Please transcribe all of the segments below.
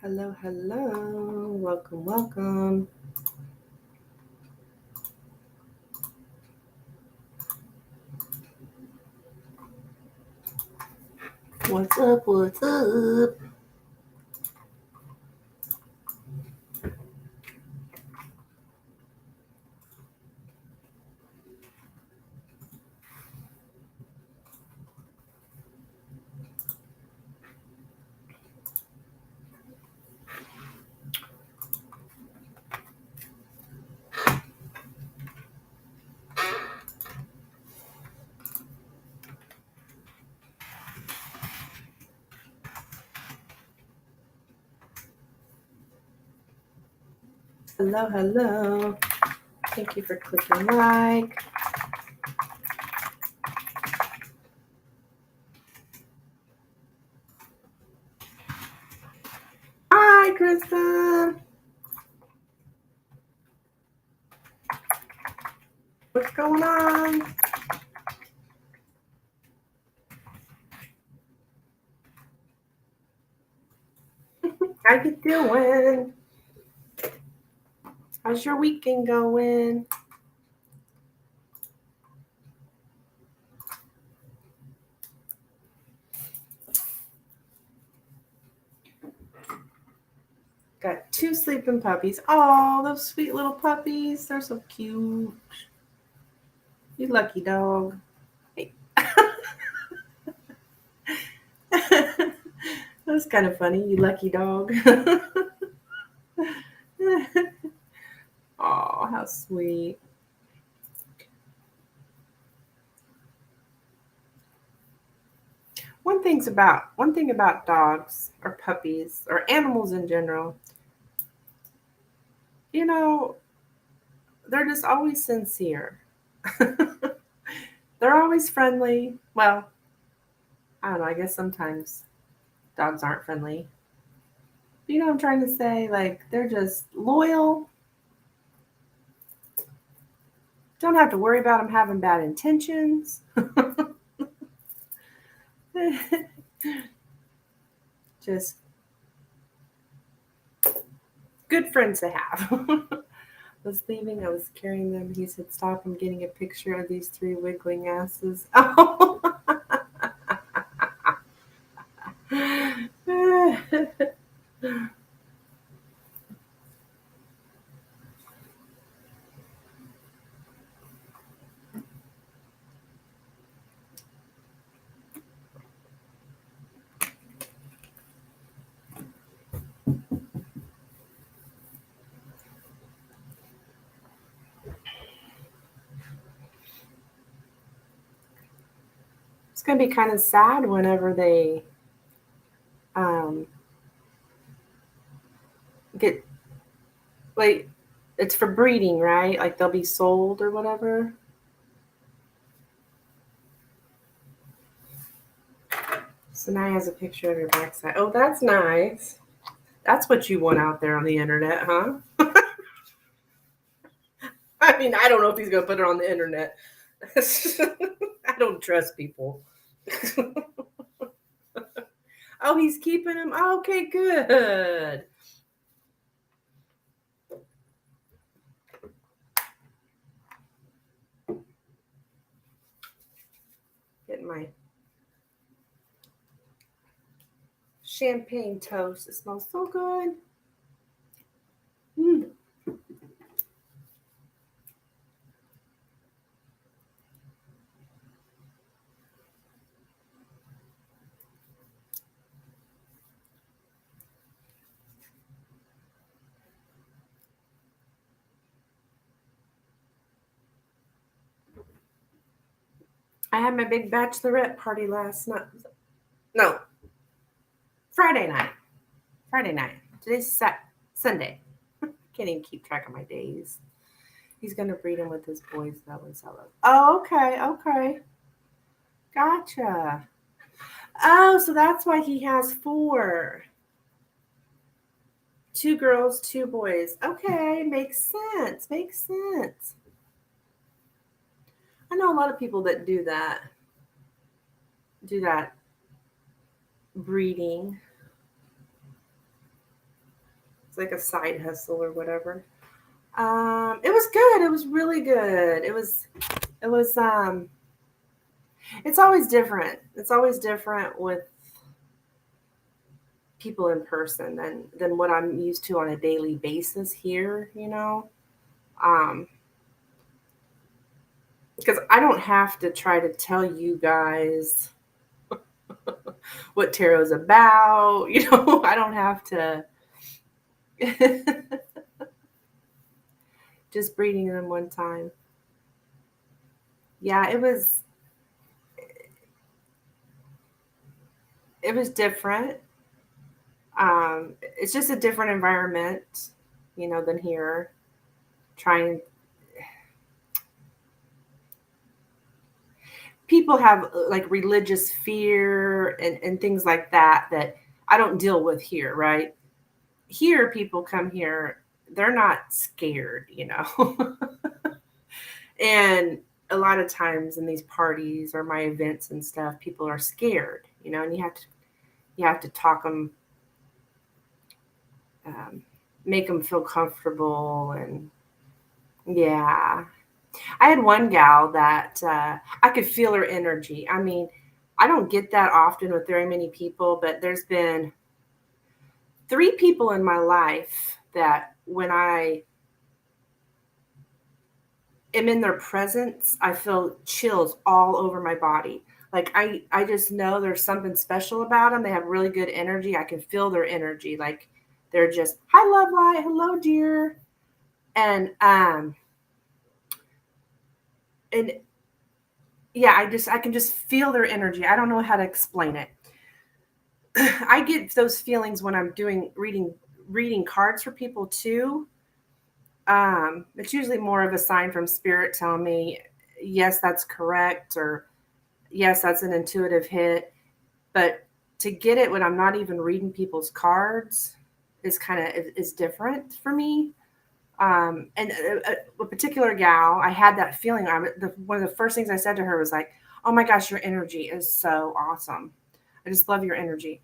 Hello, hello. Welcome, welcome. What's up? What's up? Hello, hello. Thank you for clicking like. Hi, Kristen. What's going on? How you doing? How's your weekend going? Got 2 sleeping puppies. Oh, those sweet little puppies. They're so cute. You lucky dog. Hey. That's kind of funny. You lucky dog. Oh, how sweet. One thing about dogs or puppies or animals in general, you know, they're just always sincere. They're always friendly. Well, I don't know, I guess sometimes dogs aren't friendly. You know what I'm trying to say? Like they're just loyal. Don't have to worry about them having bad intentions. Just good friends to have. Was leaving, I was carrying them. He said, "Stop, I'm getting a picture of these 3 wiggling asses." Oh. It's going to be kind of sad whenever they um, get, like, it's for breeding, right? Like they'll be sold or whatever. So now he has a picture of your backside. Oh, that's nice. That's what you want out there on the internet, huh? I mean, I don't know if he's going to put it on the internet. I don't trust people. Oh, he's keeping him. Oh, okay, good. Getting my champagne toast. It smells so good. Mm. I had my big bachelorette party last night. No, Friday night. Friday night. Today's Sunday. Can't even keep track of my days. He's gonna breed him with his boys though and sell it. Oh, okay, okay. Gotcha. Oh, so that's why he has 4. 2 girls, 2 boys. Okay, makes sense. Makes sense. I know a lot of people that do that. Do that breeding. like a side hustle or whatever. It was good. It was really good. It was it's always different. It's always different with people in person than what I'm used to on a daily basis here, you know. Um, because I don't have to try to tell you guys what tarot's about, you know. I don't have to just reading them one time. Yeah, it was different. It's just a different environment, you know, than here. Trying People have like religious fear and things like that I don't deal with here, right? Here, people come here, they're not scared, you know. And a lot of times in these parties or my events and stuff, people are scared, you know, and you have to talk them, um, make them feel comfortable, and yeah. I had one gal that I could feel her energy. I mean, I don't get that often with very many people, but there's been three people in my life that when I am in their presence, I feel chills all over my body. Like I just know there's something special about them. They have really good energy. I can feel their energy. Like they're just, hi, love light, hello, dear. And yeah, I can just feel their energy. I don't know how to explain it. I get those feelings when I'm doing reading cards for people too. It's usually more of a sign from spirit telling me, yes, that's correct, or yes, that's an intuitive hit. But to get it when I'm not even reading people's cards is different for me. And a particular gal, I had that feeling. One of the first things I said to her was like, "Oh my gosh, your energy is so awesome. I just love your energy."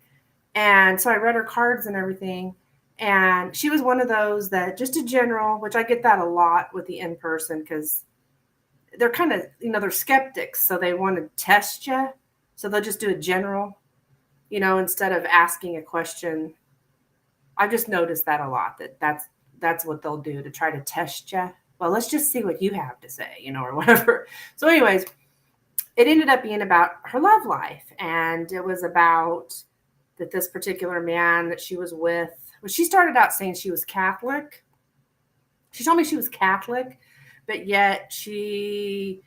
And so I read her cards and everything. And she was one of those that just a general, which I get that a lot with the in person because they're kind of, you know, they're skeptics. So they want to test you. So they'll just do a general, you know, instead of asking a question. I've just noticed that a lot, that's what they'll do to try to test you. Well, let's just see what you have to say, you know, or whatever. So, anyways, it ended up being about her love life. And it was about that this particular man that she was with, well, she started out saying she was Catholic. She told me she was Catholic, but yet she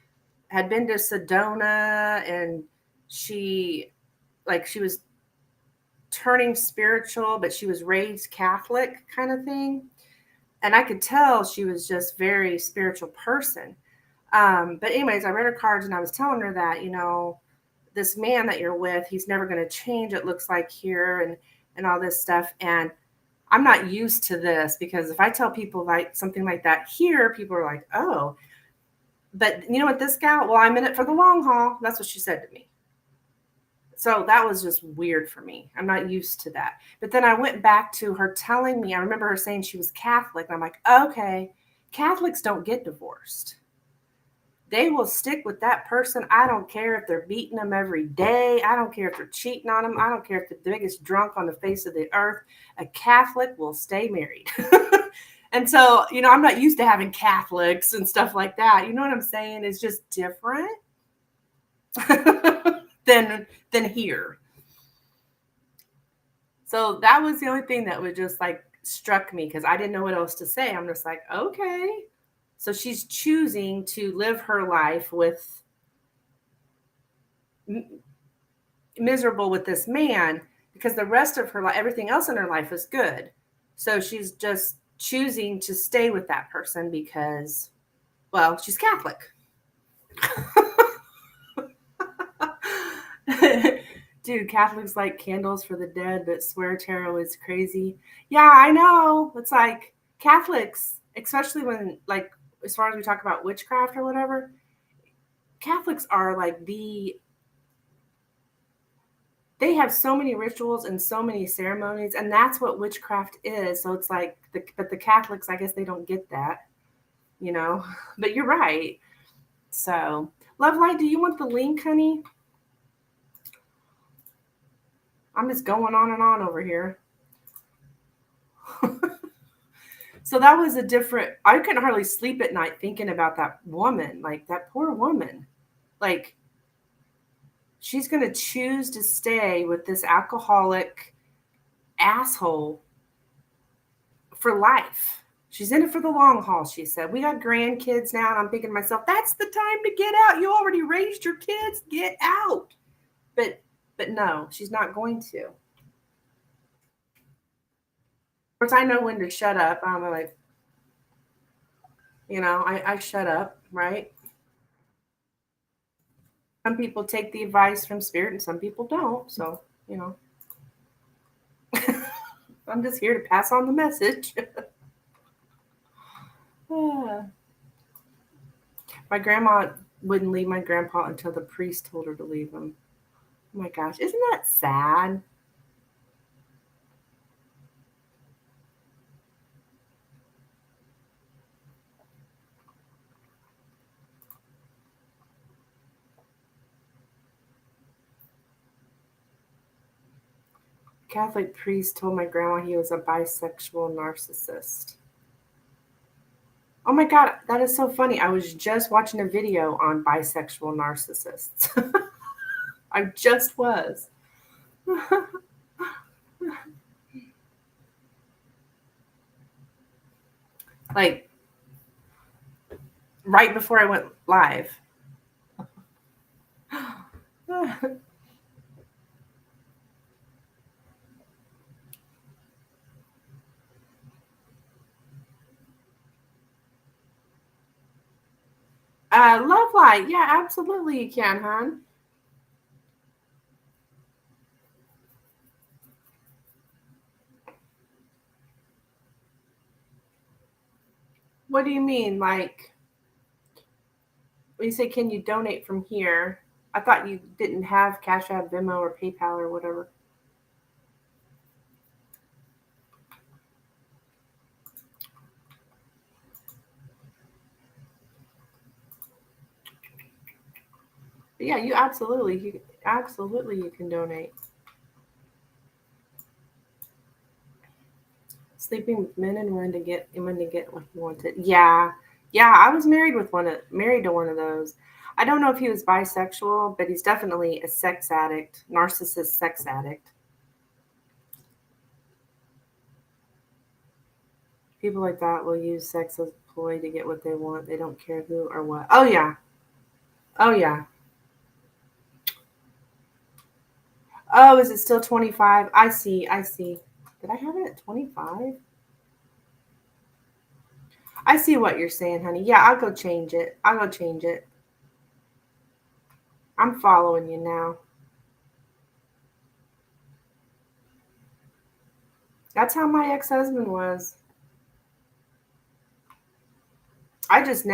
had been to Sedona, and she was turning spiritual, but she was raised Catholic kind of thing. And I could tell she was just very spiritual person. But anyways, I read her cards and I was telling her that, you know, this man that you're with, he's never going to change, it looks like here, and all this stuff. And I'm not used to this because if I tell people like something like that here, people are like, oh, but you know what, this gal, well, I'm in it for the long haul. That's what she said to me. So that was just weird for me. I'm not used to that. But then I went back to her telling me, I remember her saying she was Catholic. And I'm like, okay, Catholics don't get divorced. They will stick with that person. I don't care if they're beating them every day. I don't care if they're cheating on them. I don't care if they're the biggest drunk on the face of the earth. A Catholic will stay married. And so, you know, I'm not used to having Catholics and stuff like that. You know what I'm saying? It's just different than here. So that was the only thing that would just like struck me because I didn't know what else to say. I'm just like, okay. So she's choosing to live her life with miserable with this man because the rest of her life, everything else in her life is good. So she's just choosing to stay with that person because, well, she's Catholic. Dude, Catholics like candles for the dead, but swear tarot is crazy. Yeah, I know. It's like Catholics, especially when, like, as far as we talk about witchcraft or whatever, Catholics are like They have so many rituals and so many ceremonies, and that's what witchcraft is. So it's like, but the Catholics, I guess they don't get that, you know. But you're right. So, Love Light, do you want the link, honey? I'm just going on and on over here. So that was a different, I couldn't hardly sleep at night thinking about that woman, like that poor woman. Like, she's going to choose to stay with this alcoholic asshole for life. She's in it for the long haul, she said. We got grandkids now, and I'm thinking to myself, that's the time to get out. You already raised your kids. Get out. But no, she's not going to. Of course, I know when to shut up. I'm like, I shut up, right? Some people take the advice from spirit and some people don't. So, I'm just here to pass on the message. My grandma wouldn't leave my grandpa until the priest told her to leave him. Oh my gosh, isn't that sad? Catholic priest told my grandma he was a bisexual narcissist. Oh my God, that is so funny. I was just watching a video on bisexual narcissists. I just was. Like, right before I went live. Love Light. Yeah, absolutely you can, hon. What do you mean? Like, when you say, can you donate from here? I thought you didn't have Cash App, Venmo, or PayPal or whatever. But yeah, you absolutely can donate. Sleeping with men and when to get what he wanted. Yeah, yeah. I was married to one of those. I don't know if he was bisexual, but he's definitely a sex addict, narcissist sex addict. People like that will use sex as a ploy to get what they want. They don't care who or what. Oh yeah. Oh yeah. Oh, is it still 25? I see. I see. Did I have it at 25? I see what you're saying, honey. Yeah, I'll go change it. I'll go change it. I'm following you now. That's how my ex-husband was. I just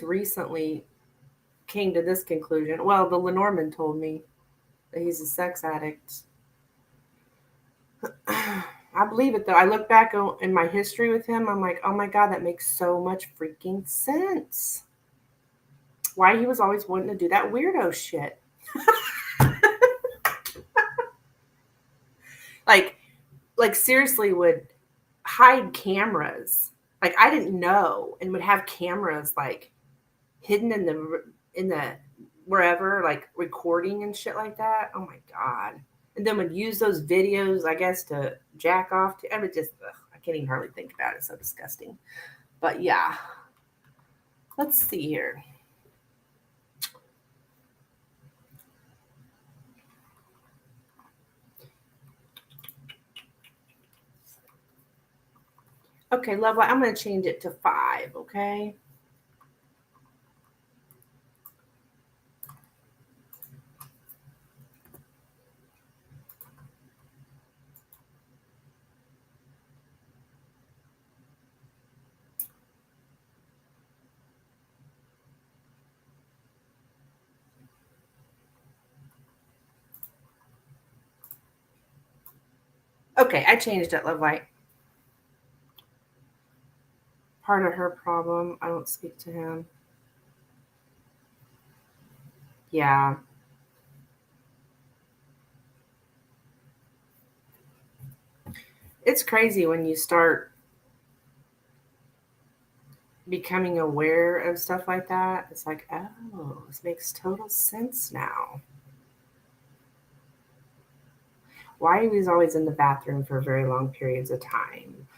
recently came to this conclusion. Well, the Lenormand told me that he's a sex addict. I believe it though. I look back in my history with him. I'm like, oh my God, that makes so much freaking sense. Why he was always wanting to do that weirdo shit. like, like seriously would hide cameras. Like I didn't know, and would have cameras like hidden in the wherever, like recording and shit like that. Oh my God. And then would use those videos, I guess, to jack off to. I mean, just I can't even hardly think about it. It's so disgusting. But yeah, let's see here. Okay, lovely. I'm going to change it to 5. Okay. Okay, I changed it, Love Light. Part of her problem, I don't speak to him. Yeah. It's crazy when you start becoming aware of stuff like that. It's like, oh, this makes total sense now. Why he was always in the bathroom for very long periods of time.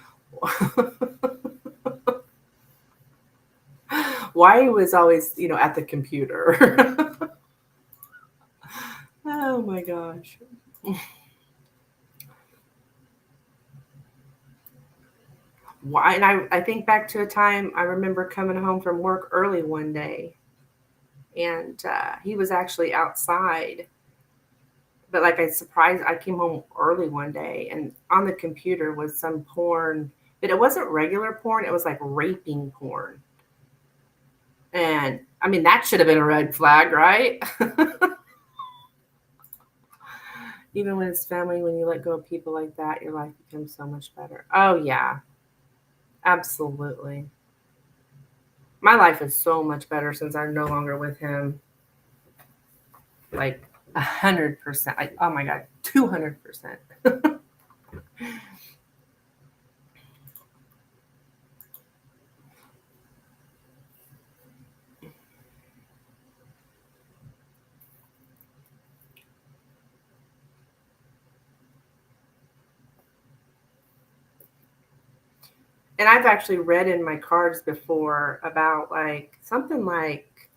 Why he was always, at the computer. Oh my gosh. Why? And I think back to a time I remember coming home from work early one day, and he was actually outside. But like I came home early one day, and on the computer was some porn, but it wasn't regular porn. It was like raping porn. And I mean, that should have been a red flag, right? Even when it's family, when you let go of people like that, your life becomes so much better. Oh, yeah, absolutely. My life is so much better since I'm no longer with him. Like 100%. Oh my God, 200%. And I've actually read in my cards before about like something like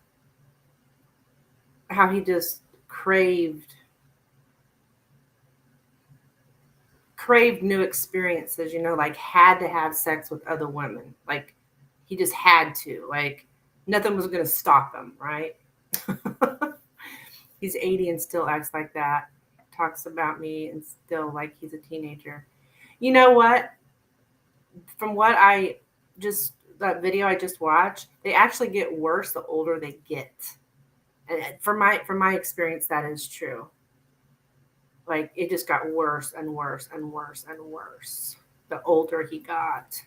how he just craved new experiences, like had to have sex with other women. Like he just had to. Like nothing was going to stop him, right? He's 80 and still acts like that. Talks about me and still like he's a teenager. You know what? From what I just that video I just watched, they actually get worse the older they get. And from my experience, that is true. Like it just got worse and worse and worse and worse the older he got.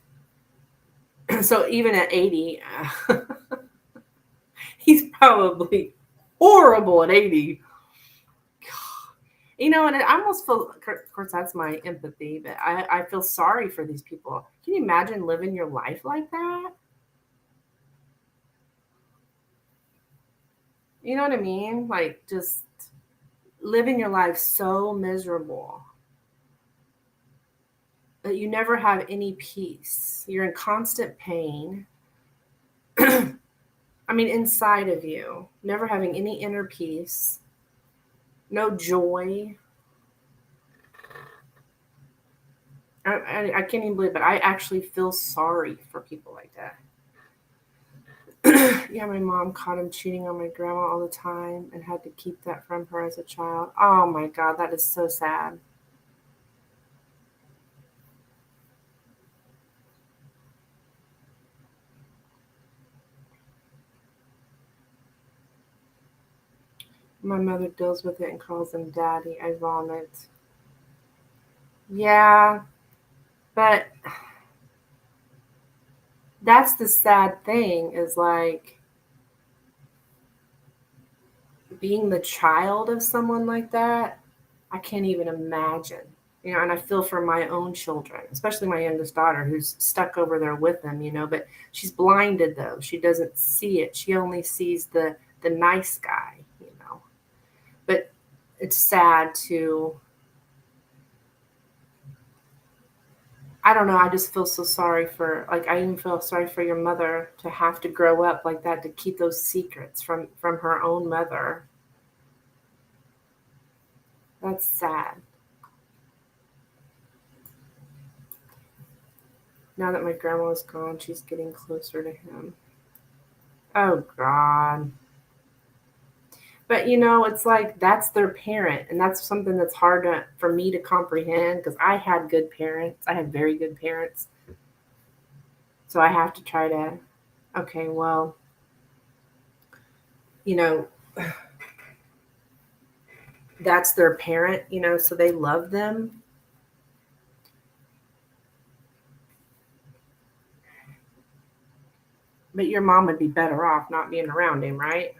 So even at 80, he's probably horrible at 80. And I almost feel, of course, that's my empathy, but I feel sorry for these people. Can you imagine living your life like that? You know what I mean? Like just living your life so miserable that you never have any peace. You're in constant pain. I mean, inside of you, never having any inner peace, no joy. I can't even believe it. I actually feel sorry for people like that. Yeah, my mom caught him cheating on my grandma all the time and had to keep that from her as a child. Oh my God, that is so sad. My mother deals with it and calls him daddy. I vomit. Yeah, but that's the sad thing is like being the child of someone like that. I can't even imagine. And I feel for my own children, especially my youngest daughter who's stuck over there with them, but she's blinded though. She doesn't see it. She only sees the nice guy. But it's sad to I don't know, I just feel so sorry for like I even feel sorry for your mother to have to grow up like that to keep those secrets from her own mother. That's sad. Now that my grandma's gone, she's getting closer to him. Oh God. But it's like that's their parent, and that's something that's hard for me to comprehend because I had good parents. I had very good parents. So I have to try to, okay, well, you know, that's their parent, so they love them. But your mom would be better off not being around him, right?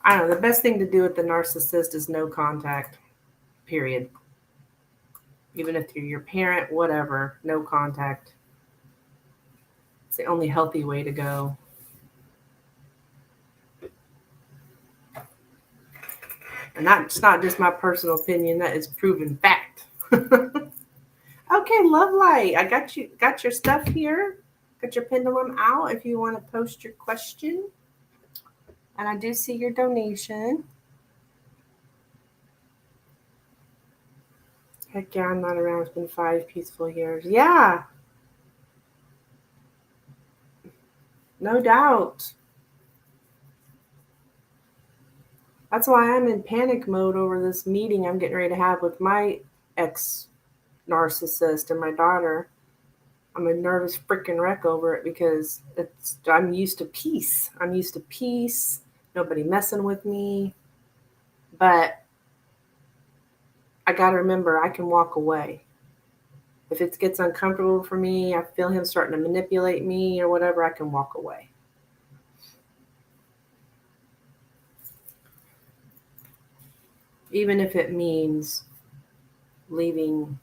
I don't know. The best thing to do with the narcissist is no contact, period. Even if you're your parent, whatever, no contact. It's the only healthy way to go. And that's not just my personal opinion, that is proven fact. Okay, love light. I got your stuff here. Got your pendulum out if you want to post your question. And I do see your donation. Heck yeah, I'm not around. It's been 5 peaceful years. Yeah, no doubt. That's why I'm in panic mode over this meeting I'm getting ready to have with my ex narcissist and my daughter. I'm a nervous freaking wreck over it because I'm used to peace. I'm used to peace. Nobody messing with me. But I got to remember I can walk away. If it gets uncomfortable for me, I feel him starting to manipulate me or whatever, I can walk away. Even if it means leaving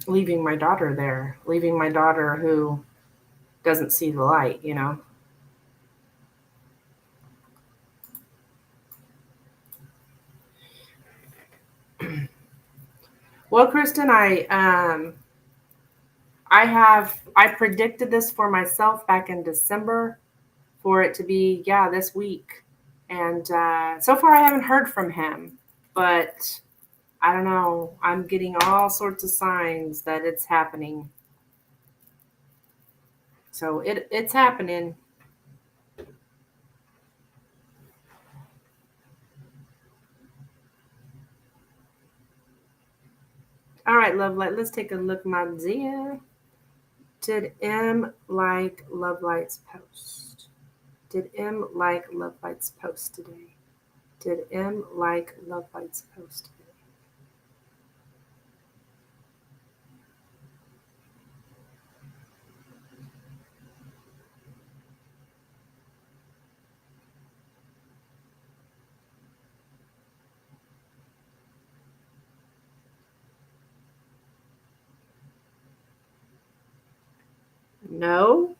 leaving my daughter there, leaving my daughter who doesn't see the light, you know. Well, Kristen, I predicted this for myself back in December for it to be this week, and so far I haven't heard from him, but I don't know. I'm getting all sorts of signs that it's happening. So it's happening. All right, love light. Let's take a look, my dear. Did M like Love Light's post? Did M like Love Light's post today? Did M like Love Light's post today? No.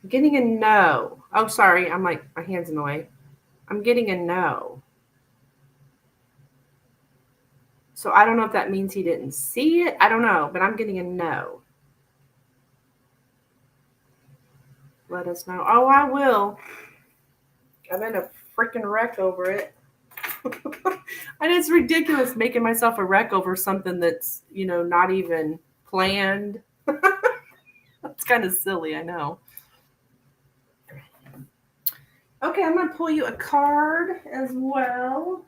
I'm getting a no. Oh, sorry. I'm like, my hand's in the way. I'm getting a no. So I don't know if that means he didn't see it. I don't know, but I'm getting a no. Let us know. Oh, I will. I'm in a freaking wreck over it. And it's ridiculous making myself a wreck over something that's, not even planned. That's kind of silly, I know. Okay, I'm going to pull you a card as well.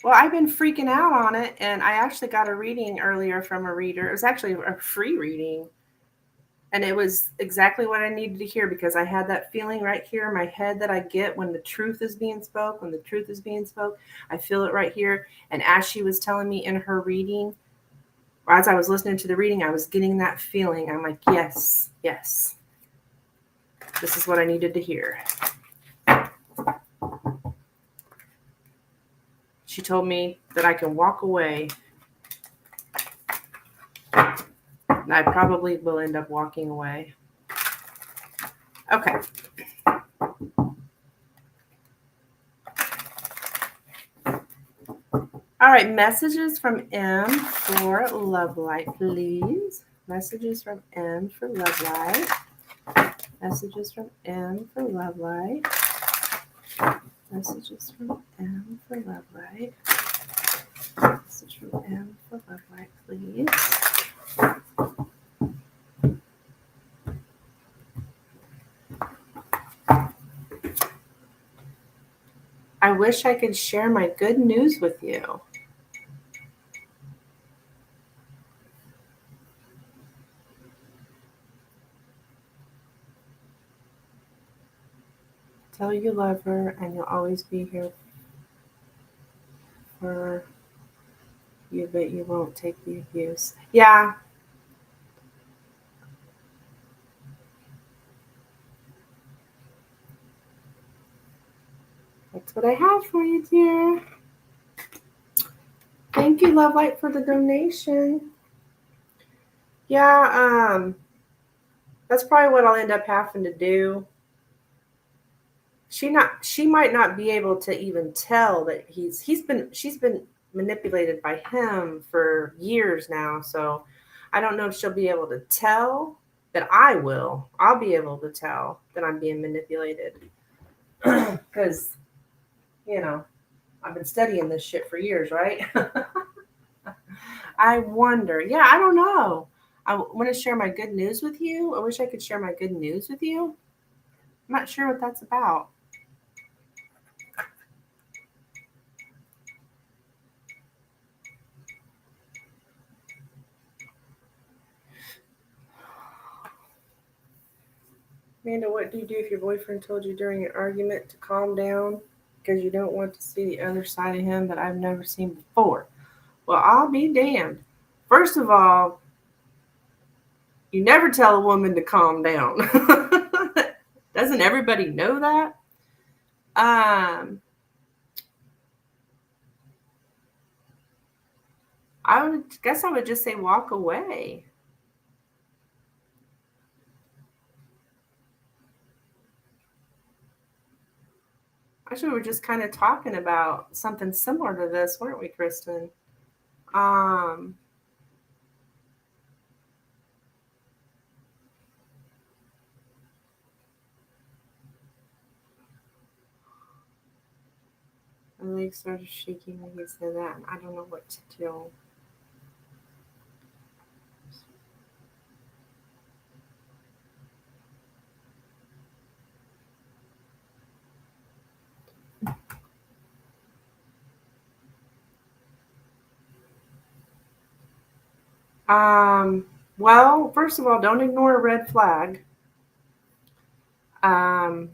Well, I've been freaking out on it, and I actually got a reading earlier from a reader. It was actually a free reading, and it was exactly what I needed to hear because I had that feeling right here in my head that I get when the truth is being spoke. When the truth is being spoke, I feel it right here. And as she was telling me in her reading, as I was listening to the reading, I was getting that feeling. I'm like, yes, yes. This is what I needed to hear. She told me that I can walk away. And I probably will end up walking away. Okay. All right, messages from M for Love Light, please. Messages from M for Love Light. Messages from M for Love Light. Messages from M for Love Light. Message from M for Love Light, please. I wish I could share my good news with you. Tell you love her and you'll always be here for you, but you won't take the abuse. Yeah. That's what I have for you, dear. Thank you, Love Light, for the donation. Yeah, that's probably what I'll end up having to do. She might not be able to even tell that she's been manipulated by him for years now, so I don't know if she'll be able to tell, but I'll be able to tell that I'm being manipulated. Because I've been studying this shit for years, right? I wonder. Yeah, I don't know. I want to share my good news with you. I wish I could share my good news with you. I'm not sure what that's about. Amanda, what do you do if your boyfriend told you during an argument to calm down because you don't want to see the other side of him that I've never seen before? Well, I'll be damned. First of all, you never tell a woman to calm down. Doesn't everybody know that? I would guess I would just say walk away. Actually, we were just kind of talking about something similar to this, weren't we, Kristen? Um, my legs started shaking when he said that, and I don't know what to do. Well, first of all, don't ignore a red flag. Um,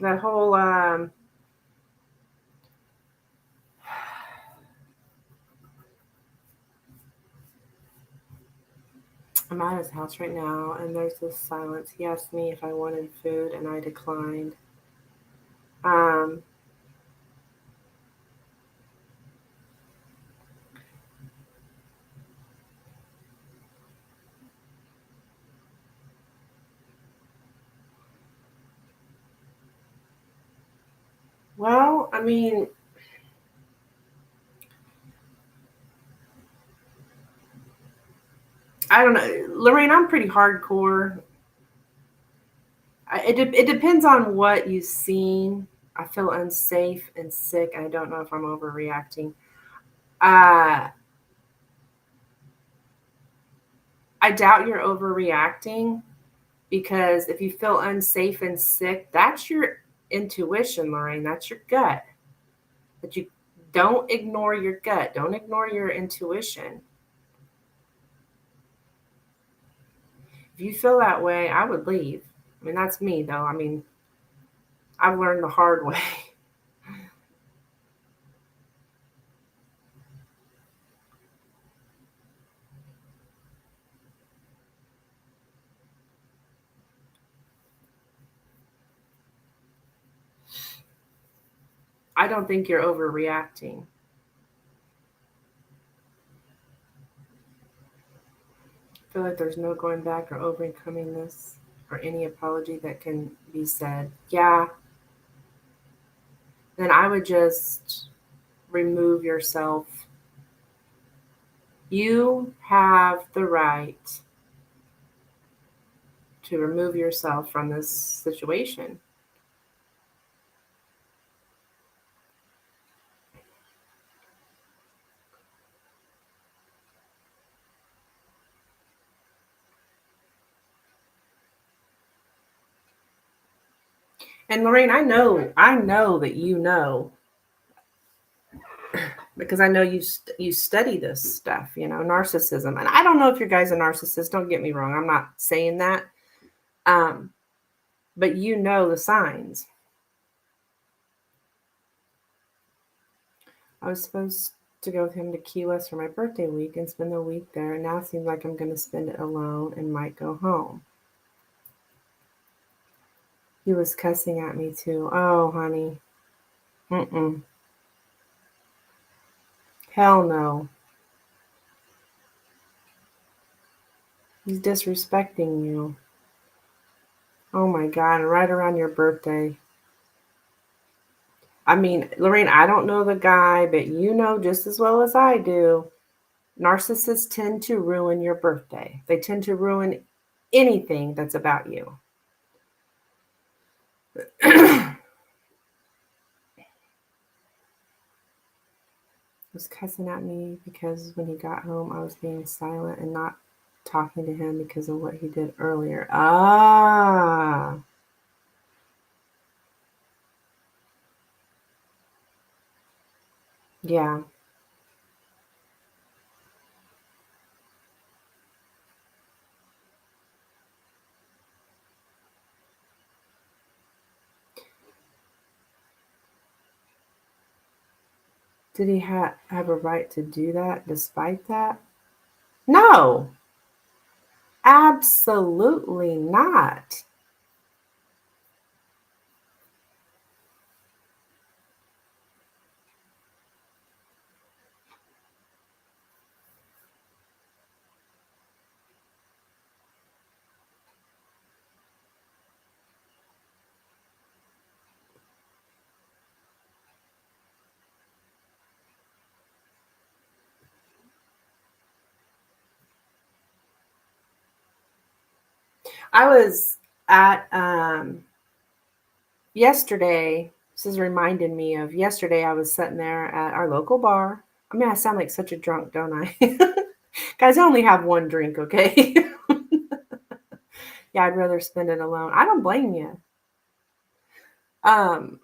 that whole I'm at his house right now, and there's this silence. He asked me if I wanted food, and I declined. Um, well, I mean, I don't know, Lorraine. I'm pretty hardcore. It depends on what you've seen. I feel unsafe and sick. I don't know if I'm overreacting. Uh, I doubt you're overreacting because if you feel unsafe and sick, that's your intuition, Lorraine. That's your gut. But you don't ignore your gut. Don't ignore your intuition. If you feel that way, I would leave. I mean, that's me, though. I mean, I've learned the hard way. I don't think you're overreacting. I feel like there's no going back or overcoming this or any apology that can be said. Yeah, then I would just remove yourself. You have the right to remove yourself from this situation. And Lorraine, I know that you know because I know you study this stuff, narcissism. And I don't know if your guy's a narcissist. Don't get me wrong. I'm not saying that. But you know the signs. I was supposed to go with him to Key West for my birthday week and spend the week there. And now it seems like I'm going to spend it alone and might go home. He was cussing at me too. Oh, honey. Mm-mm. Hell no. He's disrespecting you. Oh my God. Right around your birthday. I mean, Lorraine, I don't know the guy, but you know just as well as I do. Narcissists tend to ruin your birthday. They tend to ruin anything that's about you. Was cussing at me because when he got home, I was being silent and not talking to him because of what he did earlier. Ah. Yeah. Did he have a right to do that despite that? No. Absolutely not. I was at yesterday. This is reminding me of yesterday. I was sitting there at our local bar. I mean, I sound like such a drunk, don't I? Guys, I only have one drink, okay? Yeah, I'd rather spend it alone. I don't blame you. Um,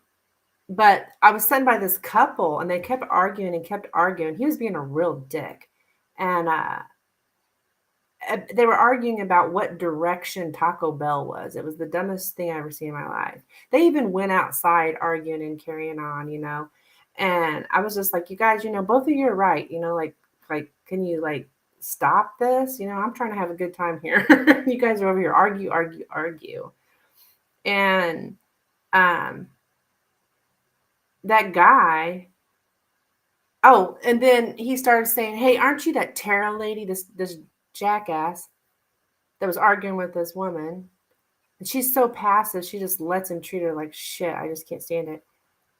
but I was sitting by this couple and they kept arguing and kept arguing. He was being a real dick. And they were arguing about what direction Taco Bell was. It was the dumbest thing I ever seen in my life. They even went outside arguing and carrying on. And I was just like, you guys, both of you are right. Like, can you like stop this? I'm trying to have a good time here. You guys are over here argue, argue, argue. And that guy. Oh, and then he started saying, "Hey, aren't you that tarot lady? This jackass that was arguing with this woman." And she's so passive, she just lets him treat her like shit. I just can't stand it.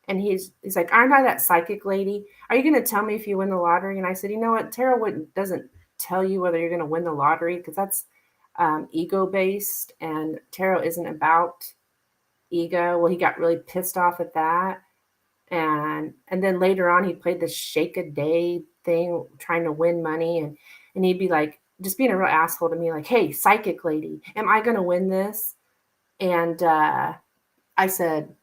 And he's like, "Aren't I that psychic lady? Are you going to tell me if you win the lottery?" And I said, "You know what? Tarot doesn't tell you whether you're going to win the lottery because that's ego based, and tarot isn't about ego." Well, he got really pissed off at that. And then later on he played this shake a day thing trying to win money, and he'd be like just being a real asshole to me, like, "Hey, psychic lady, am I gonna win this?" And I said,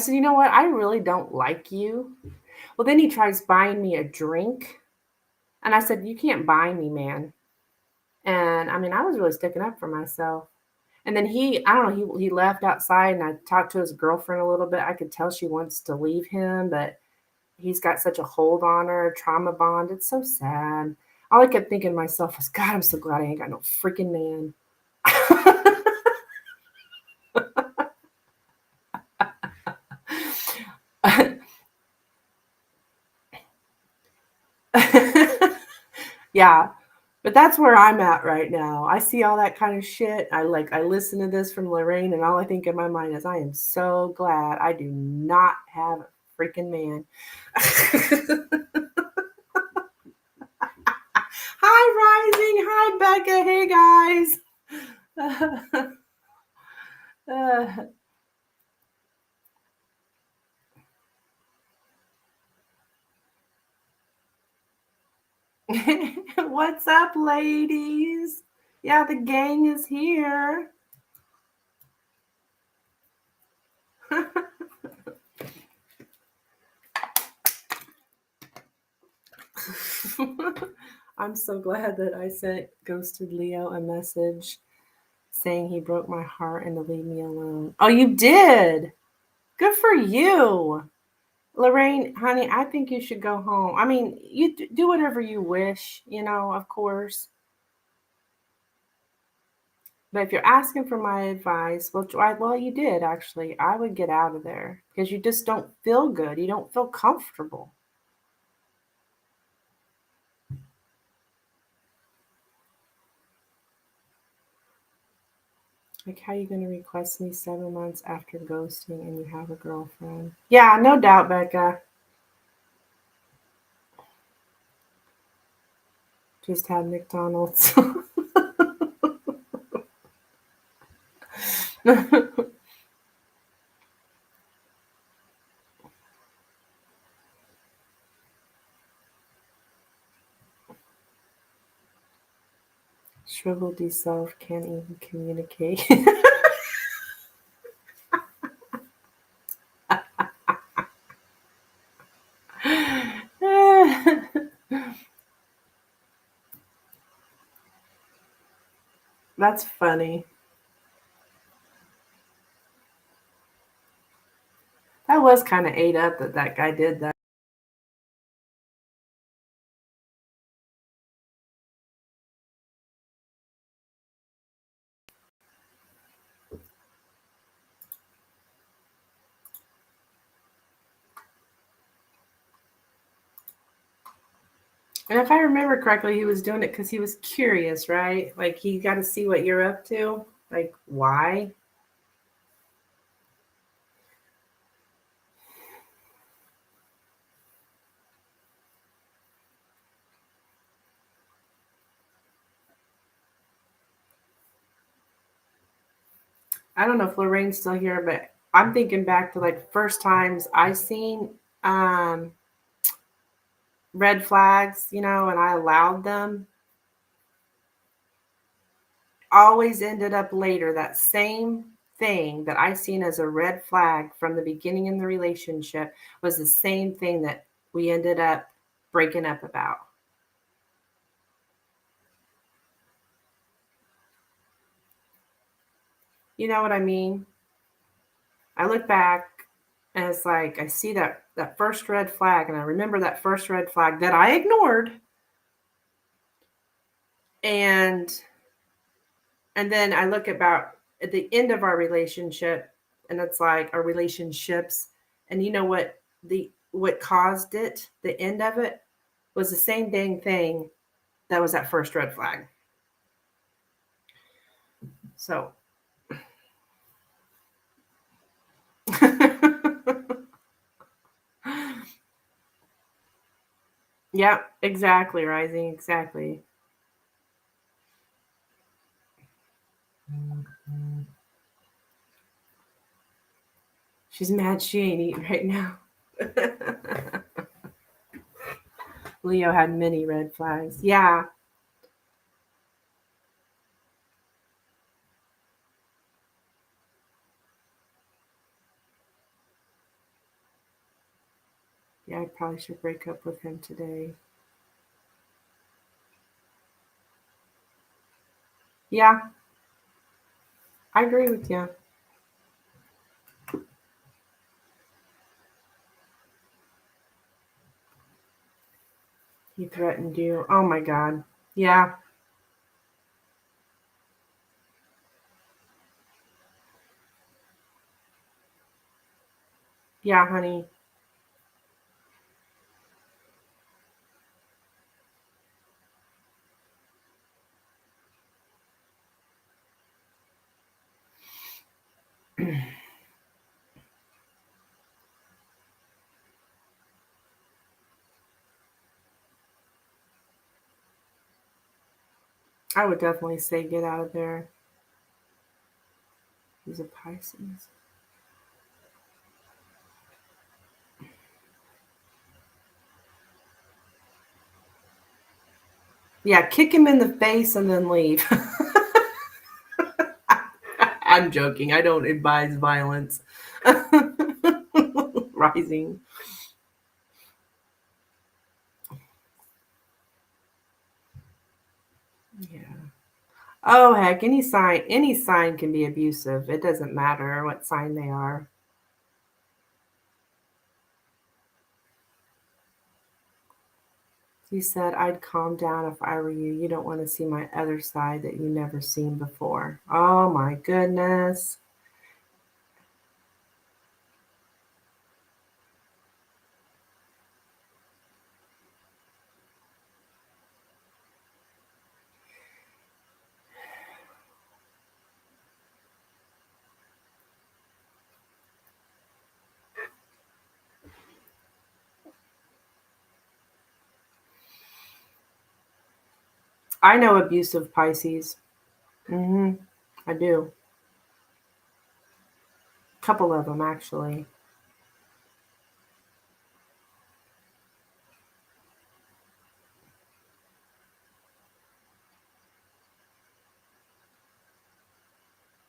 "You know what? I really don't like you." Well, then he tries buying me a drink, and I said, "You can't buy me, man." And I mean, I was really sticking up for myself. And then I don't know, he left outside, and I talked to his girlfriend a little bit. I could tell she wants to leave him, but he's got such a hold on her, trauma bond. It's so sad. All I kept thinking to myself was, God, I'm so glad I ain't got no freaking man. Yeah, but that's where I'm at right now. I see all that kind of shit. I listen to this from Lorraine, and all I think in my mind is, I am so glad I do not have a freaking man. Hi, Rising. Hi, Becca. Hey, guys. What's up, ladies? Yeah, the gang is here. I'm so glad that I sent Ghosted Leo a message saying he broke my heart and to leave me alone. Oh, you did? Good for you. Lorraine, honey, I think you should go home. I mean, you do whatever you wish, of course. But if you're asking for my advice, well, you did actually. I would get out of there because you just don't feel good. You don't feel comfortable. Like, how you going to request me 7 months after ghosting and you have a girlfriend? Yeah, no doubt, Becca. Just had McDonald's. Shriveled yourself, can't even communicate. That's funny. That was kind of ate up that guy did that. And if I remember correctly, he was doing it because he was curious, right? Like, he got to see what you're up to. Like, why? I don't know if Lorraine's still here, but I'm thinking back to like first times I seen um, red flags, and I allowed them. Always ended up later that same thing that I seen as a red flag from the beginning in the relationship was the same thing that we ended up breaking up about. You know what I mean? I look back and it's like I see that first red flag and I remember that first red flag that I ignored, and then I look about at the end of our relationship and it's like our relationships, and you know what caused it, the end of it was the same dang thing that was that first red flag. So yeah, exactly, Rising, exactly. She's mad she ain't eating right now. Leo had many red flags. Yeah. Yeah, I probably should break up with him today. Yeah, I agree with you. He threatened you. Oh my God. Yeah. Yeah, honey. I would definitely say get out of there. He's a Pisces. Yeah, kick him in the face and then leave. I'm joking. I don't advise violence. Rising. Oh heck, any sign can be abusive. It doesn't matter what sign they are. You said I'd calm down if I were you. You don't want to see my other side that you never seen before. Oh my goodness. I know abusive Pisces. I do. A couple of them actually.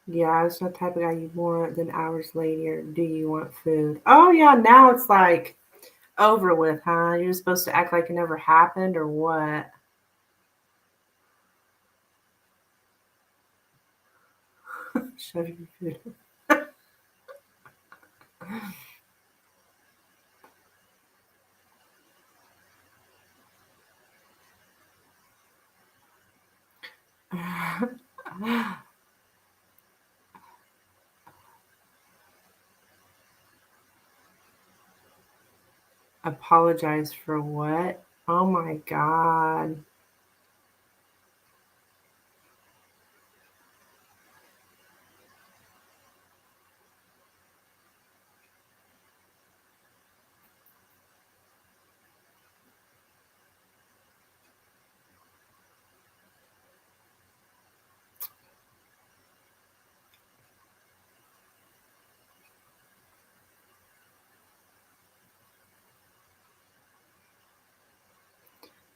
Yeah, it's not the type of guy you want. Then hours later, do you want food? Oh yeah, now it's like over with, huh? You're supposed to act like it never happened or what? Shove your food. Apologize for what? Oh my god.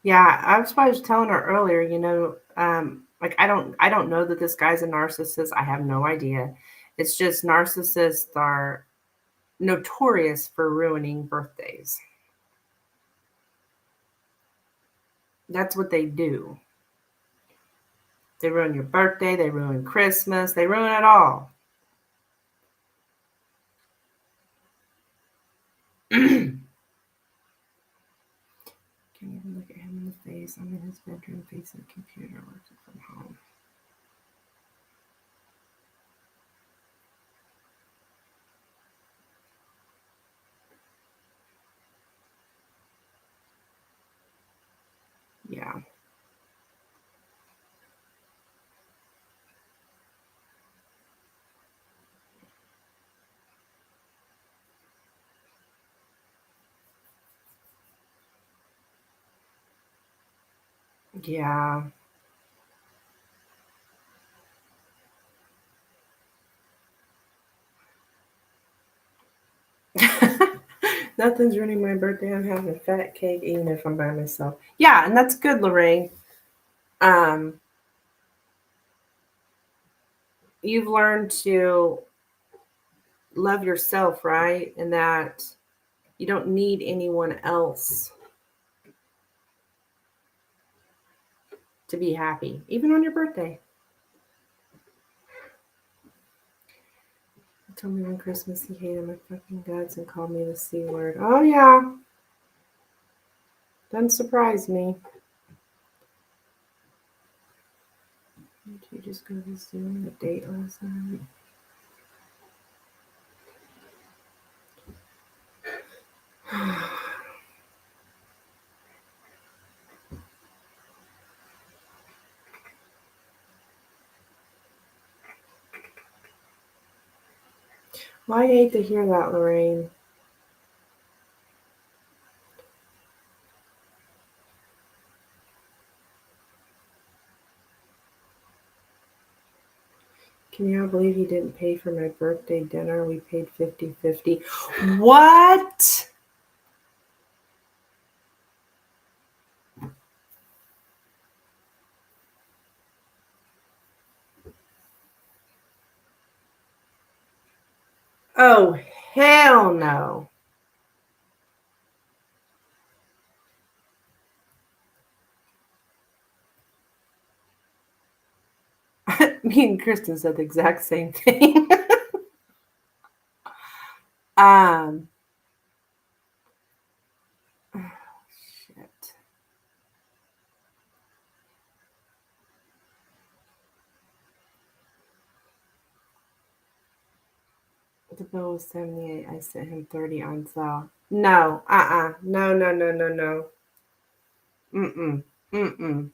Yeah, that's why I was telling her earlier, like I don't know that this guy's a narcissist. I have no idea. It's just narcissists are notorious for ruining birthdays. That's what they do. They ruin your birthday, they ruin Christmas, they ruin it all. Can't even look at him in the face. I'm in his bedroom facing the computer working from home. Yeah. Yeah. Nothing's ruining my birthday. I'm having a fat cake even if I'm by myself. Yeah, and that's good, Lorraine. Um, you've learned to love yourself, right? And that you don't need anyone else to be happy, even on your birthday. He told me on Christmas he hated my fucking guts and called me the C word. Oh, yeah. Doesn't surprise me. Did you just go to Zoom a date last night? Well, I hate to hear that, Lorraine. Can you believe he didn't pay for my birthday dinner? We paid 50-50. What? Oh, hell no. Me and Kristen said the exact same thing. um, shit. The bill was 78. I sent him 30 on sale. No, no, no, no, no, no. Mm-mm, mm-mm.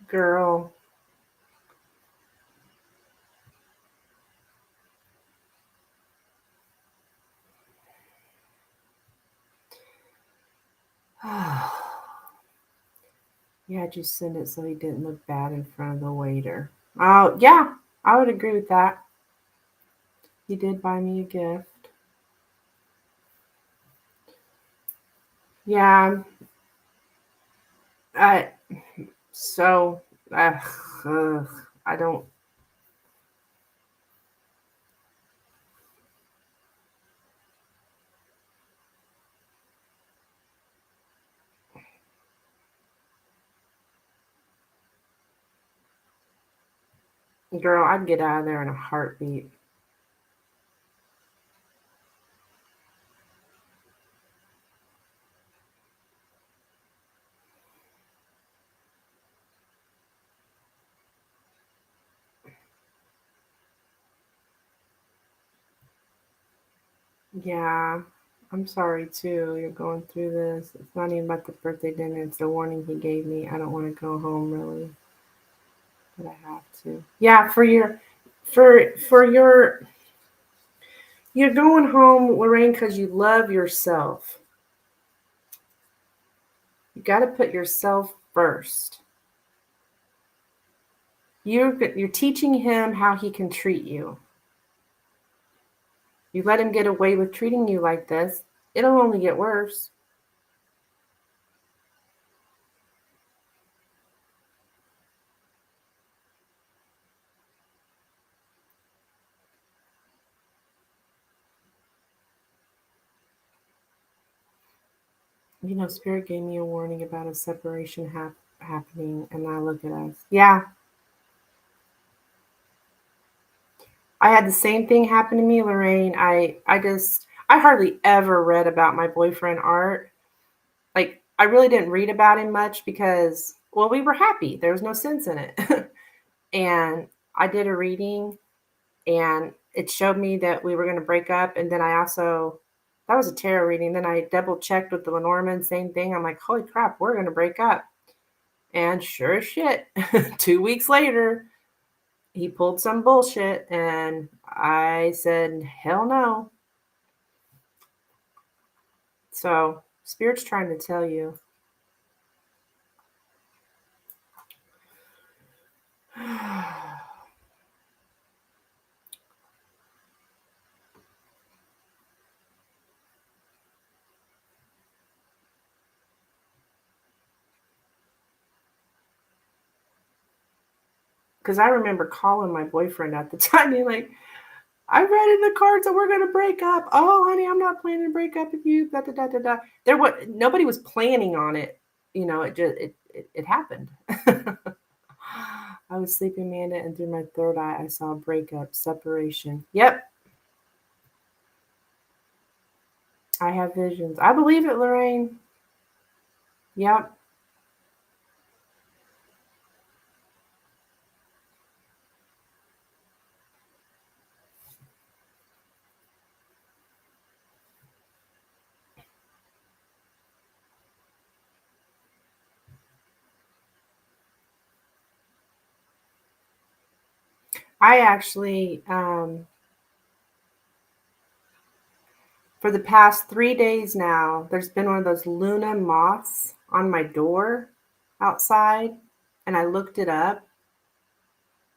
Girl. Yeah, just send it so he didn't look bad in front of the waiter. Oh, yeah, I would agree with that. He did buy me a gift. Yeah, I so uh, ugh, I don't. Girl, I'd get out of there in a heartbeat. Yeah, I'm sorry too. You're going through this. It's not even about the birthday dinner. It's the warning he gave me. I don't want to go home really, but I have to. Yeah, for your you're going home, Lorraine, because you love yourself. You got to put yourself first. You're teaching him how he can treat you. You let him get away with treating you like this, it'll only get worse. You know, Spirit gave me a warning about a separation happening, and now look at us. Yeah, I had the same thing happen to me, Lorraine. I hardly ever read about my boyfriend Art. Like I really didn't read about him much because well, we were happy. There was no sense in it. And I did a reading and it showed me that we were going to break up, and then I also that was a tarot reading. Then I double checked with the Lenormand, same thing. I'm like, "Holy crap, we're going to break up." And sure as shit, 2 weeks later, he pulled some bullshit and I said, "Hell no." So, Spirit's trying to tell you. Because I remember calling my boyfriend at the time, being like, I read in the cards that we're going to break up. Oh, honey, I'm not planning to break up with you. Da, da, da, da, da. Nobody was planning on it. You know, it happened. I was sleeping, Amanda, and through my third eye, I saw a breakup, separation. Yep, I have visions. I believe it, Lorraine. Yep. I actually, for the past 3 days now, there's been one of those Luna moths on my door outside, and I looked it up.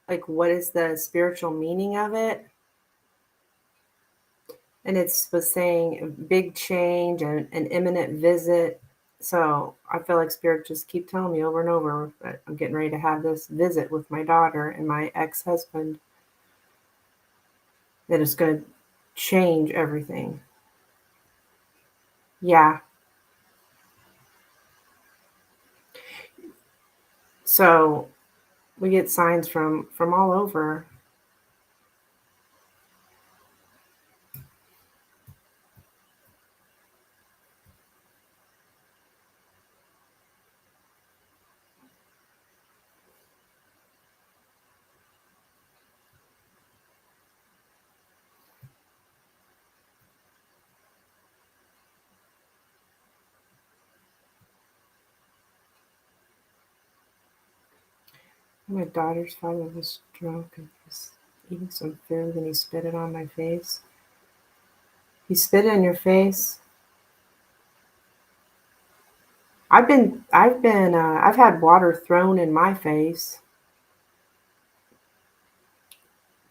Like, what is the spiritual meaning of it? And it's was saying a big change and an imminent visit. So I feel like spirit just keep telling me over and over that I'm getting ready to have this visit with my daughter and my ex-husband that is going to change everything. Yeah. So we get signs from all over. My daughter's father was drunk and was eating some food and he spit it on my face. He spit it in your face. I've had water thrown in my face,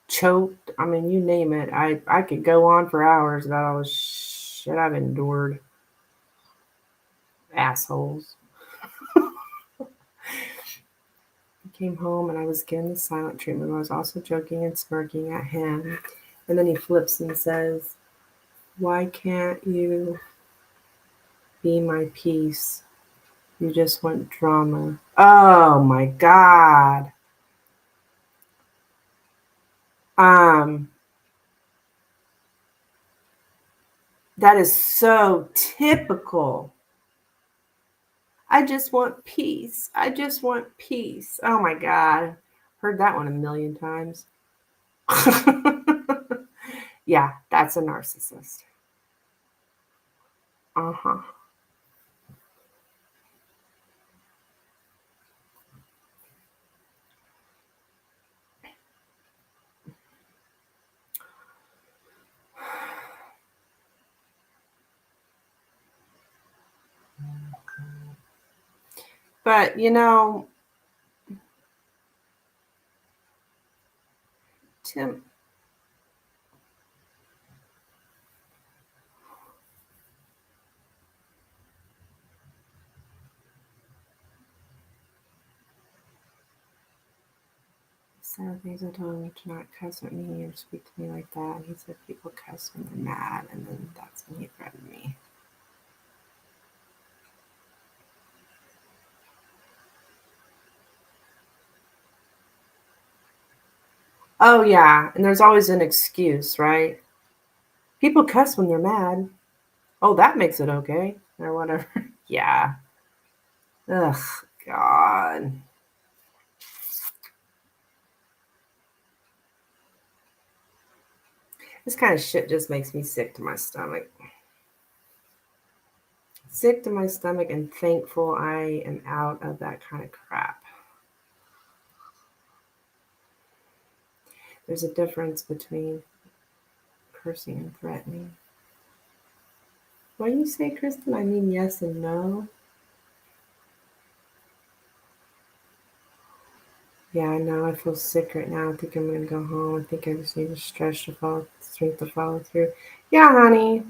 choked. I mean, you name it. I could go on for hours about all the shit I've endured. Assholes. I came home and I was getting the silent treatment. I was also joking and smirking at him. And then he flips and says, "Why can't you be my peace? You just want drama." Oh my God. Um, that is so typical. I just want peace. I just want peace. Oh my God. Heard that one a million times. Yeah, that's a narcissist. Uh-huh. But Tim, Sarah things I told him to not cuss at me or speak to me like that. He said people cuss when they're mad, and then that's when he threatened me. Oh yeah, and there's always an excuse, right? People cuss when they're mad. Oh, that makes it okay, or whatever. Yeah. Ugh, God. This kind of shit just makes me sick to my stomach. Sick to my stomach and thankful I am out of that kind of crap. There's a difference between cursing and threatening. What do you say, Kristen? I mean yes and no. Yeah, I know. I feel sick right now. I think I'm gonna go home. I think I just need the strength to follow through. Yeah, honey.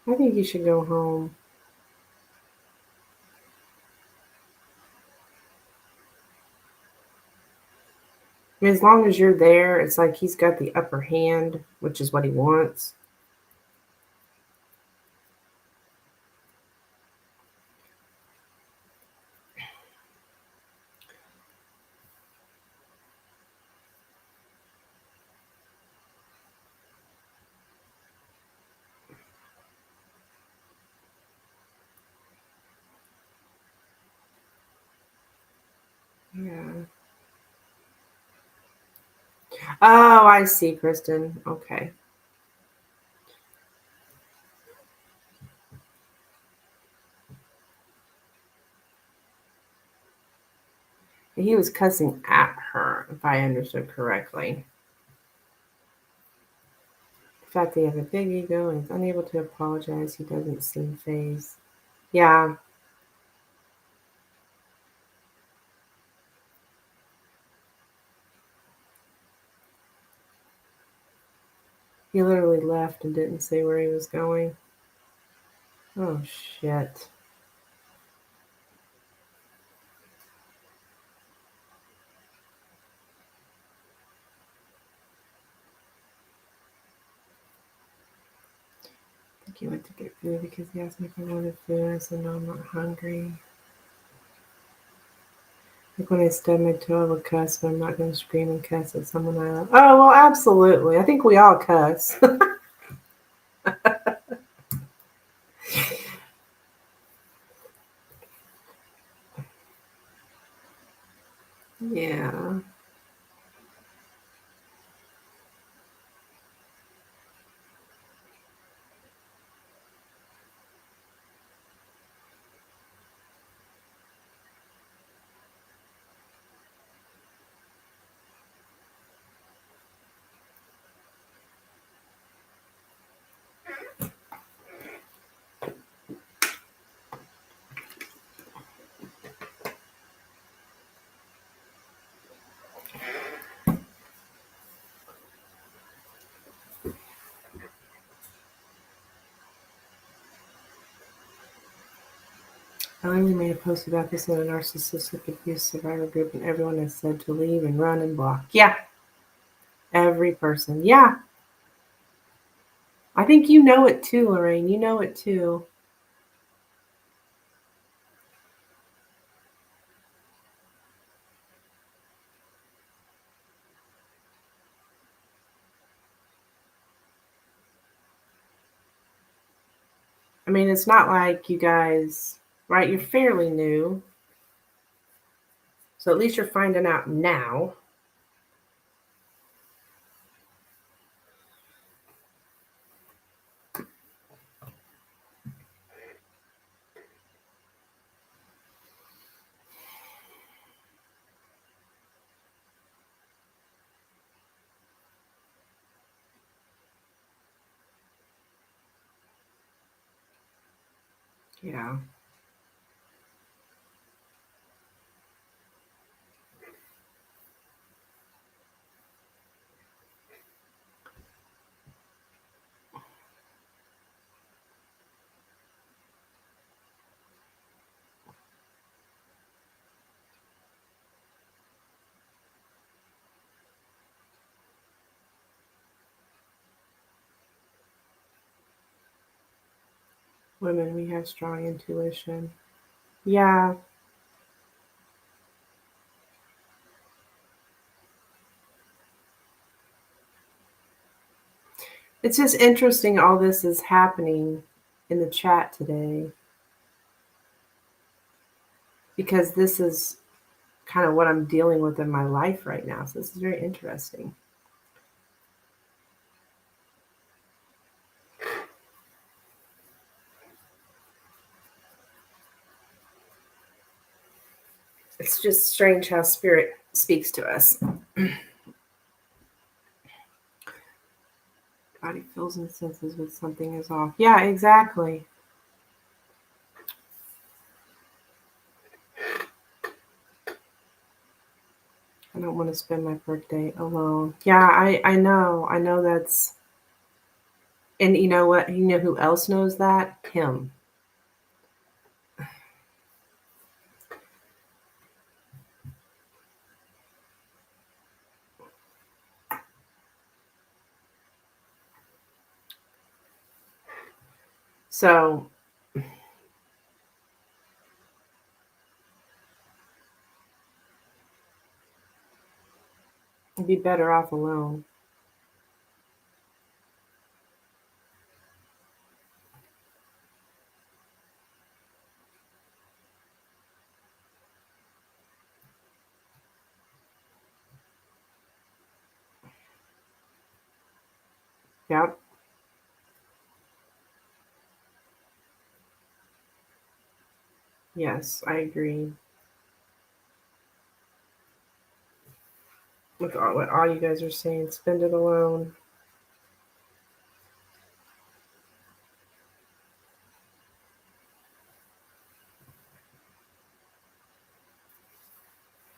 I think you should go home. I mean, as long as you're there, it's like he's got the upper hand, which is what he wants. Yeah. Oh, I see, Kristen. Okay. He was cussing at her, if I understood correctly. The fact that he has a big ego and is unable to apologize, he doesn't seem phased. Yeah. He literally left and didn't say where he was going. Oh, shit. I think he went to get food because he asked me if I wanted food. I said, no, I'm not hungry. Like when I stub my toe, I would cuss, but I'm not going to scream and cuss at someone I love. Oh, well, absolutely. I think we all cuss. Yeah. I literally made a post about this in a narcissistic abuse survivor group, and everyone has said to leave and run and block. Yeah. Every person. Yeah. I think you know it too, Lorraine. You know it too. I mean, it's not like you guys, right? You're fairly new. So at least you're finding out now. Yeah. Women, we have strong intuition. Yeah. It's just interesting all this is happening in the chat today because this is kind of what I'm dealing with in my life right now. So this is very interesting. It's just strange how spirit speaks to us. Body feels and senses when something is off. Yeah, exactly. I don't want to spend my birthday alone. Yeah, I know. I know that's, and you know what? You know who else knows that? Him. So I'd be better off alone. Yep. Yes, I agree. With all, what all you guys are saying, spend it alone.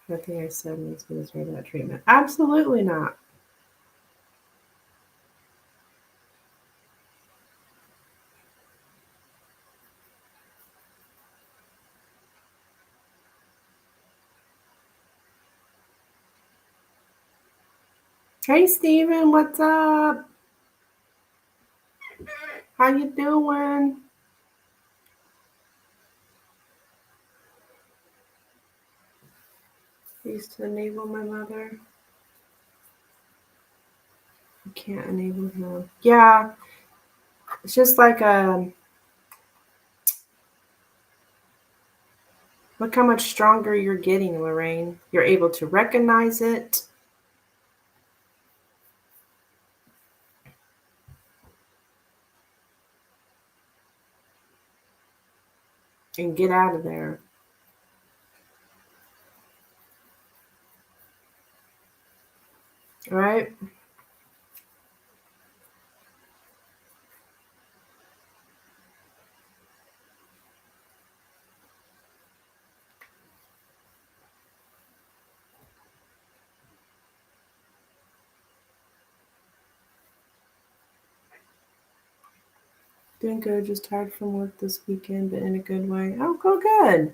Nothing I said makes me deserve that treatment. Absolutely not. Hey, Steven, what's up? How you doing? I used to enable my mother. I can't enable her. Yeah, it's just like look how much stronger you're getting, Lorraine. You're able to recognize it and get out of there. All right? Doing good. Just tired from work this weekend, but in a good way. Oh, go good.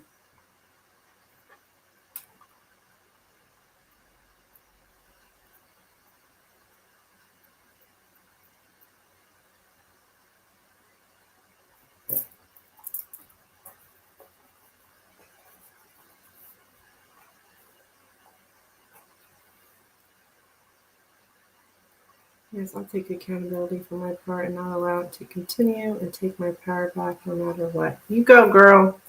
Yes, I'll take accountability for my part and not allow it to continue and take my power back no matter what. You go, girl.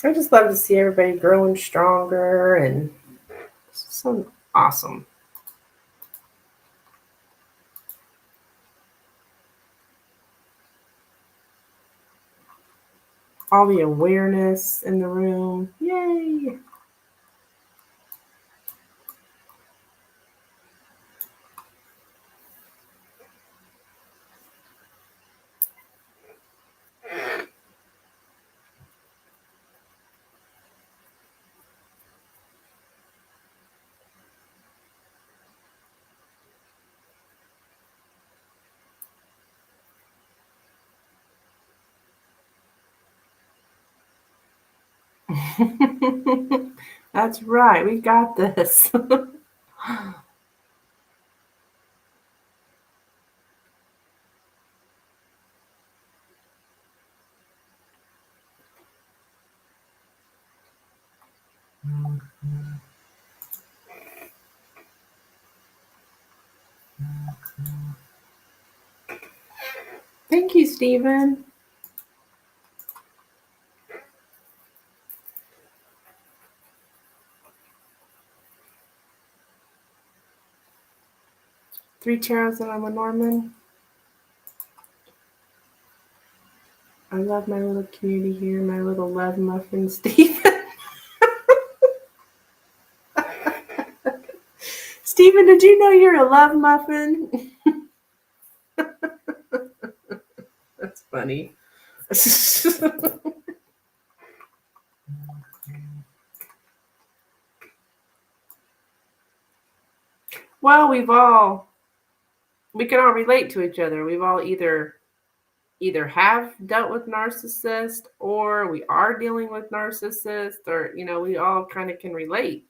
I just love to see everybody growing stronger and it's so awesome. All the awareness in the room. Yay. That's right. We got this. Thank you, Stephen. Three tarots and I'm a Norman. I love my little community here, my little love muffin, Stephen. Stephen, did you know you're a love muffin? That's funny. Well, we can all relate to each other. We've all either have dealt with narcissists or we are dealing with narcissists or we all kind of can relate.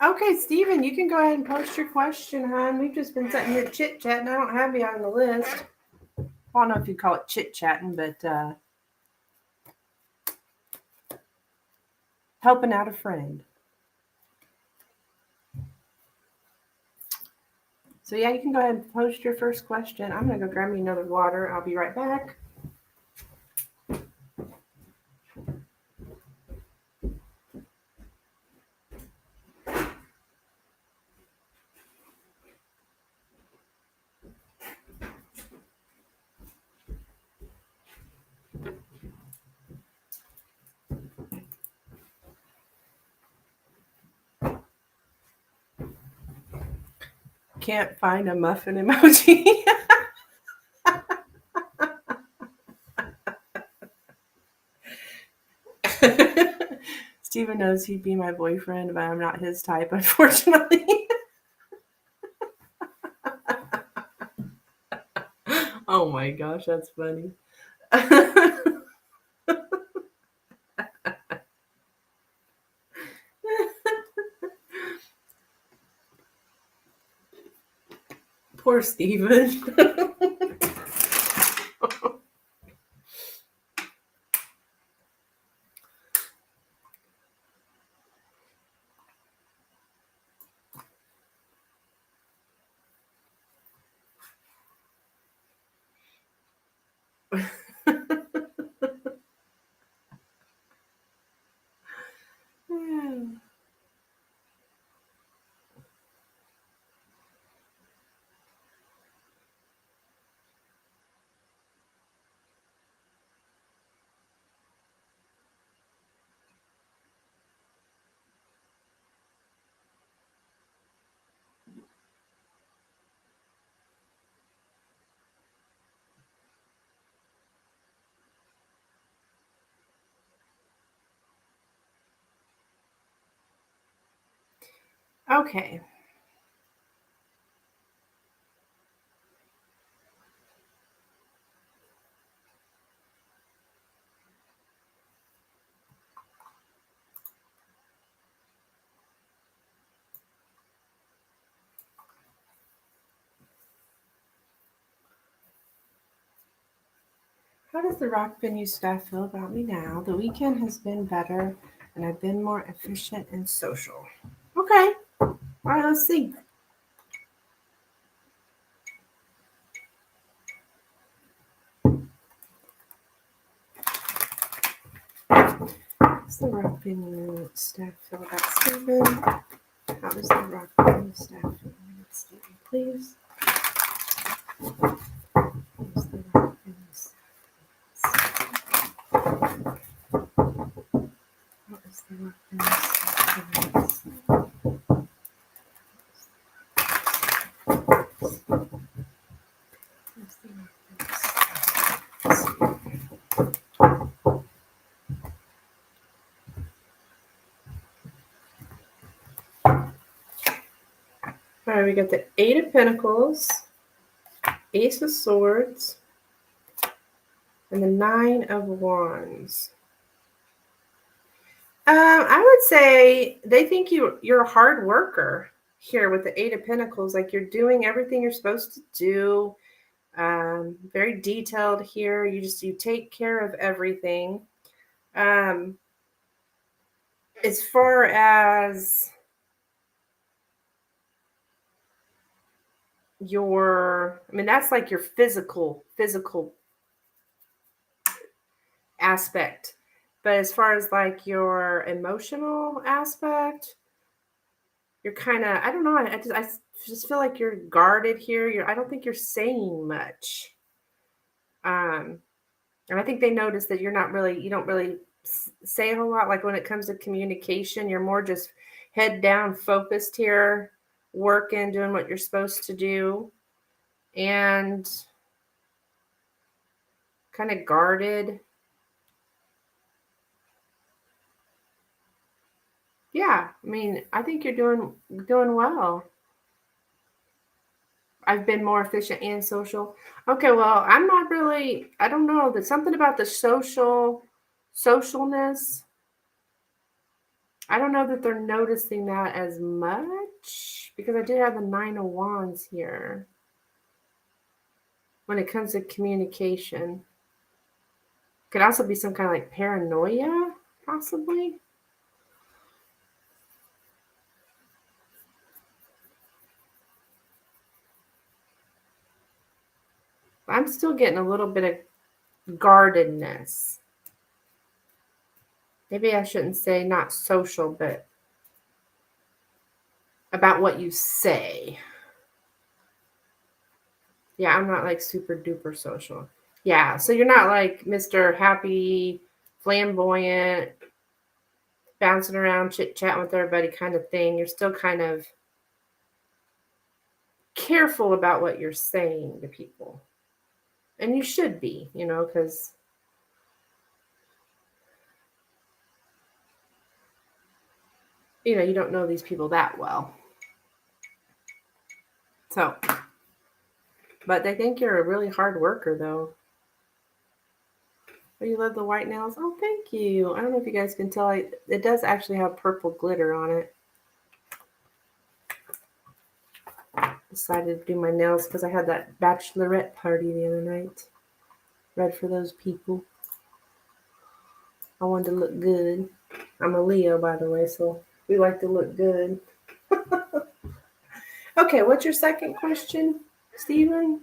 Okay, Stephen, you can go ahead and post your question, hon. We've just been sitting here chit-chatting. I don't have you on the list. I don't know if you call it chit-chatting, but helping out a friend. So yeah, you can go ahead and post your first question. I'm going to go grab me another water. I'll be right back. Can't find a muffin emoji. Steven knows he'd be my boyfriend, but I'm not his type, unfortunately. Oh my gosh, that's funny. Poor Steven. Okay. How does the rock venue staff feel about me now? The weekend has been better and I've been more efficient and social. Okay. All right, let's see. How does the rock venue staff feel about Steven? How does the rock venue staff feel about Steven, please? How does the rock venue staff What is the rock venue staff feel All right, we got the Eight of Pentacles, Ace of Swords, and the Nine of Wands. I would say they think you're a hard worker here with the Eight of Pentacles. Like you're doing everything you're supposed to do. Very detailed here. You take care of everything. As far as that's like your physical aspect. But as far as like your emotional aspect, you're kind of, I don't know, I just feel like you're guarded here. I don't think you're saying much. And I think they notice that you don't really say a whole lot. Like when it comes to communication, you're more just head down, focused here, working, doing what you're supposed to do, and kind of guarded. Yeah, I mean, I think you're doing well. I've been more efficient and social. Okay, well, I'm not really, I don't know. There's something about the socialness. I don't know that they're noticing that as much because I did have the Nine of Wands here when it comes to communication. Could also be some kind of like paranoia, possibly. I'm still getting a little bit of guardedness. Maybe I shouldn't say not social, but about what you say. Yeah, I'm not like super duper social. Yeah, so you're not like Mr. Happy, flamboyant, bouncing around, chit chatting with everybody kind of thing. You're still kind of careful about what you're saying to people. And you should be, because you don't know these people that well. So, but they think you're a really hard worker, though. Oh, you love the white nails? Oh, thank you. I don't know if you guys can tell. It does actually have purple glitter on it. Decided to do my nails because I had that bachelorette party the other night. Read for those people. I wanted to look good. I'm a Leo, by the way, so we like to look good. Okay, what's your second question, Stephen?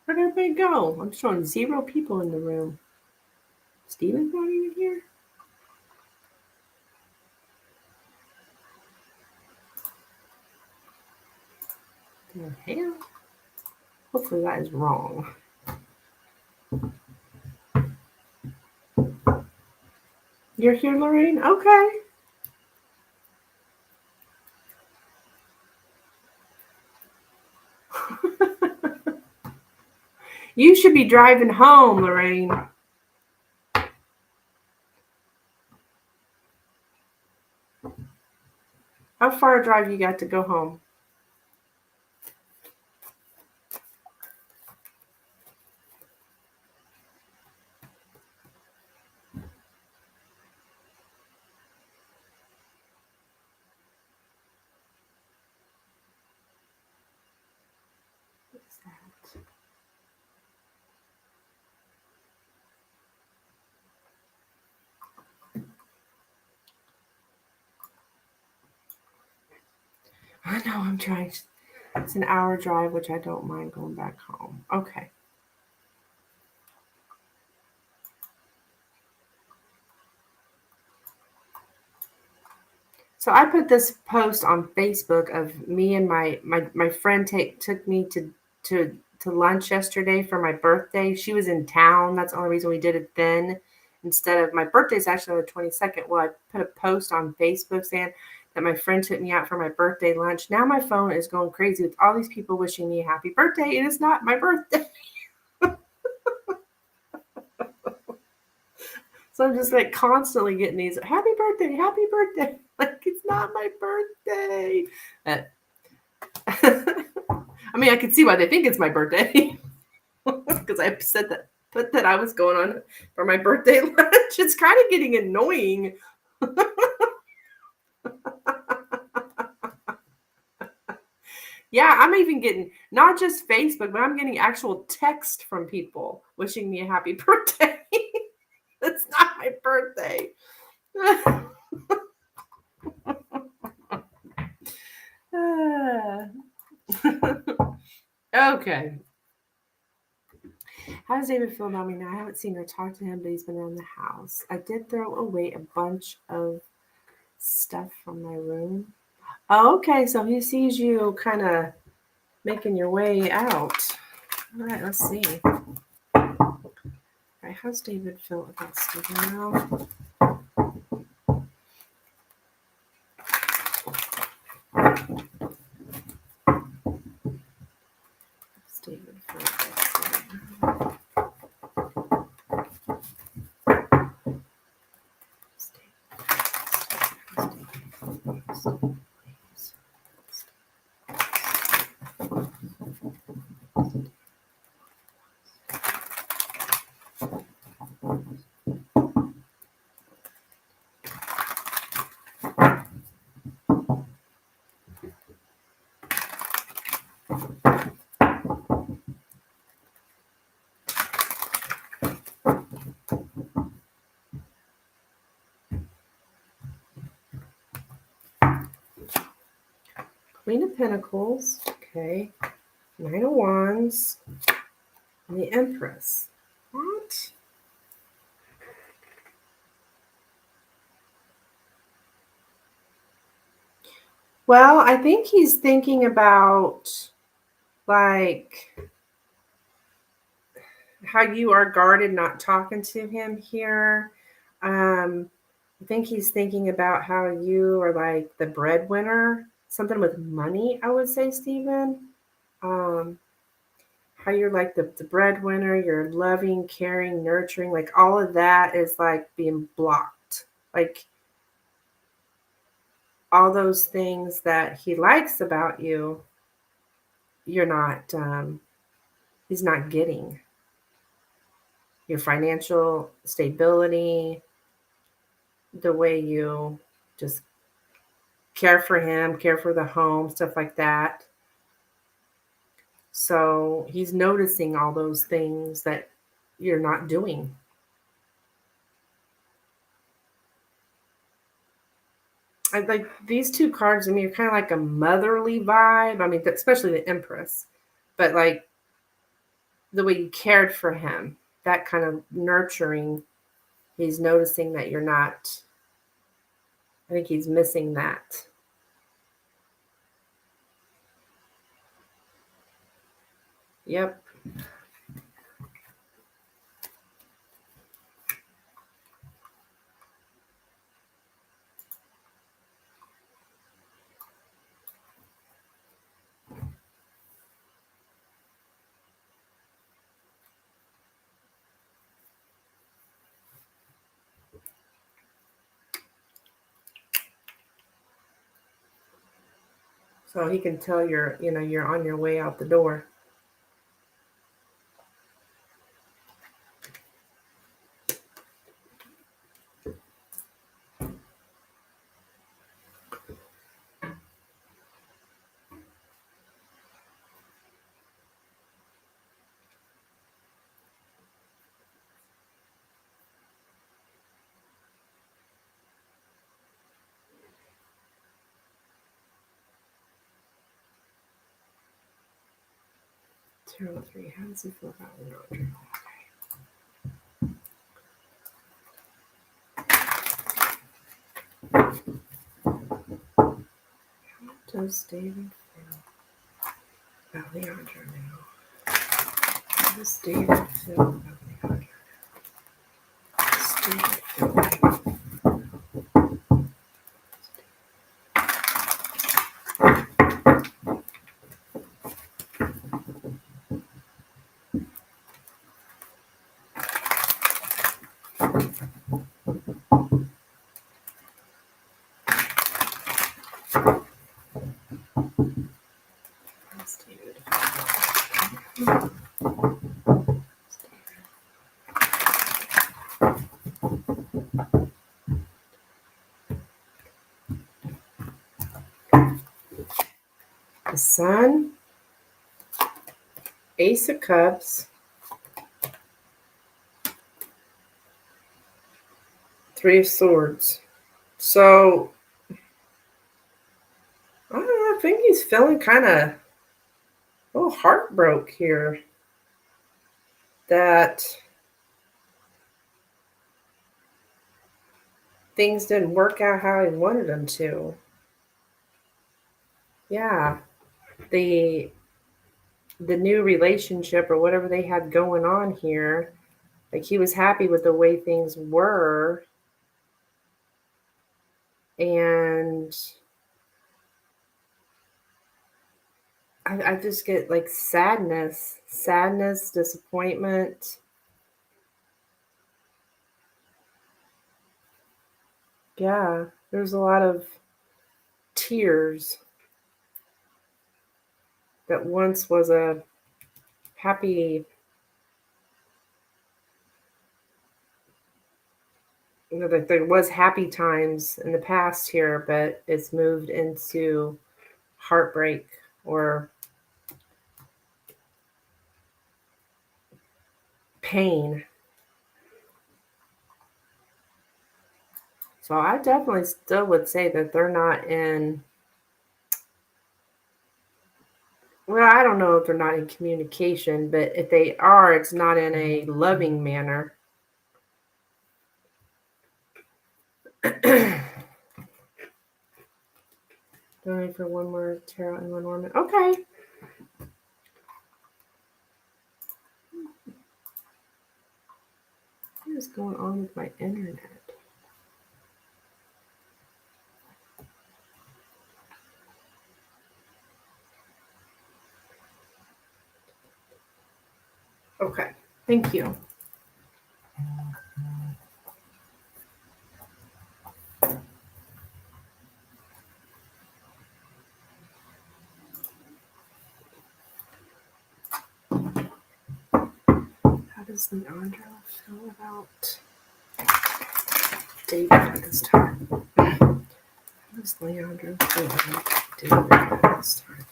Where did they go? I'm showing 0 people in the room. Stephen's not even here? The hell? Hopefully that is wrong. You're here, Lorraine? Okay. You should be driving home, Lorraine. How far a drive you got to go home? What's that? I know, I'm trying. It's an hour drive, which I don't mind going back home. Okay. So I put this post on Facebook of me and my friend took me to lunch yesterday for my birthday. She was in town. That's the only reason we did it then. Instead of my birthday's actually on the 22nd. Well, I put a post on Facebook saying that my friend took me out for my birthday lunch. Now my phone is going crazy with all these people wishing me a happy birthday, and it's not my birthday. So I'm just like constantly getting these happy birthday, happy birthday. Like it's not my birthday. I mean, I can see why they think it's my birthday because I said that, put that I was going on for my birthday lunch. It's kind of getting annoying. Yeah, I'm even getting not just Facebook, but I'm getting actual text from people wishing me a happy birthday. It's not my birthday. Okay. How does David feel about me now? I haven't seen or talked to him, but he's been around the house. I did throw away a bunch of stuff from my room. Oh, okay, so he sees you kind of making your way out. All right, let's see. All right, how's David feel about Stephen now? David feel about Stephen? Queen of Pentacles. Okay. Nine of Wands. And the Empress. What? Well, I think he's thinking about like how you are guarded not talking to him here. I think he's thinking about how you are like the breadwinner, something with money, I would say, Stephen. Um, how you're like the breadwinner, you're loving, caring, nurturing, like all of that is like being blocked. Like all those things that he likes about you, you're not, he's not getting. Your financial stability, the way you just care for him, care for the home, stuff like that. So he's noticing all those things that you're not doing. I like these two cards. I mean, you're kind of like a motherly vibe. I mean, especially the Empress, but like the way you cared for him, that kind of nurturing. He's noticing that you're not. I think he's missing that. Yep. So he can tell you're on your way out the door. Tarot 3. How does he feel about Lenormand? How does David feel about Leandra now? How does David feel about Leandra? How does David feel about David? The Sun, Ace of Cups, Three of Swords. So I don't know. I think he's feeling kind of a little heartbroken here that things didn't work out how he wanted them to. Yeah, the new relationship or whatever they had going on here, like he was happy with the way things were, and I just get like sadness, disappointment. Yeah, there's a lot of tears that once was a happy, that there was happy times in the past here, but it's moved into heartbreak or pain. So I definitely still would say that they're not in Well, I don't know if they're not in communication, but if they are, it's not in a loving manner. Donate for one more tarot and Lenormand. Okay. What is going on with my internet? Okay. Thank you. How does Leandro feel about David at this time? How does Leandro feel about David at this time?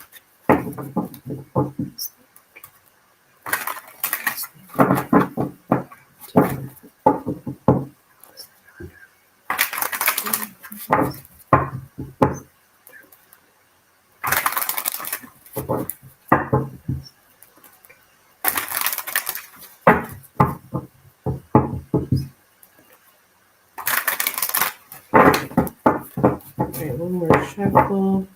Okay, one more shuffle.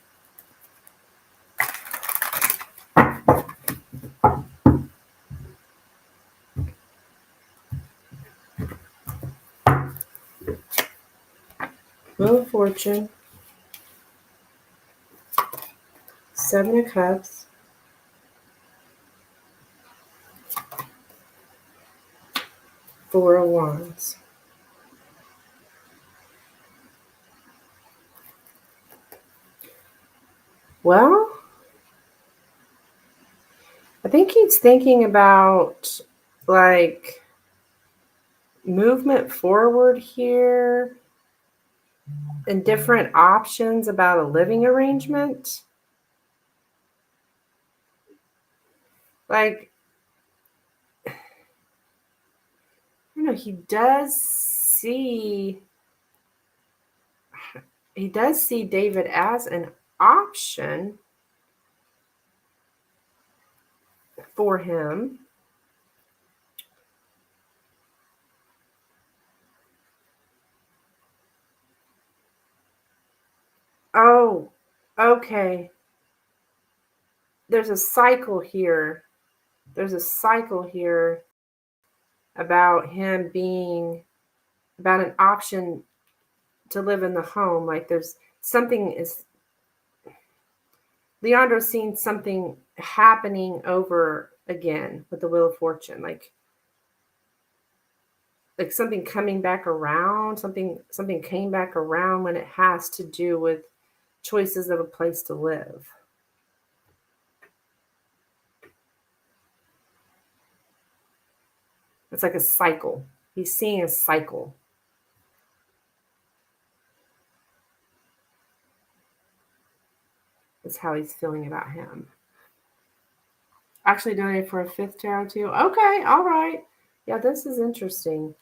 Wheel of Fortune. 7 of Cups. Four of Wands. Well, I think he's thinking about like movement forward here and different options about a living arrangement. Like, you know, he does see David as an option for him. Oh, okay. There's a cycle here. There's a cycle here about him being about an option to live in the home. Like there's something is Leandro's seen something happening over again with the Wheel of Fortune, like something coming back around, something came back around when it has to do with choices of a place to live. It's like a cycle. He's seeing a cycle. That's how he's feeling about him. Actually doing it for a 5th tarot too. Okay, all right. Yeah, this is interesting.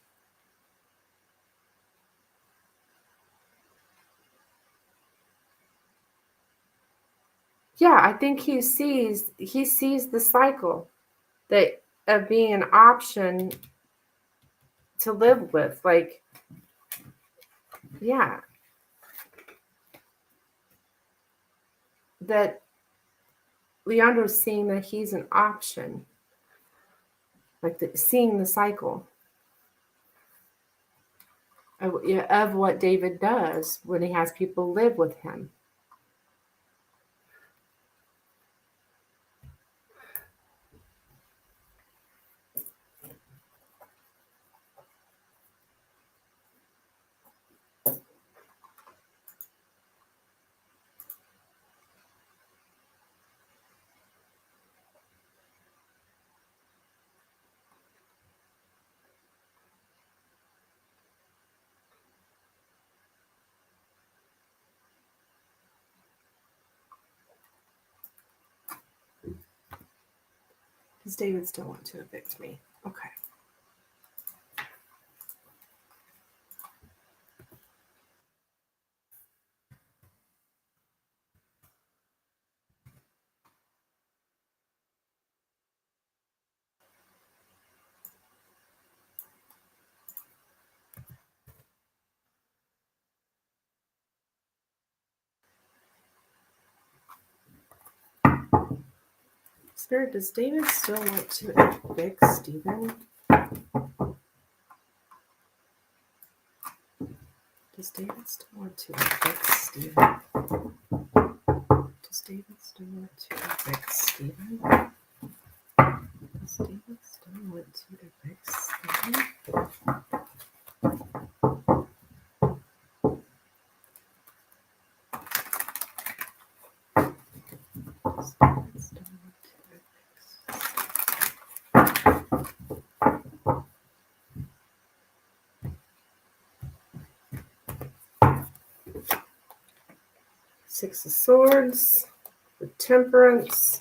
Yeah, I think he sees the cycle that of being an option to live with. Like, yeah, that Leandro's seeing that he's an option, like seeing the cycle of what David does when he has people live with him. Does David still want to evict me? Okay. Spirit, does David still want to evict Stephen? Does David still want to evict Stephen? Does David still want to evict Stephen? Does David still want to evict Stephen? Six of Swords, the Temperance,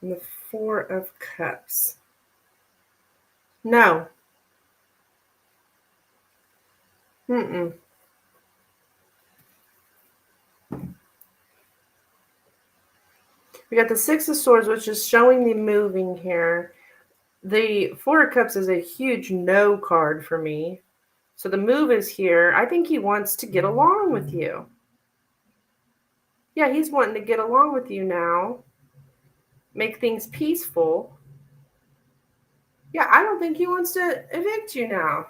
and the Four of Cups. No. We got the Six of Swords, which is showing the moving here. The Four of Cups is a huge no card for me. So the move is here. I think he wants to get along with you. Yeah, he's wanting to get along with you now. Make things peaceful. Yeah, I don't think he wants to evict you now.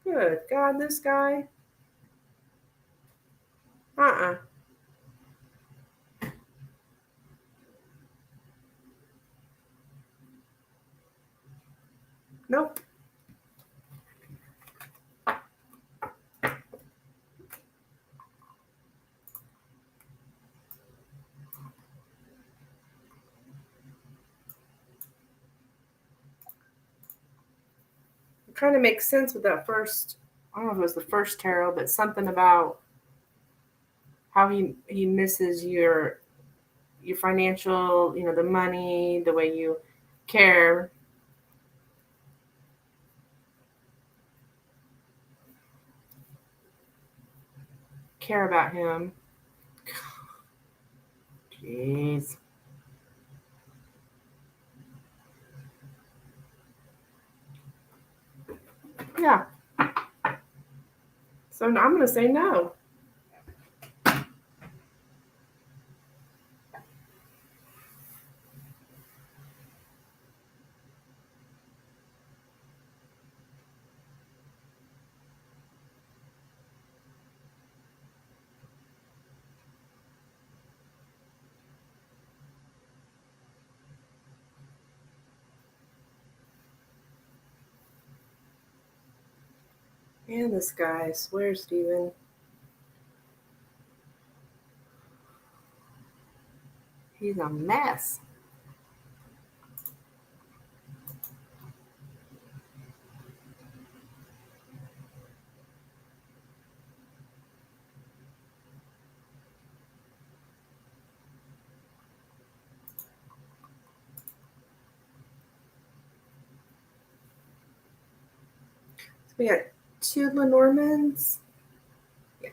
Good God, this guy. Nope. It kind of makes sense with that first, I don't know if it was the first tarot, but something about how he misses your financial, the money, the way you care about him. Jeez. Yeah. So I'm going to say no. And this guy, I swear, Stephen. He's a mess. So we got two Lenormands. Yeah.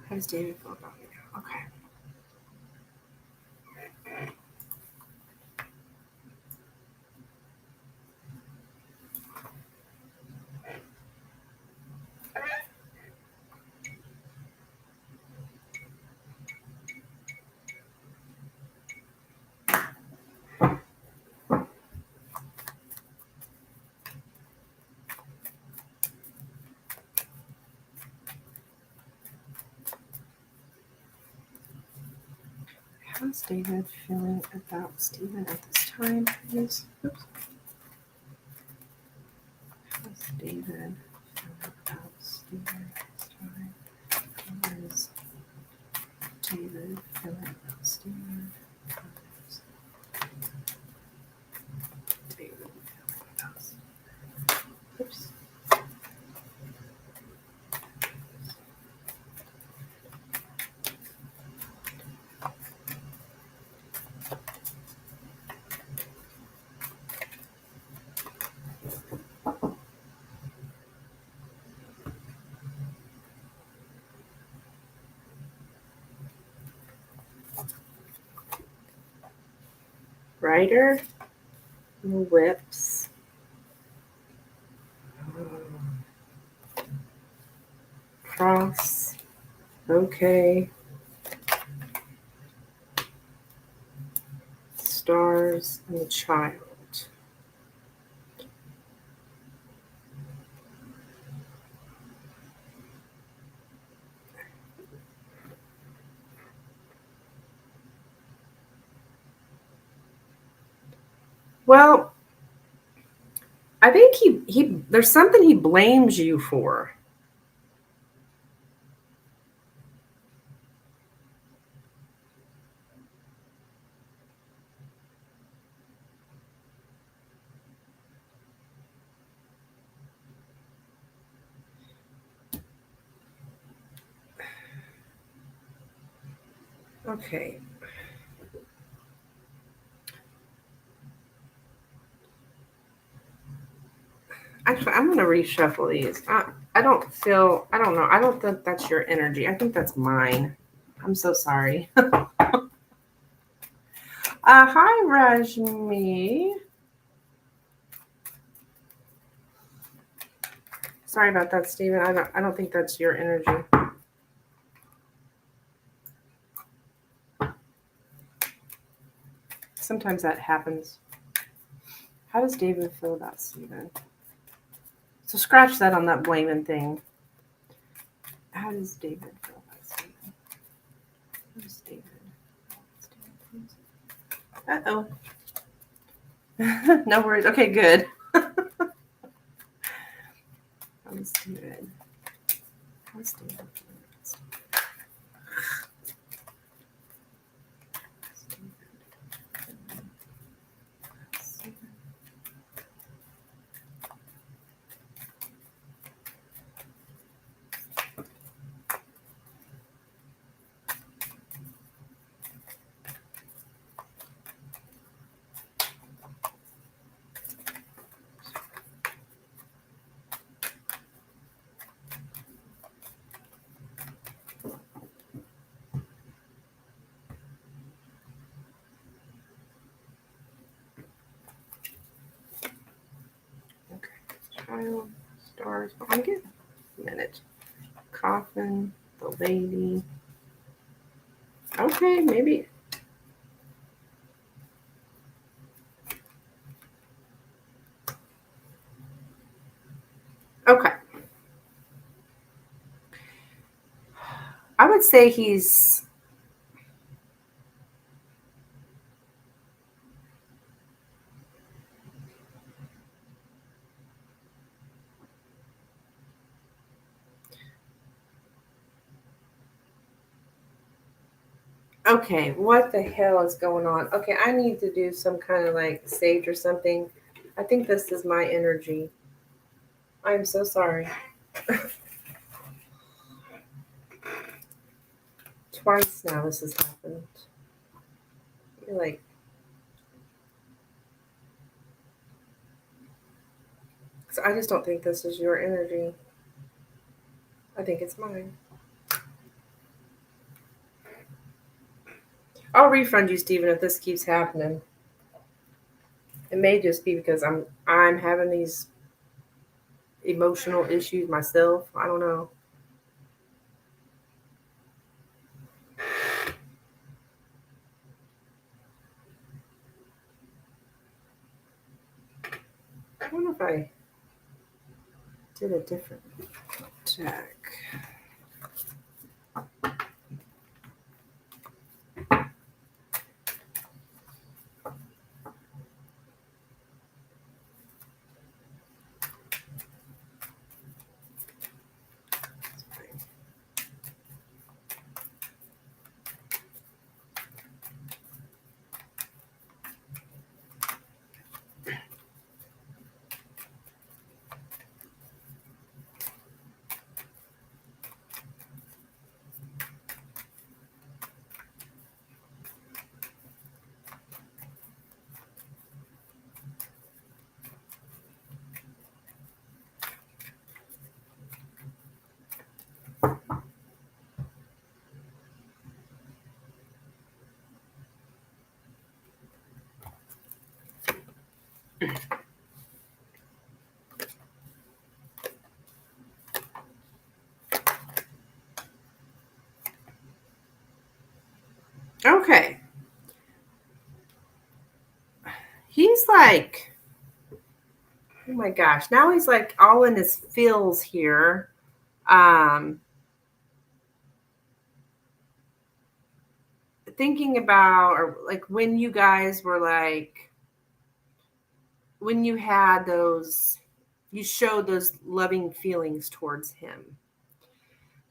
How does David feel about me now? Okay. How's David feeling about Stephen at this time, please? Oops. How's David feeling about Stephen at this time? How is David feeling about Stephen? How is David feeling about Stephen? Oops. Rider, whips, cross, okay, stars, and the child. Well, I think he there's something he blames you for. Okay. Actually, I'm gonna reshuffle these. I don't feel. I don't know. I don't think that's your energy. I think that's mine. I'm so sorry. Hi, Rajmi. Sorry about that, Stephen. I don't think that's your energy. Sometimes that happens. How does David feel about Stephen? So scratch that on that blaming thing. How does David feel about Stephen? Who's David? Uh oh. No worries. Okay, good. How's David? How's David? Child, stars. Oh, I get a minute. Coffin, the lady. Okay, maybe. Okay. I would say he's. Okay, what the hell is going on? Okay, I need to do some kind of like sage or something. I think this is my energy. I'm so sorry. Twice now this has happened. You're like, so I just don't think this is your energy. I think it's mine. I'll refund you, Stephen, if this keeps happening. It may just be because I'm having these emotional issues myself. I don't know. I don't know if I did a different deck. Okay. he's like, oh my gosh, now he's like all in his feels here. Thinking about, or like when you guys were like, when you had those, you showed those loving feelings towards him.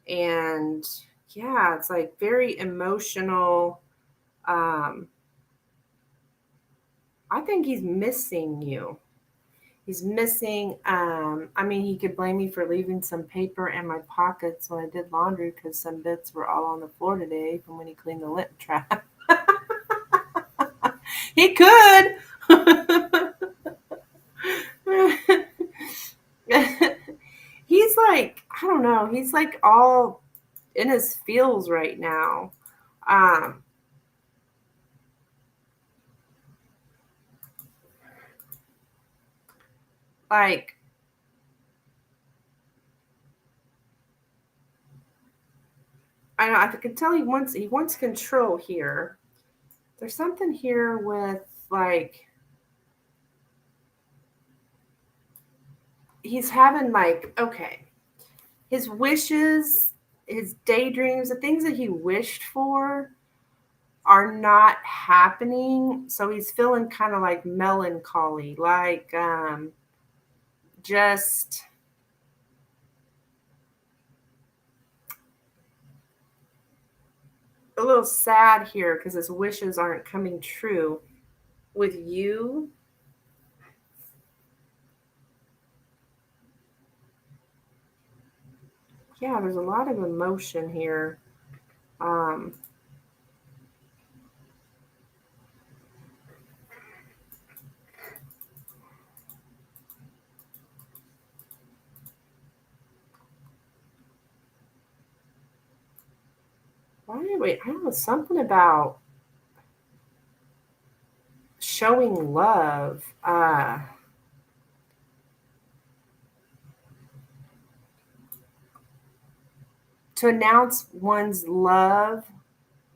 And yeah, it's like very emotional. I think he's missing you. He's missing, I mean, he could blame me for leaving some paper in my pockets when I did laundry because some bits were all on the floor today from when he cleaned the lint trap. He could. He's like, I don't know, he's like all in his feels right now. Um, like, I don't know, I can tell he wants control here. There's something here with like he's having like, okay, his wishes, his daydreams, the things that he wished for are not happening. So he's feeling kind of like melancholy, like just a little sad here because his wishes aren't coming true. With you, yeah, there's a lot of emotion here. Um, wait, I don't know, something about showing love. To announce one's love,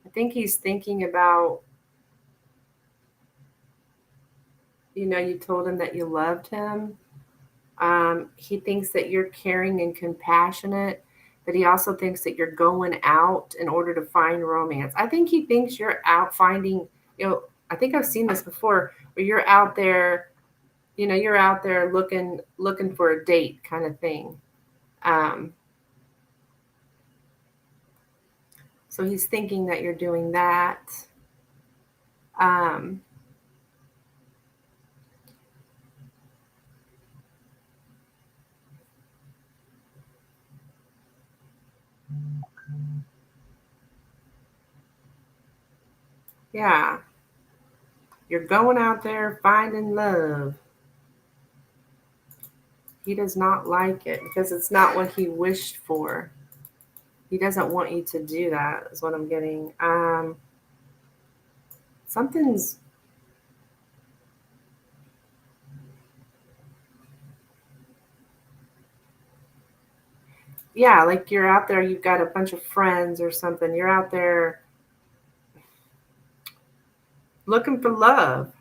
I think he's thinking about, you told him that you loved him. He thinks that you're caring and compassionate, but he also thinks that you're going out in order to find romance. I think he thinks you're out finding, I think I've seen this before where you're out there, you're out there looking for a date kind of thing. Um, so he's thinking that you're doing that. Um, yeah, you're going out there finding love. He does not like it because it's not what he wished for. He doesn't want you to do that, is what I'm getting. Something's, yeah, like you're out there, you've got a bunch of friends or something. You're out there looking for love.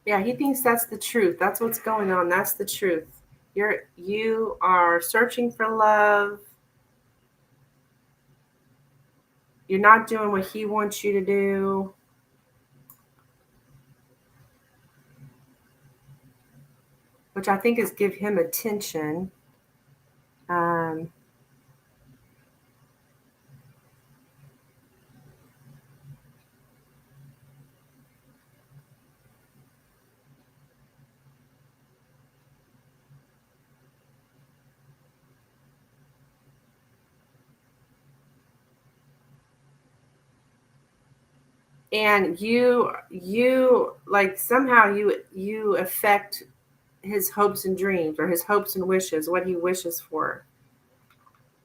Yeah, he thinks that's the truth. That's what's going on. That's the truth. You are searching for love. You're not doing what he wants you to do, which I think is give him attention. Um, and you like somehow you affect his hopes and dreams or his hopes and wishes, what he wishes for.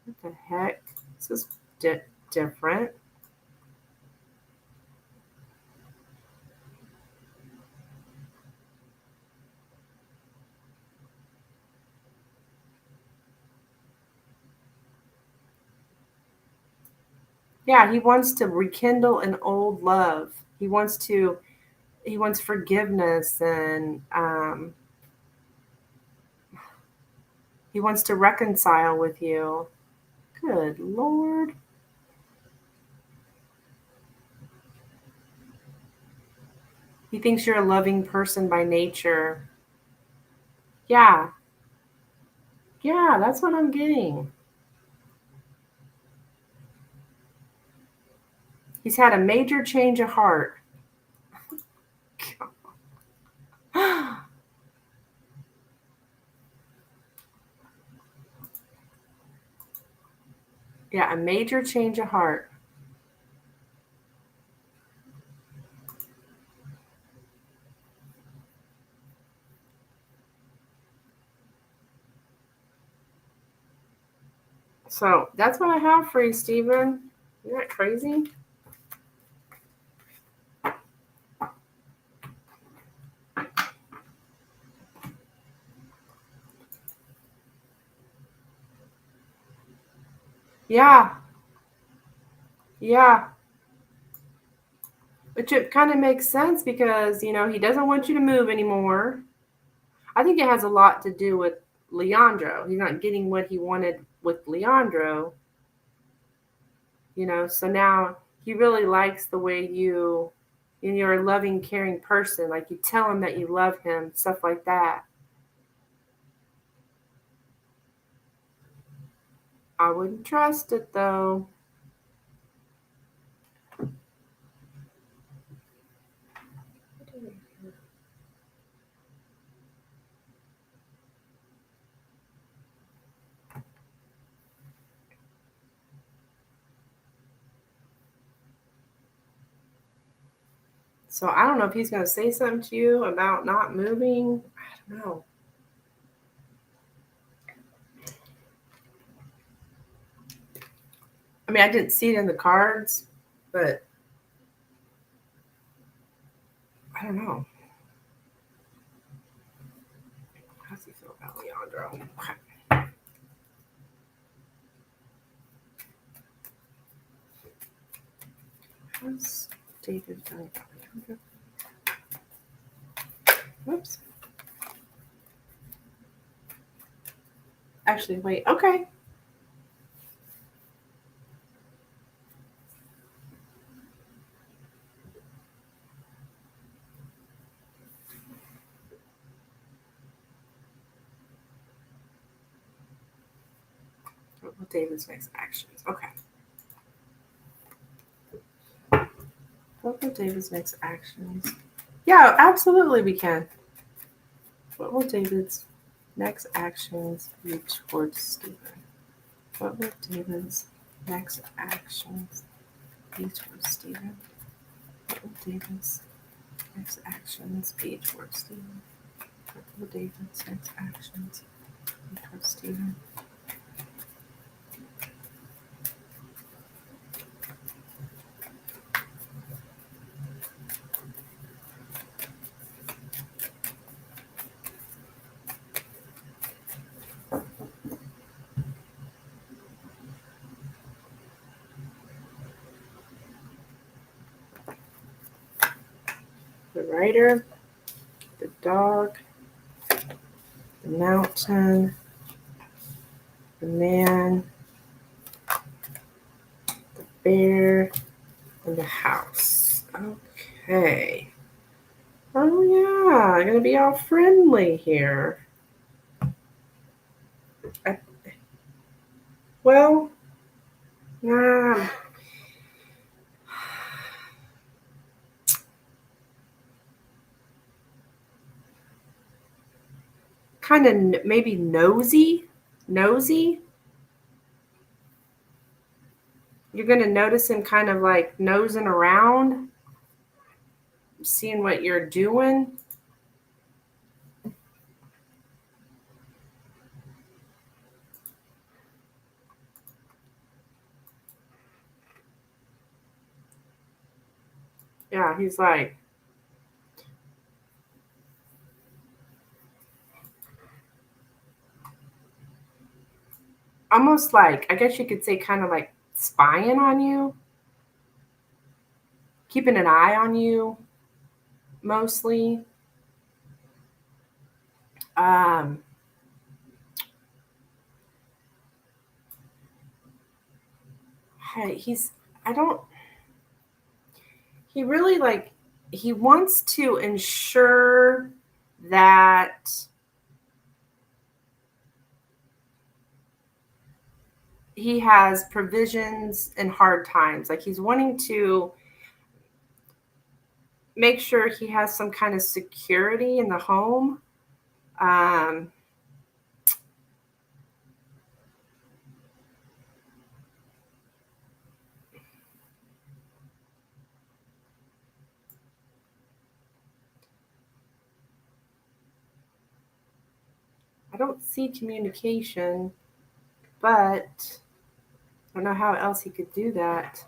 What the heck? This is different. Yeah, he wants to rekindle an old love. He wants forgiveness, and he wants to reconcile with you. Good Lord. He thinks you're a loving person by nature. Yeah. Yeah, that's what I'm getting. He's had a major change of heart. Yeah, a major change of heart. So that's what I have for you, Stephen. Isn't that crazy? Yeah. Yeah. Which it kind of makes sense because, he doesn't want you to move anymore. I think it has a lot to do with Leandro. He's not getting what he wanted with Leandro, so now he really likes the way and you're a loving, caring person. Like, you tell him that you love him, stuff like that. I wouldn't trust it, though. So I don't know if he's going to say something to you about not moving. I don't know. I mean, I didn't see it in the cards, but I don't know. How does he feel about Leandro? How's David feeling about Leandro? Whoops. Actually, wait. Okay. What David's next actions? Okay. What were David's next actions? Yeah, absolutely we can. What will David's next actions be towards Stephen? What will David's next actions be towards Stephen? What will David's next actions be towards Stephen? What will David's next actions be towards Stephen? The writer, the dog, the mountain, the man, the bear, and the house. Okay. Oh yeah, I'm gonna be all friendly here. Well, um, kind of maybe nosy. Nosy. You're gonna notice him kind of like nosing around, seeing what you're doing. Yeah, he's like almost like, I guess you could say, kind of like spying on you. keeping an eye on you mostly. He's, I don't, he really like, he wants to ensure that he has provisions in hard times. Like he's wanting to make sure he has some kind of security in the home. I don't see communication, but I don't know how else he could do that.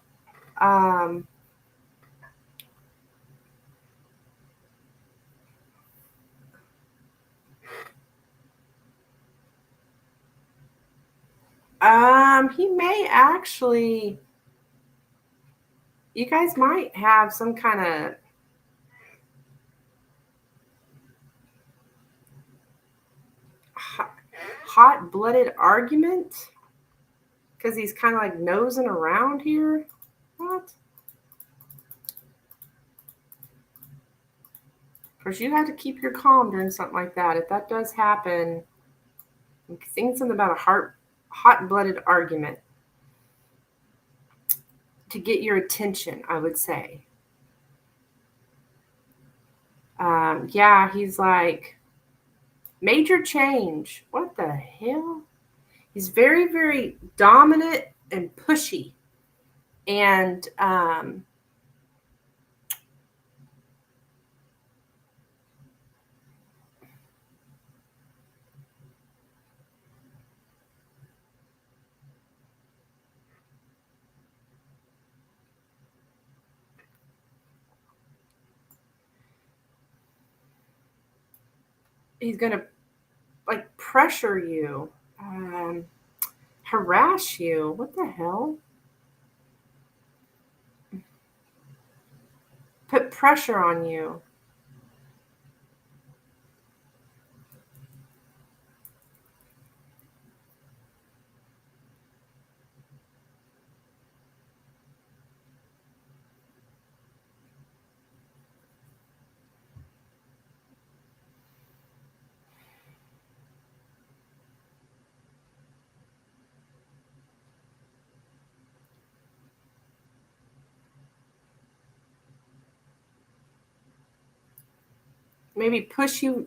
He may actually, you guys might have some kind of hot-blooded argument because he's kind of like nosing around here. What? Of course, you have to keep your calm during something like that. If that does happen, I'm thinking something about a hot-blooded argument to get your attention, I would say. Yeah, he's like, major change. What the hell? He's very, very dominant and pushy. And he's going to like pressure you, harass you. What the hell? Put pressure on you. Maybe push you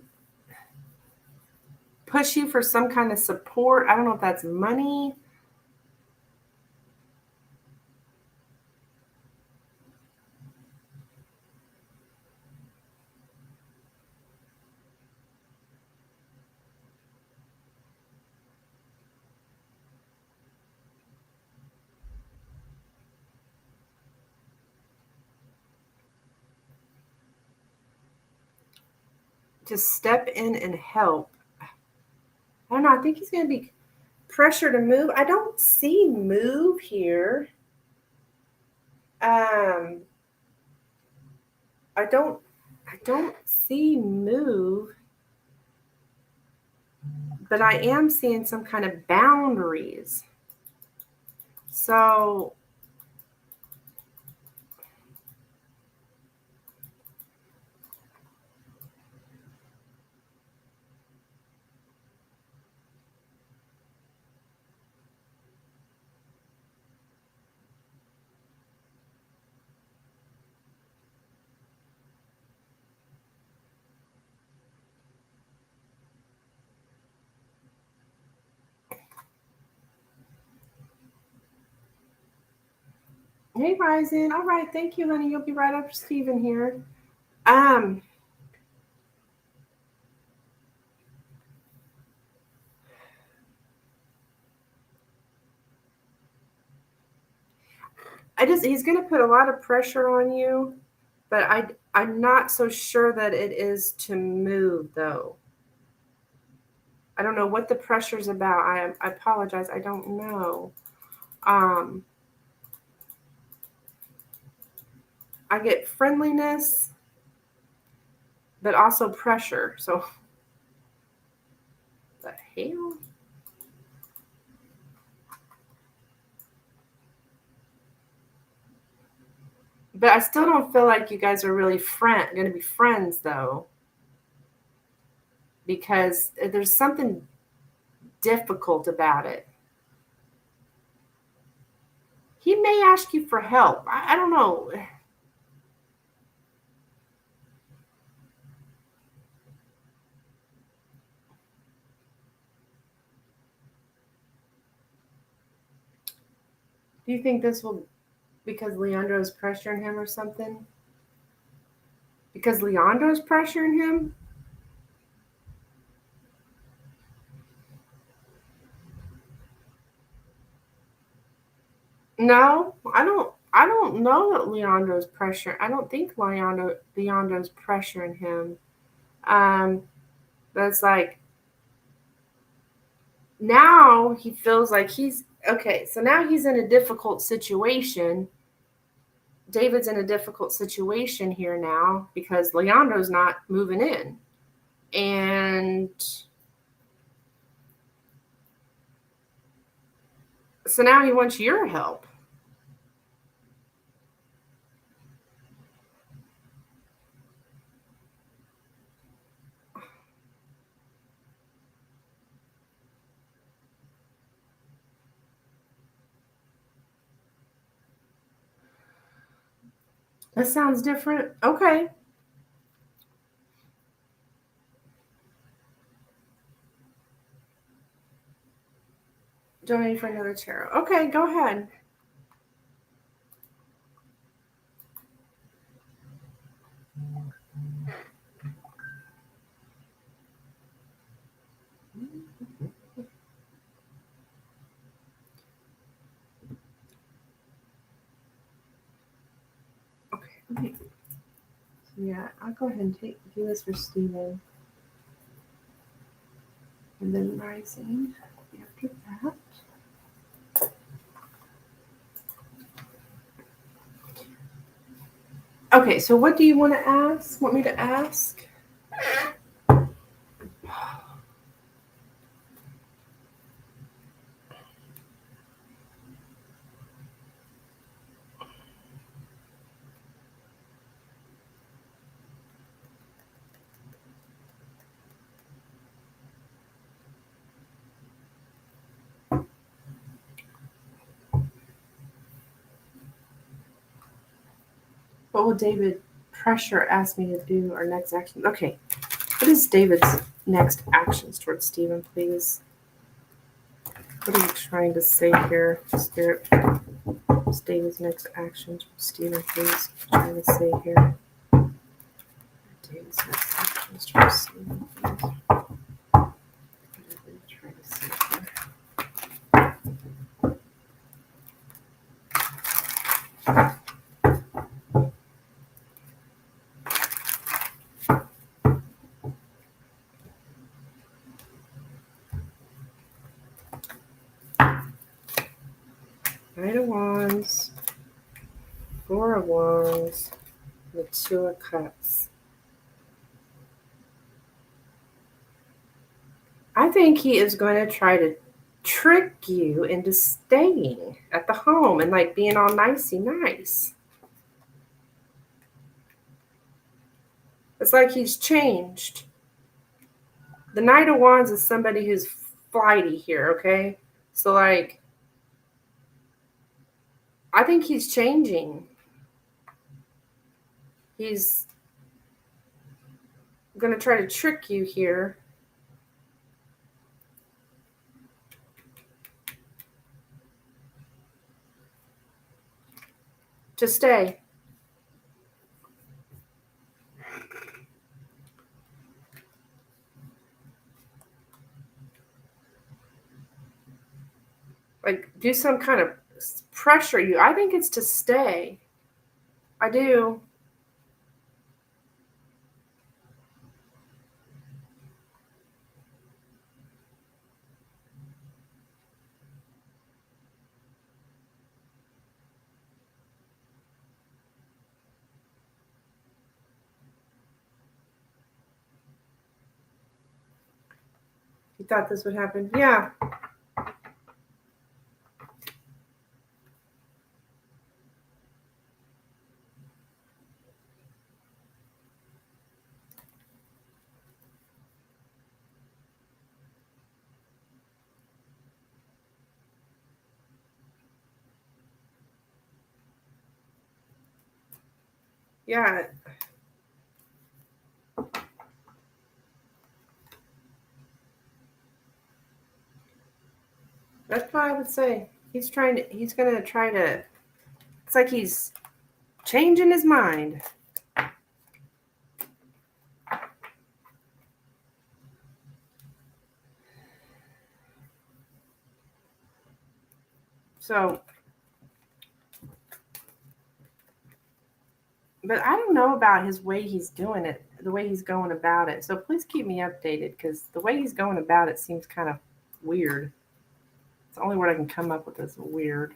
for some kind of support. I don't know if that's money. To step in and help. I don't know. I think he's going to be pressure to move. I don't see move here. I don't see move, but I am seeing some kind of boundaries. So hey, Ryzen. All right, thank you, honey. You'll be right after Steven here. I he's going to put a lot of pressure on you, but I'm not so sure that it is to move though. I don't know what the pressure's about. I apologize. I don't know. I get friendliness, but also pressure. So, the hell? But I still don't feel like you guys are really going to be friends, though, because there's something difficult about it. He may ask you for help. I don't know. Do you think this will, because Leandro's pressuring him or something? Because Leandro's pressuring him? No, I don't. I don't know that Leandro's pressure. I don't think Leandro's pressuring him. But it's like now he feels like he's okay. So now he's in a difficult situation. David's in a difficult situation here now because Leandro's not moving in, and so now he wants your help. That sounds different. Okay. Donate for another tarot. Okay, go ahead. Okay. Yeah, I'll go ahead and do this for Stephen. And then rising after that. Okay, so what do you want to ask? Want me to ask? What will David pressure ask me to do our next action? Okay. What is David's next actions towards Stephen, please? What are you trying to say here, Spirit? What's David's next action towards Stephen, please? What are you trying to say here? David's next actions towards Stephen, please. What are you trying to say here? Knight of Wands, Four of Wands, the Two of Cups. I think he is going to try to trick you into staying at the home and like being all nicey nice. It's like he's changed. The Knight of Wands is somebody who's flighty here, okay? So like I think he's changing. He's going to try to trick you here. To stay. Like do some kind of pressure you. I think it's to stay. I do. You thought this would happen? Yeah. Yeah. That's what I would say. He's going to try to, it's like he's changing his mind. So, but I don't know about his way he's doing it, the way he's going about it. So please keep me updated because the way he's going about it seems kind of weird. It's the only word I can come up with is weird.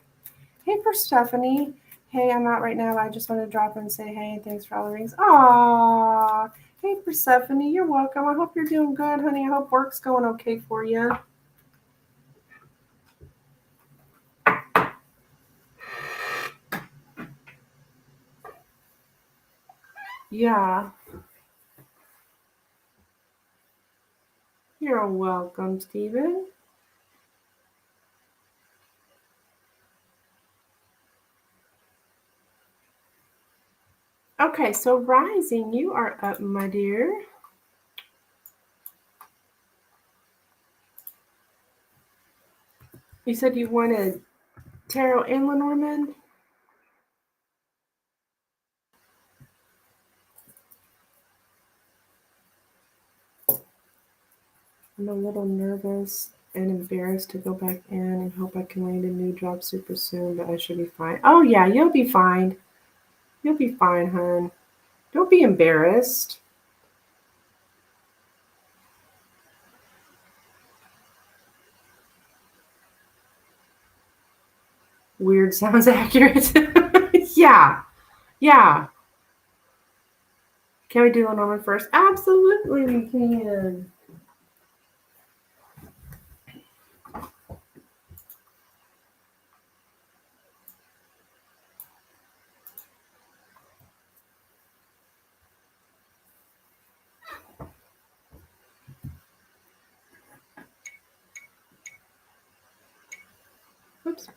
Hey, Persephone. Hey, I'm out right now. I just wanted to drop in and say hey, thanks for all the rings. Aww. Hey, Persephone, you're welcome. I hope you're doing good, honey. I hope work's going okay for you. Yeah. You're welcome, Stephen. Okay, so Rising, you are up, my dear. You said you wanted tarot and Lenormand? I'm a little nervous and embarrassed to go back in and hope I can land a new job super soon, but I should be fine. Oh, yeah, you'll be fine. You'll be fine, hon. Don't be embarrassed. Weird sounds accurate. Yeah, yeah. Can we do Lenormand first? Absolutely, we can. Oops.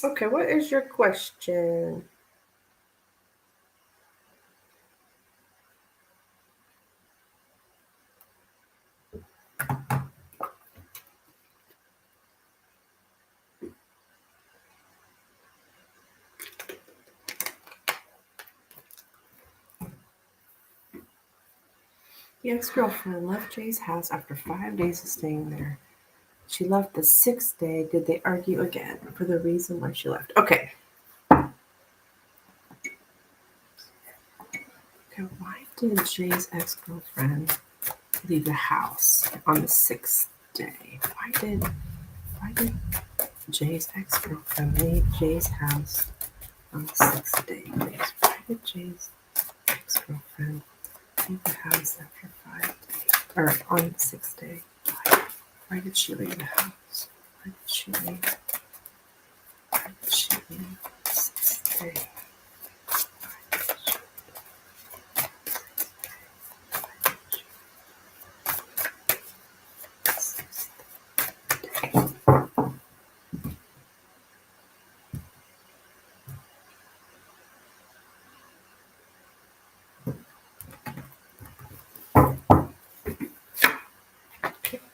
Okay, what is your question? The ex-girlfriend left Jay's house after 5 days of staying there. She left the 6th day. Did they argue again for the reason why she left? Okay. Okay, why did Jay's ex-girlfriend leave the house on the 6th day? Why did Jay's ex-girlfriend leave Jay's house on the 6th day? Please? Why did Jay's ex-girlfriend leave the house after 5 days? Or on the 6th day? Why did she leave the house? Why did she leave? Why did she leave the 6th day?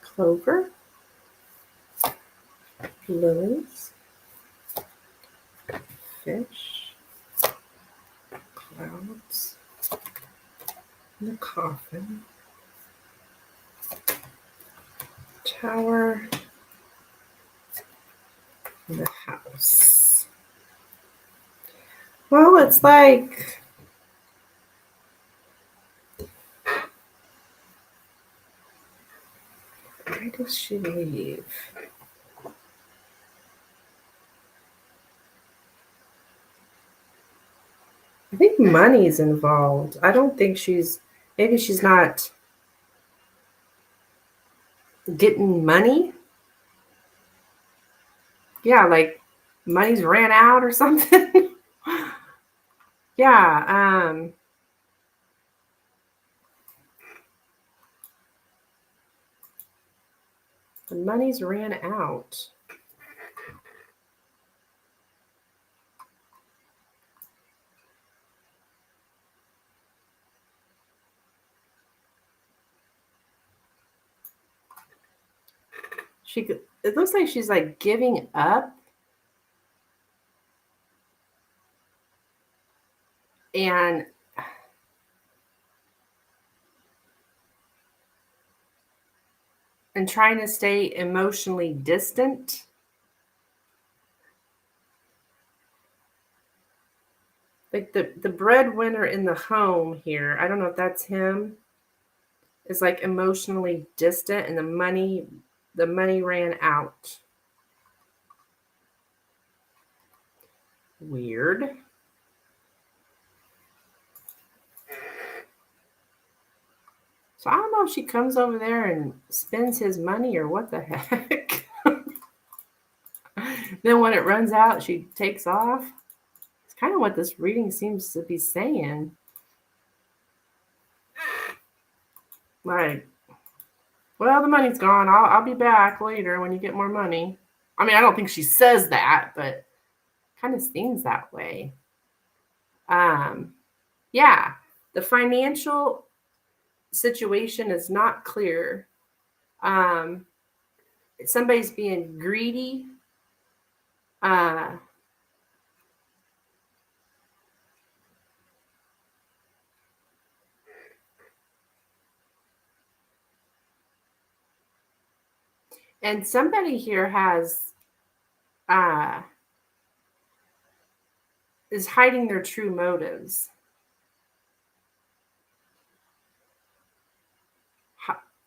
Clover, lilies, fish, clouds, the coffin, tower, and the house. Well, it's like why does she leave? I think money's involved. I don't think maybe she's not getting money. Yeah, like money's ran out or something. Yeah, the money's ran out. It looks like she's like giving up and trying to stay emotionally distant. Like the breadwinner in the home here, I don't know if that's him, is like emotionally distant and the money ran out. Weird. So I don't know if she comes over there and spends his money or what the heck. Then when it runs out, she takes off. It's kind of what this reading seems to be saying. Like, well, the money's gone. I'll be back later when you get more money. I mean, I don't think she says that, but kind of seems that way. Yeah, the financial situation is not clear. Um, Somebody's being greedy. Uh, and somebody here uh, is hiding their true motives.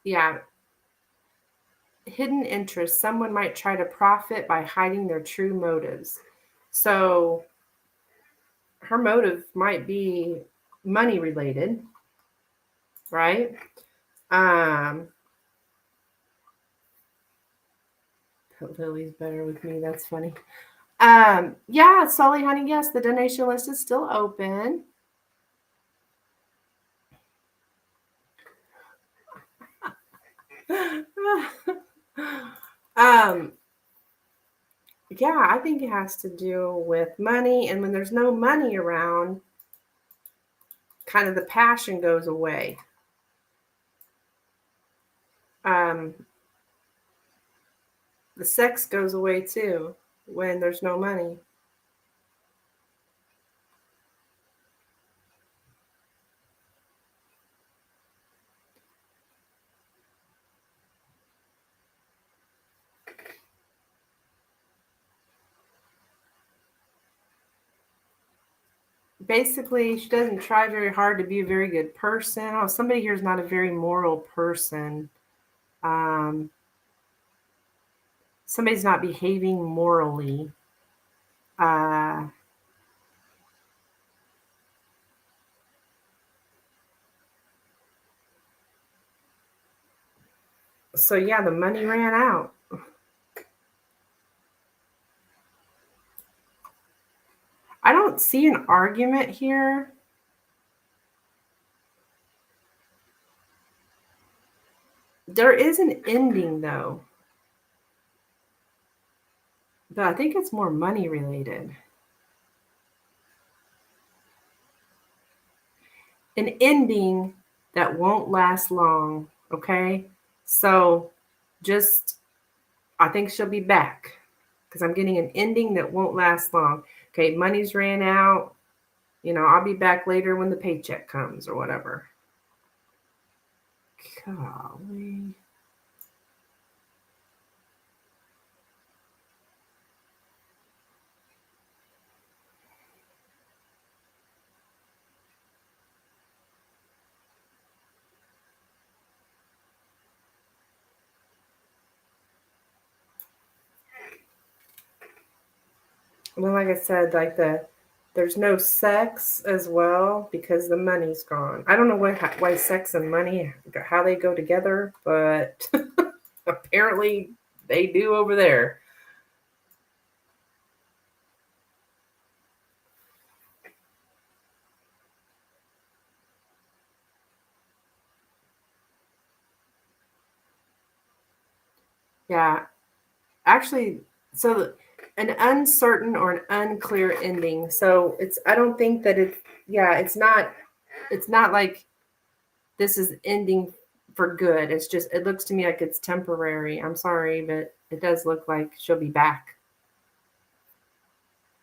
Yeah, hidden interest. Someone might try to profit by hiding their true motives. So her motive might be money related, right? Um, Lily's better with me. That's funny. Yeah, Sully, honey, yes, the donation list is still open. um, yeah, I think it has to do with money, and when there's no money around, kind of the passion goes away. Um, the sex goes away too when there's no money. Basically, she doesn't try very hard to be a very good person. Oh, somebody here is not a very moral person. Um, Somebody's not behaving morally. Uh, so yeah, the money ran out. I don't see an argument here. There is an ending though, but I think it's more money related. An ending that won't last long. Okay. So just, I think she'll be back because I'm getting an ending that won't last long. Okay. Money's ran out. I'll be back later when the paycheck comes or whatever. Golly. Well, like I said, like There's no sex as well because the money's gone. I don't know why sex and money, how they go together, but apparently they do over there. Yeah, actually, so an uncertain or an unclear ending. So I don't think that it's not like this is ending for good. It's just, it looks to me like it's temporary. I'm sorry, but it does look like she'll be back.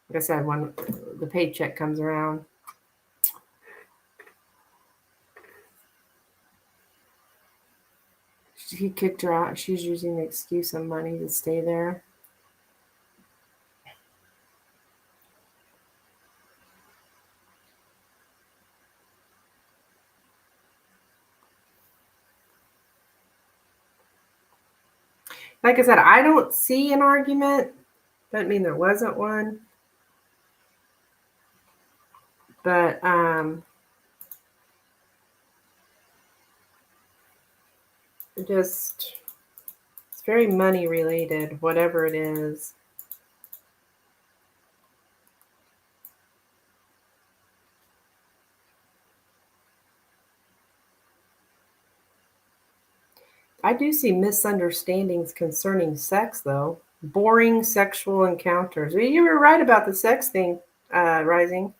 Like I said, when the paycheck comes around. He kicked her out. She's using the excuse of money to stay there. Like I said, I don't see an argument. Doesn't mean there wasn't one. But it's very money related, whatever it is. I do see misunderstandings concerning sex, though. Boring sexual encounters. You were right about the sex thing, Rising.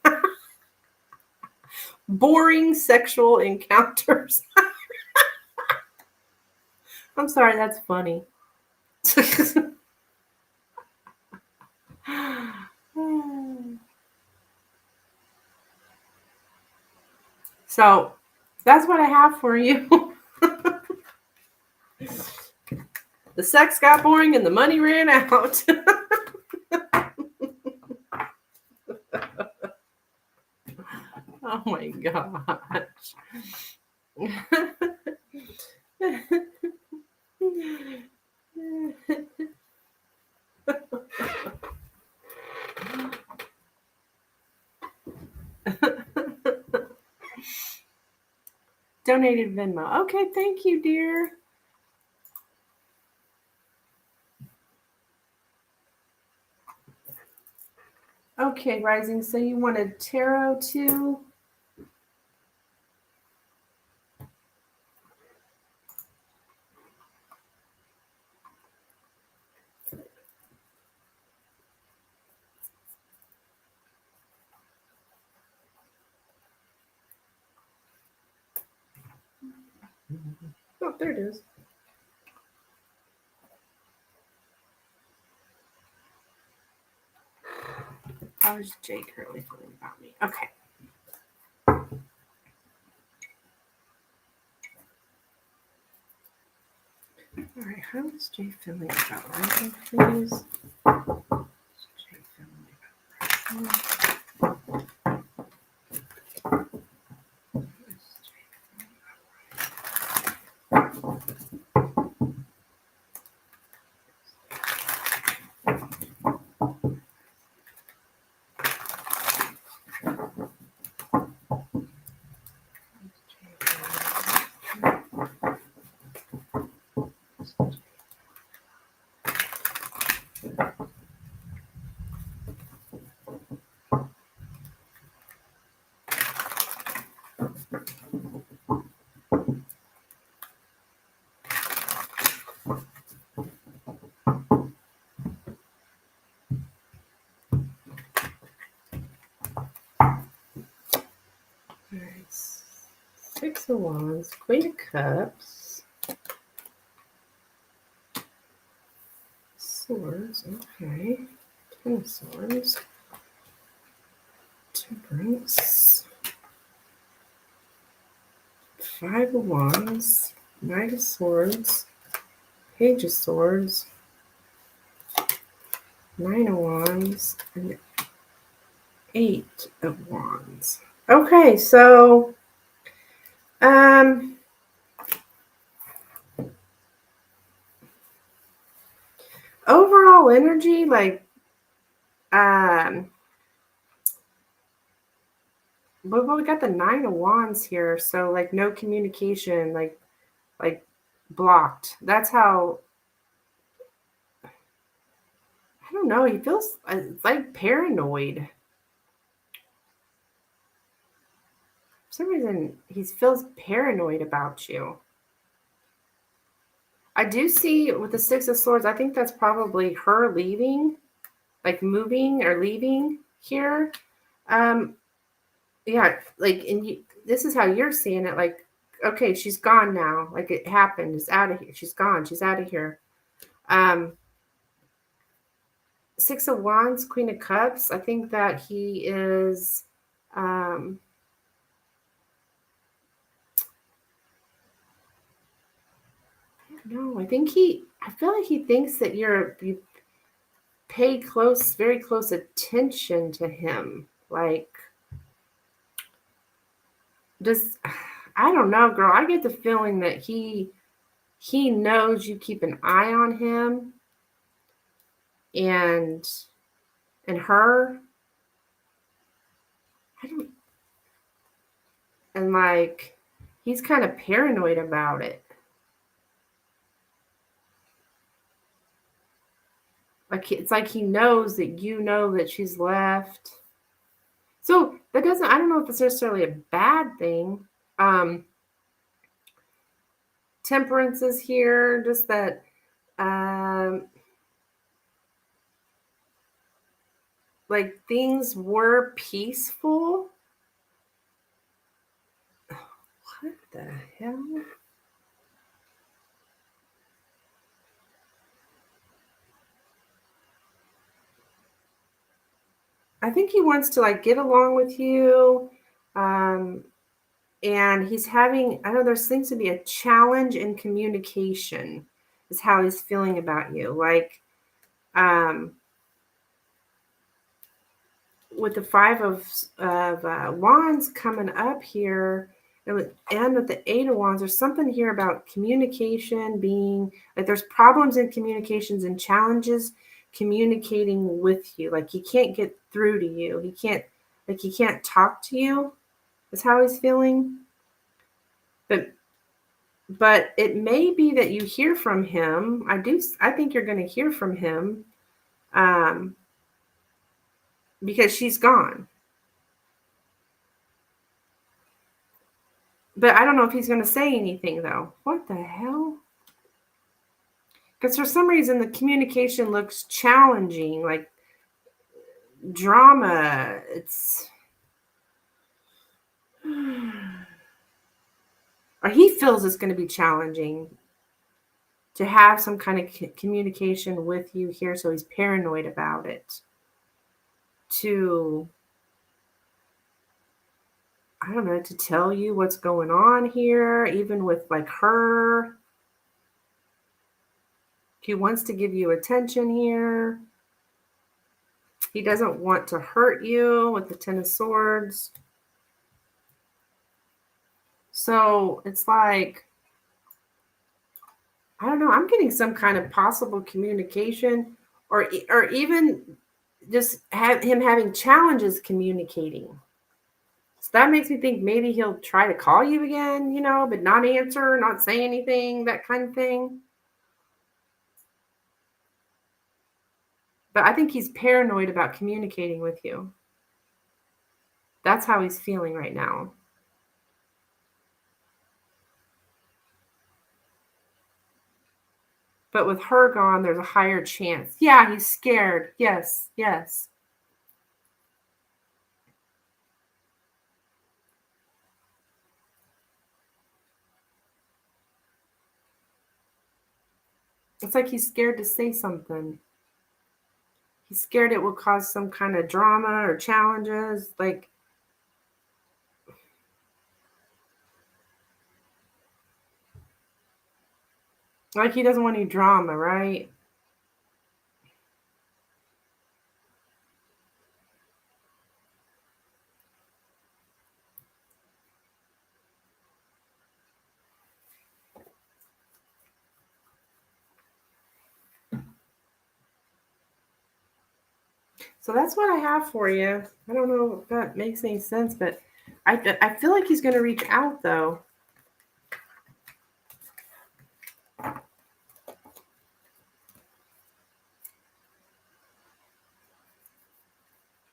Boring sexual encounters. I'm sorry, that's funny. So that's what I have for you. The sex got boring and the money ran out. Oh my gosh. Donated Venmo. Okay, thank you, dear. Okay, Rising. So you wanted tarot too? Oh, there it is. How is Jay currently feeling about me? Okay. All right. How is Jay feeling about Rising, please? Jay feeling about Rising? All right. Six of Wands, Queen of Cups, Swords, okay, Ten of Swords, Temperance, Five of Wands, Knight of Swords, Page of Swords, Nine of Wands, and Eight of Wands. Okay, so overall energy, like But we got the Nine of Wands here, so like no communication, like blocked. That's how, I don't know, he feels it's like paranoid. For some reason he feels paranoid about you. I do see with the Six of Swords, I think that's probably her leaving, like moving or leaving here. Um, yeah, like, and this is how you're seeing it. Like, okay, she's gone now. Like it happened. It's out of here. She's gone. She's out of here. Um, Six of Wands, Queen of Cups. I think that he is. Um, no, I think he. I feel like he thinks that you pay very close attention to him. Like, does I don't know, girl. I get the feeling that he knows you keep an eye on him and her. I don't, and like he's kind of paranoid about it. Like it's like he knows that you know that she's left. So that doesn't, I don't know if it's necessarily a bad thing. Um Temperance is here, just that like things were peaceful. What the hell? I think he wants to like get along with you. Um, and he's having, I know there seems to be a challenge in communication, is how he's feeling about you. Like, um, with the Five of Wands coming up here, and with the Eight of Wands, there's something here about communication being like there's problems in communications and challenges communicating with you. Like he can't get through to you. He can't talk to you. Is how he's feeling. But it may be that you hear from him. I think you're going to hear from him, um, because she's gone. But I don't know if he's going to say anything though. What the hell? Because for some reason the communication looks challenging, like drama. It's or he feels it's going to be challenging to have some kind of communication with you here, so he's paranoid about it. To, I don't know, to tell you what's going on here, even with like her. He wants to give you attention here. He doesn't want to hurt you with the Ten of Swords. So it's like, I don't know, I'm getting some kind of possible communication, or even just have him having challenges communicating. So that makes me think maybe he'll try to call you again, but not answer, not say anything, that kind of thing. But I think he's paranoid about communicating with you. That's how he's feeling right now. But with her gone, there's a higher chance. Yeah, he's scared. Yes, yes. It's like he's scared to say something. He's scared it will cause some kind of drama or challenges. Like he doesn't want any drama, right? So that's what I have for you. I don't know if that makes any sense, but I feel like he's going to reach out, though.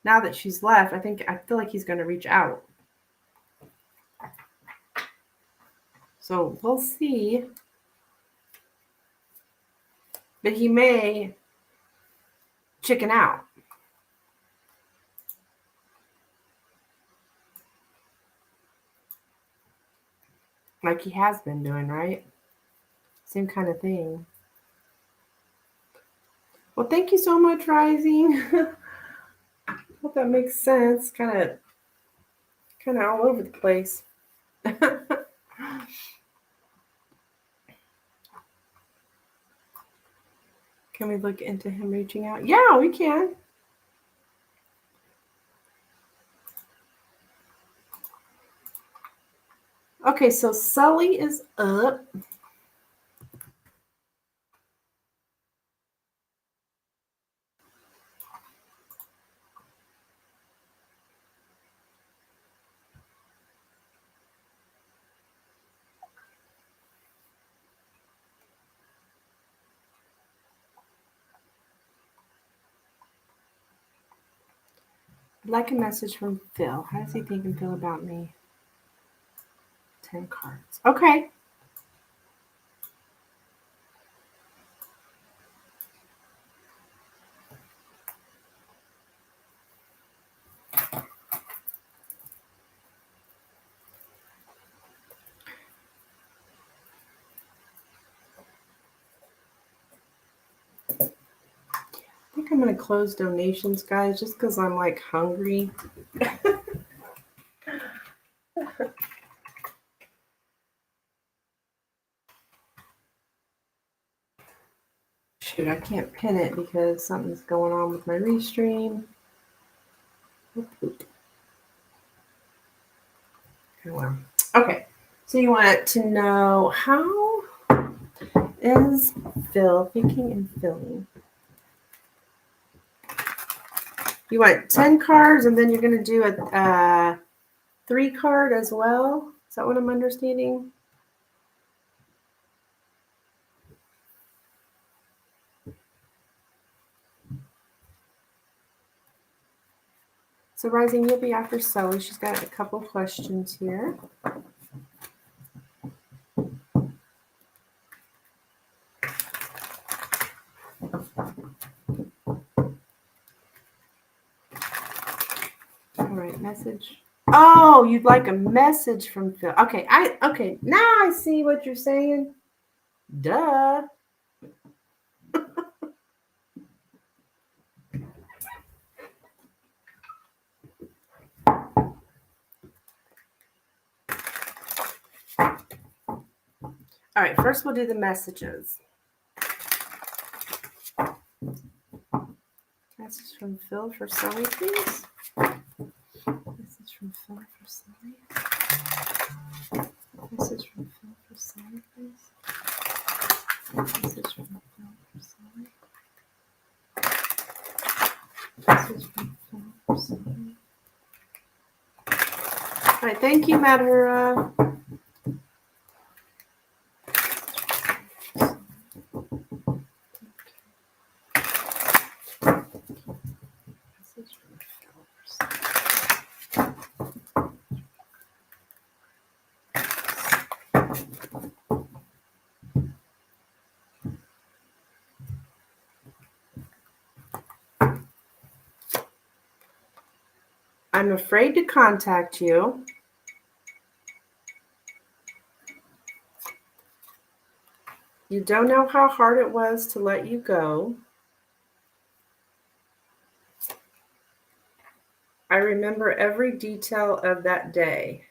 Now that she's left, I feel like he's going to reach out. So we'll see. But he may chicken out. Like he has been doing, right? Same kind of thing. Well, thank you so much, Rising. Hope that makes sense. Kind of all over the place. Can we look into him reaching out? Yeah, we can. Okay, so Sully is up. I'd like a message from Phil. How does he think and feel about me? 10 cards. Okay. I think I'm going to close donations, guys, just because I'm like hungry. Shoot, I can't pin it because something's going on with my restream. Oh, well. Okay, so you want to know how is Phil thinking and feeling? You want 10 cards, and then you're going to do a 3 card as well? Is that what I'm understanding? So, Rising, you'll be after Sully. She's got a couple questions here. All right, message. Oh, you'd like a message from Phil. Okay, now I see what you're saying. Duh. All right, first we'll do the messages. Message from Phil for Sully, please. Message from Phil for Sully. Message from Phil for Sully, please. Message from Phil for Sully. Message from Phil for Sully. All right, thank you, Madhura. I'm afraid to contact you. You don't know how hard it was to let you go. I remember every detail of that day.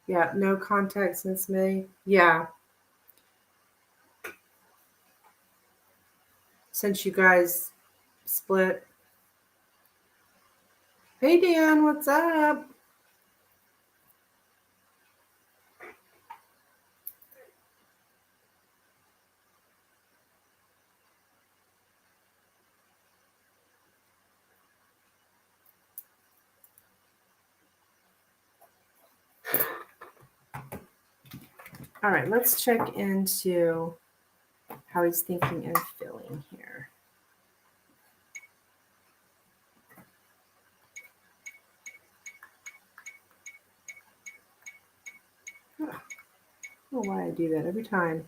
Yeah, no contact since May. Yeah. since you guys split. Hey Dan, what's up? All right, let's check into how he's thinking and feeling here. I don't know why I do that every time.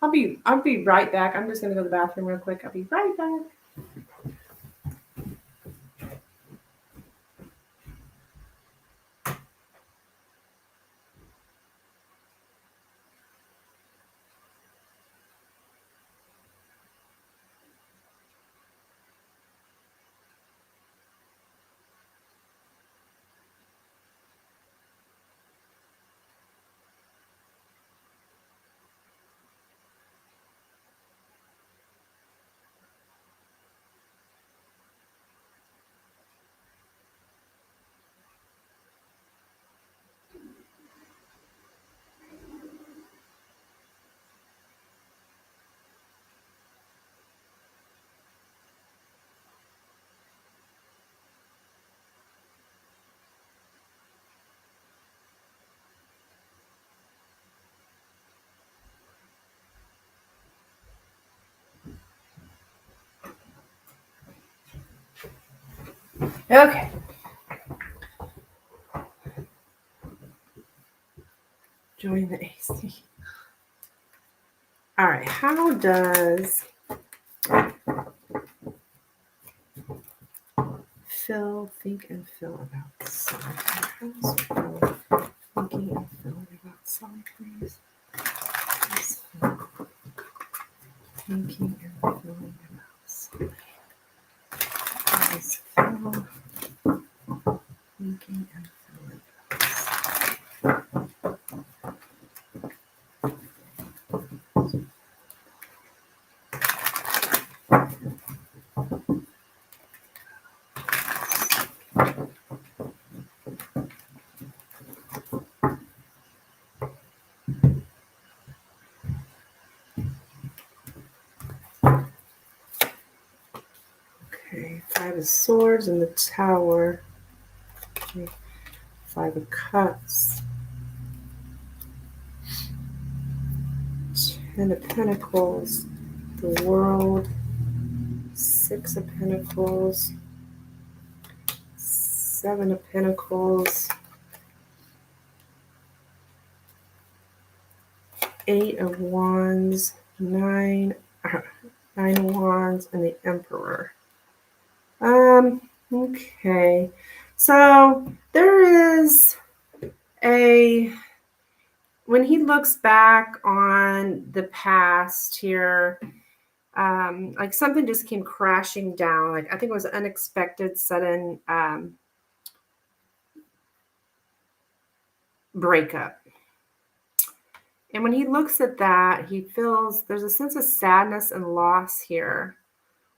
I'll be right back. I'm just gonna go to the bathroom real quick. I'll be right back. Okay. Join the AC. All right. How does Phil think and feel about sun? How does Phil thinking and feeling about sun, please? Thinking and feeling about sun. How does Phil thinking and feeling about sun? Okay, Five of Swords and the Tower. Okay. Five of Cups. Ten of Pentacles. The World. Six of Pentacles. Seven of Pentacles. Eight of Wands. Nine of Wands and the Emperor. Okay. So there is when he looks back on the past here, like something just came crashing down. Like I think it was unexpected, sudden breakup. And when he looks at that, he feels there's a sense of sadness and loss here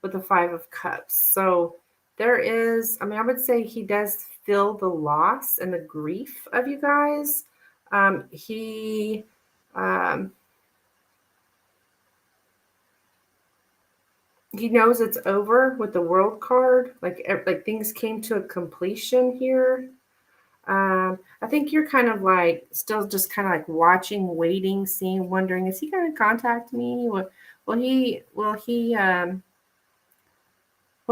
with the Five of Cups. So there is, I would say he does feel the loss and the grief of you guys. He knows it's over with the World card. Like things came to a completion here. I think you're kind of like still just kind of like watching, waiting, seeing, wondering, is he going to contact me? Will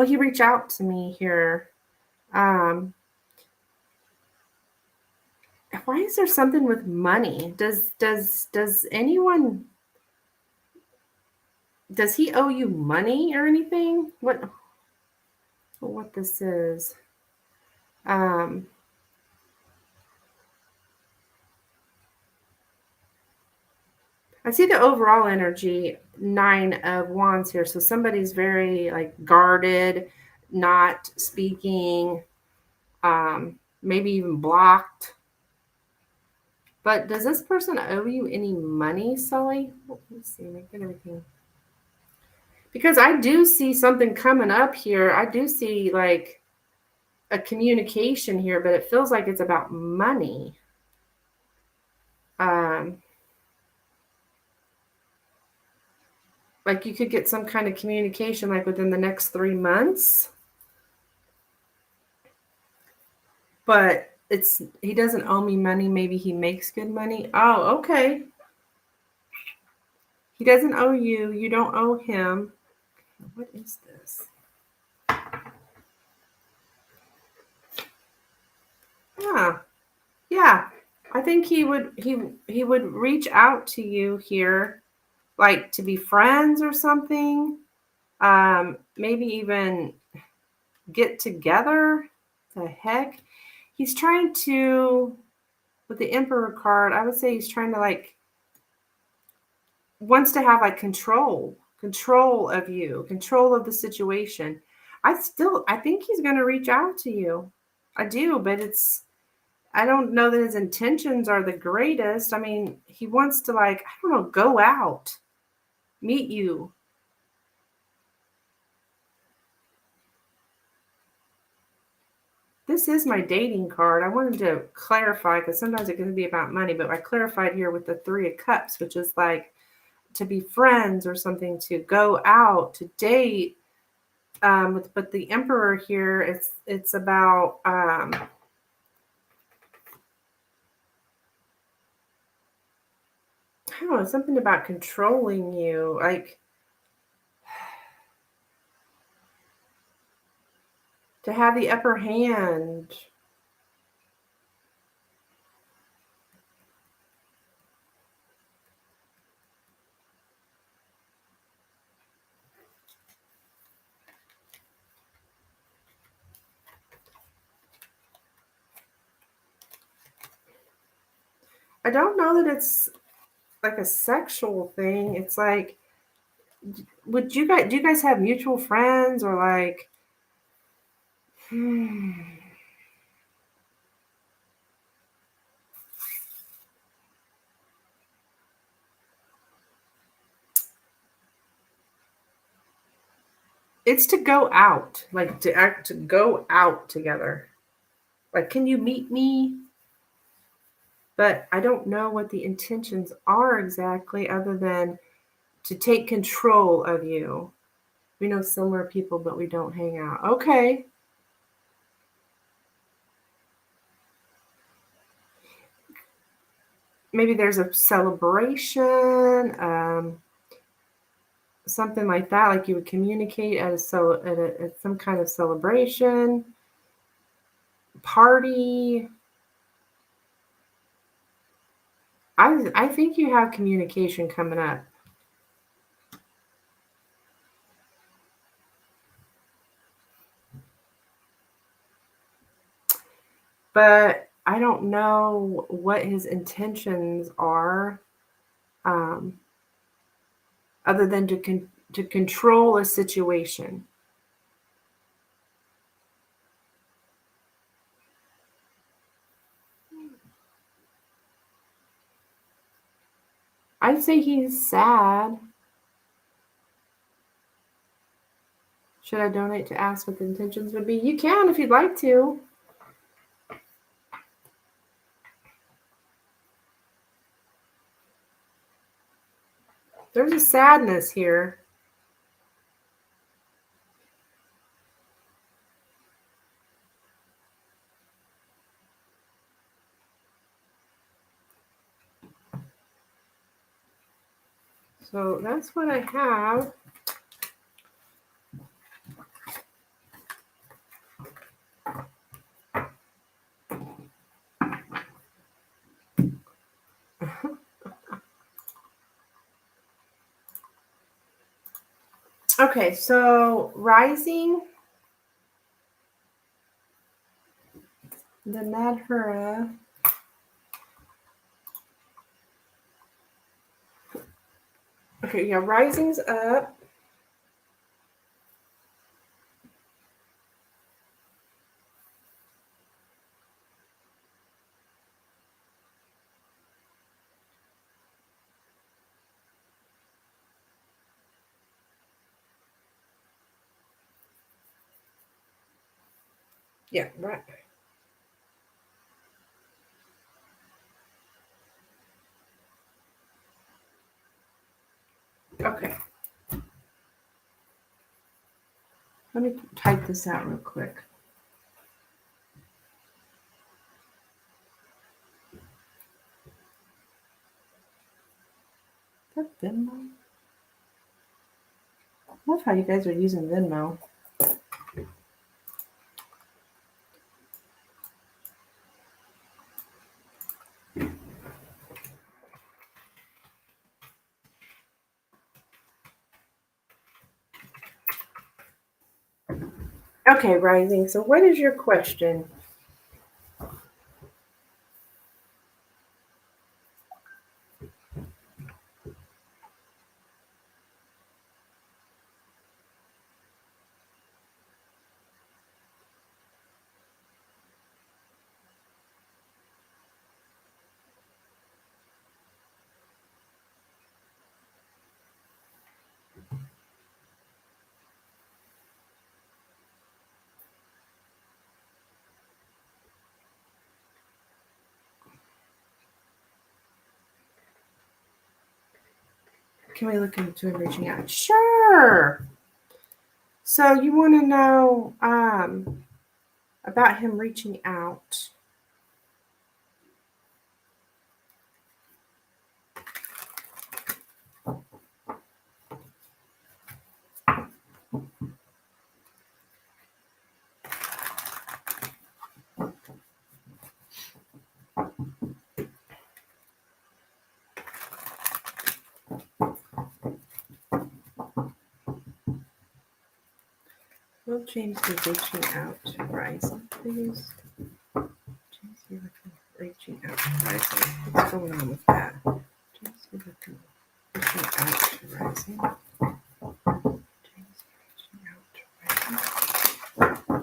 he reach out to me here? Why is there something with money? Does anyone, does he owe you money or anything? What this is? I see the overall energy, Nine of Wands here. So somebody's very like guarded, not speaking, maybe even blocked. But does this person owe you any money, Sully? Let me see. Make it everything. Because I do see something coming up here. I do see like a communication here, but it feels like it's about money. Like you could get some kind of communication like within the next 3 months. But he doesn't owe me money. Maybe he makes good money. Oh, okay. He doesn't owe you. You don't owe him. What is this? Yeah. Yeah. I think he would reach out to you here, like to be friends or something. Maybe even get together. The heck? He's trying to, with the Emperor card, I would say he's trying to like, wants to have like control of you, control of the situation. I think he's going to reach out to you. I do, but I don't know that his intentions are the greatest. I mean, he wants to like, I don't know, go out, meet you. This is my dating card. I wanted to clarify because sometimes it can be about money, but I clarified here with the 3 of Cups, which is like to be friends or something, to go out, to date. But the Emperor here, it's about I don't know, something about controlling you, like to have the upper hand. I don't know that it's like a sexual thing. It's like, do you guys have mutual friends or like it's to go out, like to go out together. Like, can you meet me? But I don't know what the intentions are exactly, other than to take control of you. We know similar people, but we don't hang out. Okay. Maybe there's a celebration, something like that. Like you would communicate at at some kind of celebration, party. I think you have communication coming up. But I don't know what his intentions are, um, other than to control a situation. I'd say he's sad. Should I donate to ask what the intentions would be? You can if you'd like to. There's a sadness here. So that's what I have. Okay, so rising, the Madhura. Okay, yeah, rising's up. Yeah, right. Okay. Let me type this out real quick. Is that Venmo? I love how you guys are using Venmo. Okay, Rising. So, what is your question? Can we look into reaching out? Sure. So, you want to know about him reaching out. Will James be reaching out to Rising, please? James be reaching out to Rising. What's going on with that? James be reaching out to Rising. James be reaching out to Rising.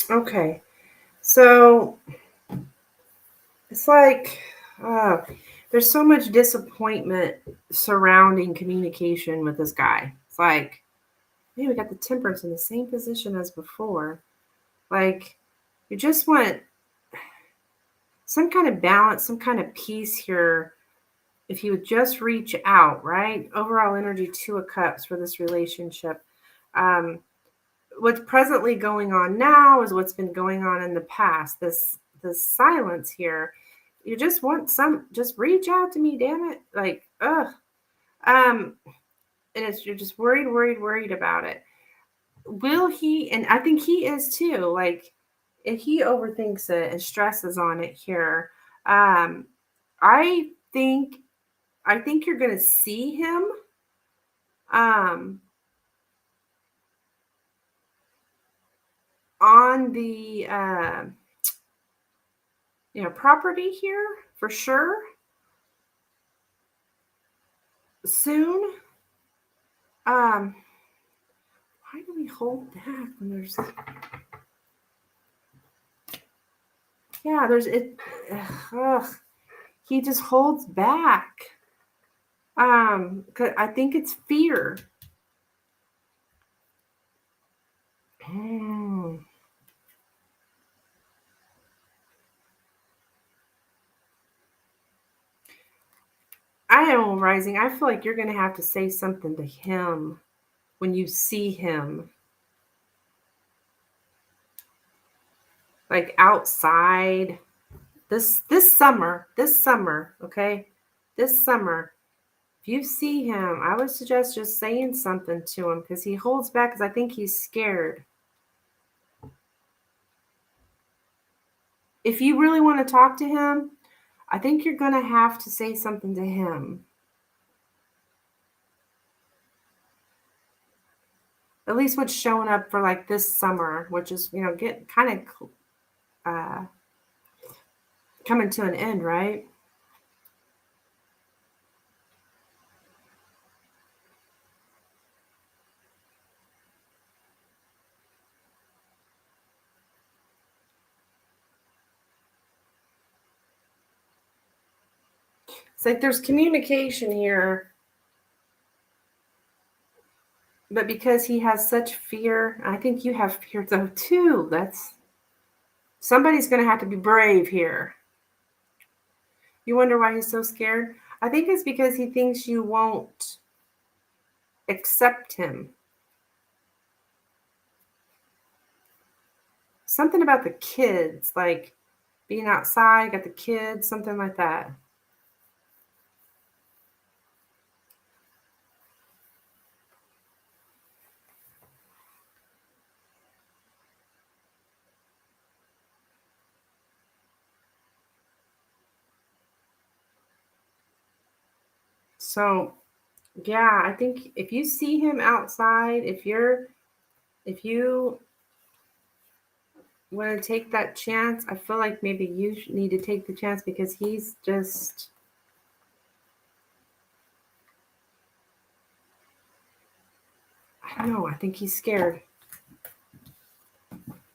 Okay, so it's like there's so much disappointment surrounding communication with this guy. It's like, man, we got the temperance in the same position as before. Like, you just want some kind of balance, some kind of peace here. If he would just reach out, right? Overall energy, 2 of Cups for this relationship. Um, what's presently going on now is what's been going on in the past. This silence here. You just want just reach out to me, damn it. Like, ugh. And you're just worried about it. Will he, and I think he is too, like, if he overthinks it and stresses on it here, um, I think you're gonna see him um on the property here for sure soon. Why do we hold back when there's there's it ugh, he just holds back. 'Cause I think it's fear. Hmm. I am Rising. I feel like you're gonna have to say something to him when you see him, like outside this summer. Okay, this summer. If you see him, I would suggest just saying something to him because he holds back because I think he's scared. If you really want to talk to him, I think you're going to have to say something to him. At least what's showing up for like this summer, which is, get kind of coming to an end, right? It's like there's communication here, but because he has such fear, I think you have fear though too. Somebody's going to have to be brave here. You wonder why he's so scared? I think it's because he thinks you won't accept him. Something about the kids, like being outside, got the kids, something like that. So, yeah, I think if you see him outside, if you want to take that chance, I feel like maybe you need to take the chance because he's just, I don't know, I think he's scared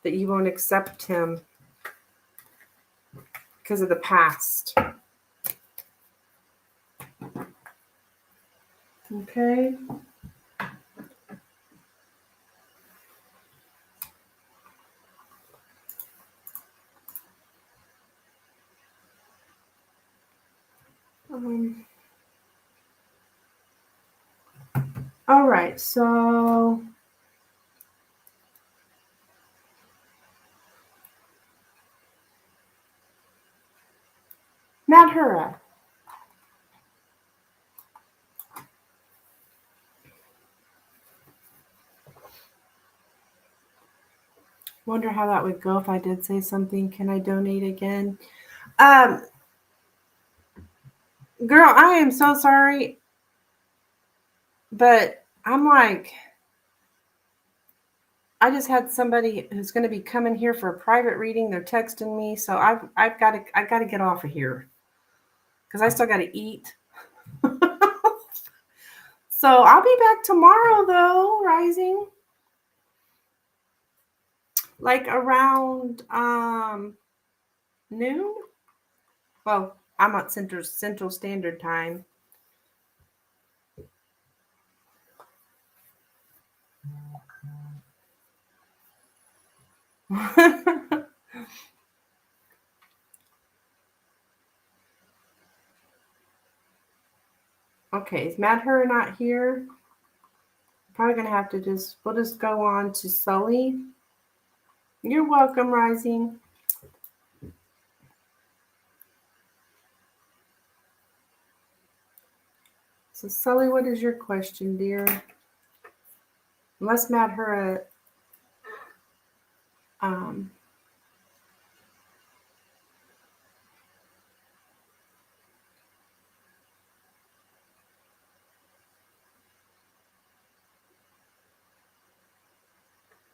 that you won't accept him because of the past. Okay. All right, so Madhura. Wonder how that would go if I did say something. Can I donate again? Girl, I am so sorry, but I'm like, I just had somebody who's going to be coming here for a private reading. They're texting me, so I've got to get off of here because I still got to eat. So I'll be back tomorrow though, Rising, like around noon. Well, I'm at Central Standard Time. Okay, is Madhur not here? Probably gonna have to we'll just go on to Sully. You're welcome, Rising. So Sully, what is your question, dear? Unless Madhur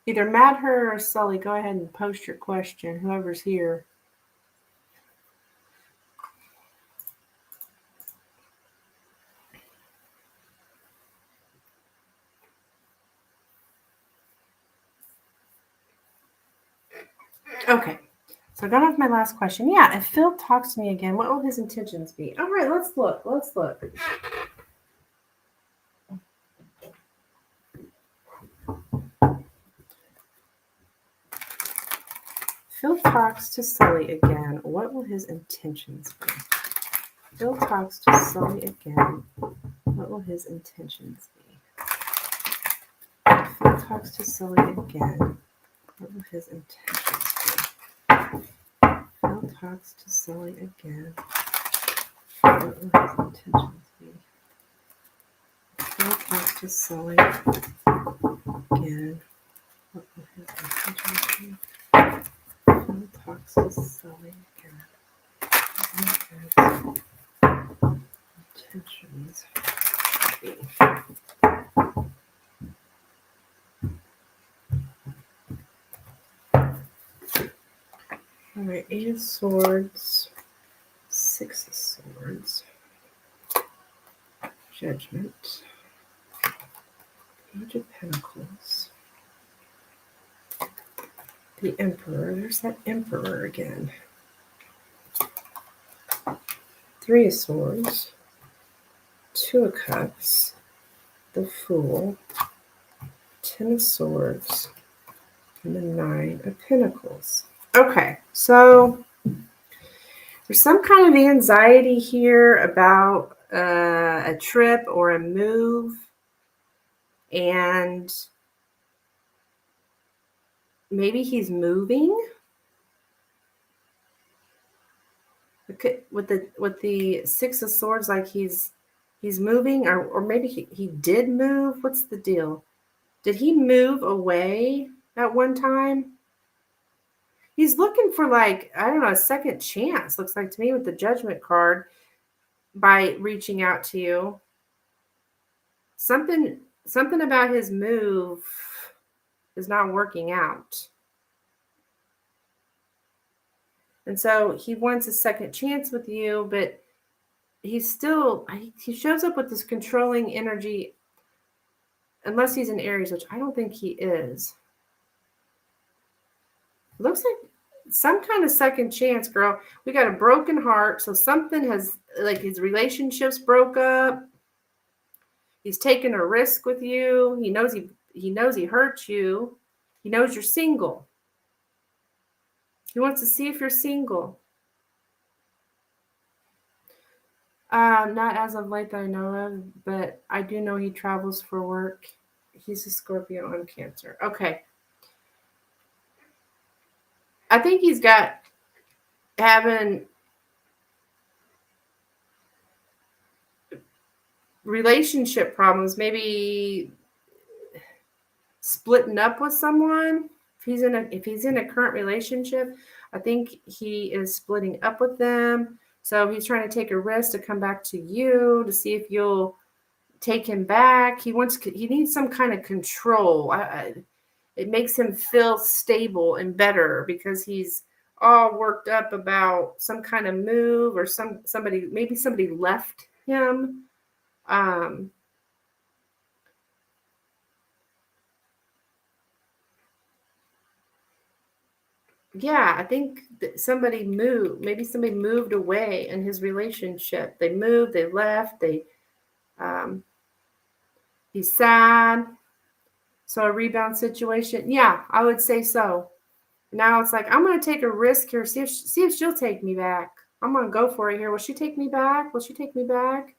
either Madhur or Sully, go ahead and post your question, whoever's here. Okay, so I got off my last question. Yeah, if Phil talks to me again, what will his intentions be? All right, let's look. Phil talks to Sully again. What will his intentions be? Phil talks to Sully again. What will his intentions be? Phil talks to Sully again. What will his intentions be? Phil talks to Sully again. What will his intentions be? to Sully again. What talks to Sully again. Intentions. All right, 8 of Swords, 6 of Swords, Judgment, Page of Pentacles, the Emperor. There's that Emperor again. 3 of Swords, 2 of Cups, the Fool, 10 of Swords, and the 9 of Pentacles. Okay, so there's some kind of anxiety here about a trip or a move, and maybe he's moving. With the 6 of Swords, like he's moving, or maybe he did move. What's the deal? Did he move away at one time? He's looking for, like, I don't know, a second chance, looks like to me, with the Judgment card, by reaching out to you. Something about his move is not working out. And so he wants a second chance with you, but he shows up with this controlling energy, unless he's in Aries, which I don't think he is. It looks like some kind of second chance, girl. We got a broken heart, so something has, like, his relationships broke up. He's taking a risk with you. He knows he hurt you. He knows you're single. He wants to see if you're single. Not as of late that I know of, but I do know he travels for work. He's a Scorpio on Cancer. Okay. I think he's having relationship problems, maybe splitting up with someone. If he's in a current relationship, I think he is splitting up with them. So he's trying to take a risk to come back to you to see if you'll take him back. He needs some kind of control. It makes him feel stable and better, because he's all worked up about some kind of move, or maybe somebody left him. Yeah, I think that somebody moved. Maybe somebody moved away in his relationship. They moved, they left, he's sad. So a rebound situation. Yeah, I would say so. Now it's like, I'm going to take a risk here. See if she'll take me back. I'm going to go for it here. Will she take me back? Will she take me back?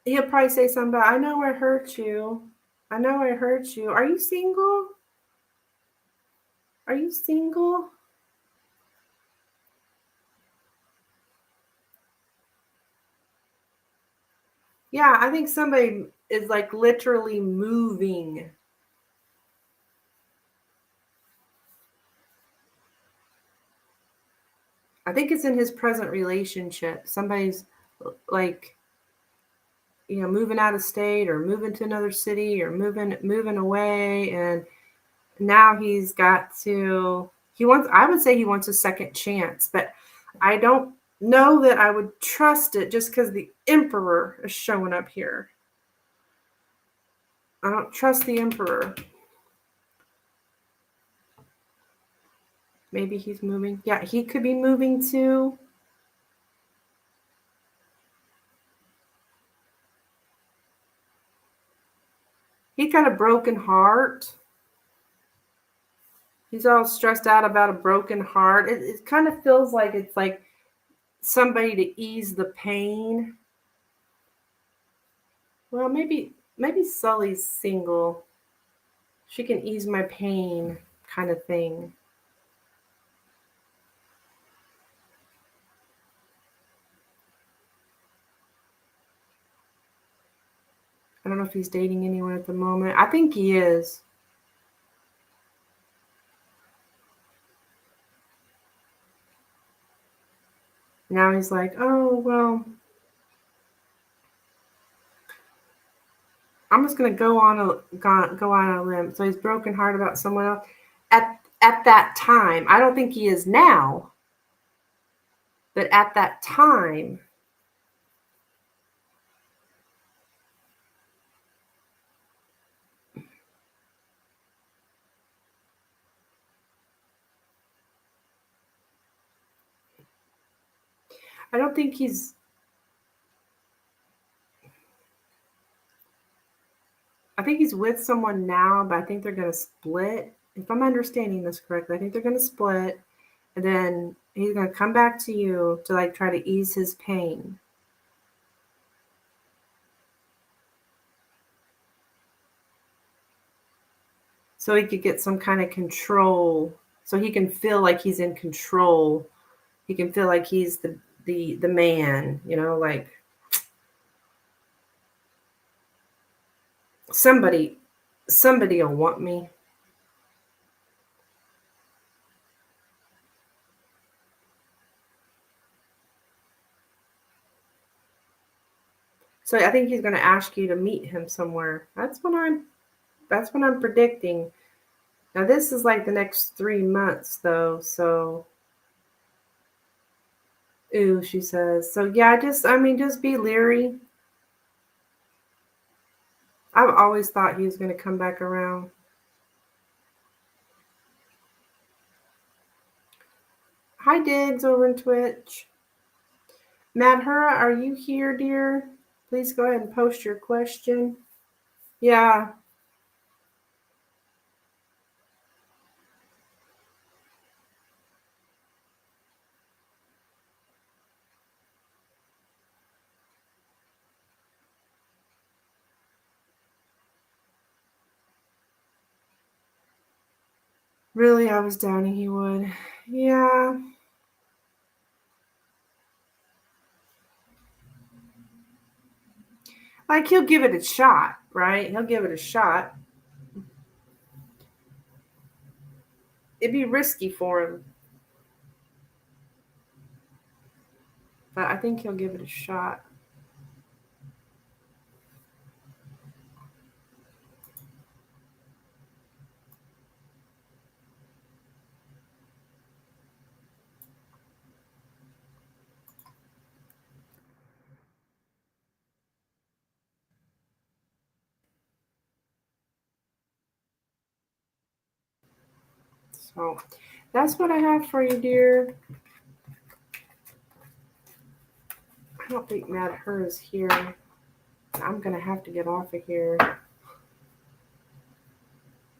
He'll probably say something about, I know I hurt you. I know I hurt you. Are you single? Are you single? Yeah, I think somebody is, like, literally moving. I think it's in his present relationship. Somebody's, like, moving out of state, or moving to another city, or moving away, and now he's got to. I would say he wants a second chance, but I don't know that I would trust it just because the Emperor is showing up here. I don't trust the Emperor. Maybe he's moving. Yeah, he could be moving too. He got a broken heart. He's all stressed out about a broken heart. It kind of feels like it's like somebody to ease the pain. Well, maybe Sully's single. She can ease my pain, kind of thing. I don't know if he's dating anyone at the moment. I think he is. Now he's like, oh, well, I'm just gonna go on a limb. So he's broken heart about someone else. At that time, I don't think he is now, but at that time, I don't think he's. I think he's with someone now, but I think they're gonna split. If I'm understanding this correctly, I think they're gonna split, and then he's gonna come back to you to like try to ease his pain. So he could get some kind of control, so he can feel like he's in control. He can feel like he's the man, like somebody will want me. So I think he's going to ask you to meet him somewhere. That's what I'm predicting. Now this is like the next 3 months though, so ooh, she says. So yeah, just be leery. I've always thought he was going to come back around. Hi Diggs over in Twitch. Madhura, are you here, dear? Please go ahead and post your question. Yeah. Really, I was doubting he would. Yeah. Like he'll give it a shot, right? He'll give it a shot. It'd be risky for him, but I think he'll give it a shot. So that's what I have for you, dear. I don't think Madhur is here. I'm gonna have to get off of here. I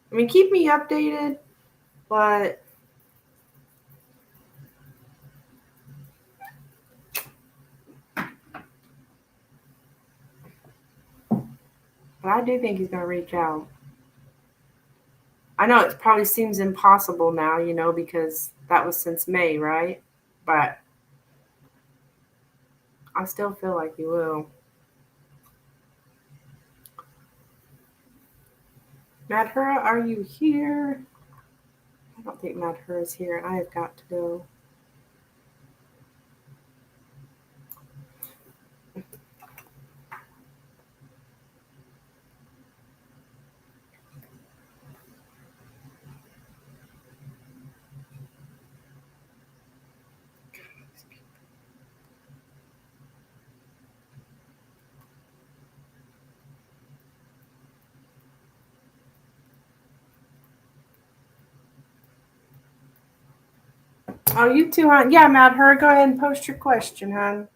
mean, keep me updated, but I do think he's gonna reach out. I know it probably seems impossible now, because that was since May, right? But I still feel like he will. Madhura, are you here? I don't think Madhura is here, and I have got to go. Oh, you too, hon. Yeah, Madhura, go ahead and post your question, hon.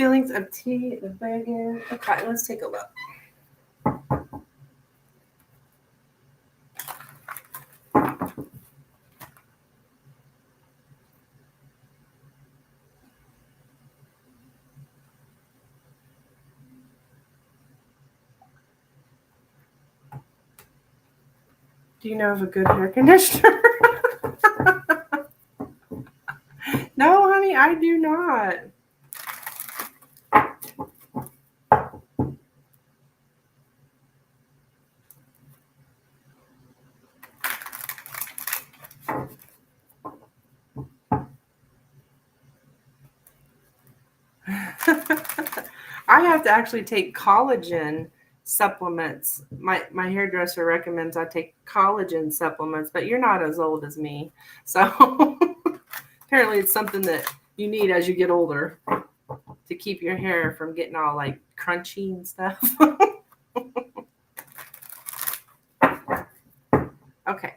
Feelings of tea, the wagon. Okay, let's take a look. Do you know of a good hair conditioner? No, honey, I do not. I have to actually take collagen supplements. My hairdresser recommends I take collagen supplements, but you're not as old as me. So apparently it's something that you need as you get older to keep your hair from getting all like crunchy and stuff. Okay.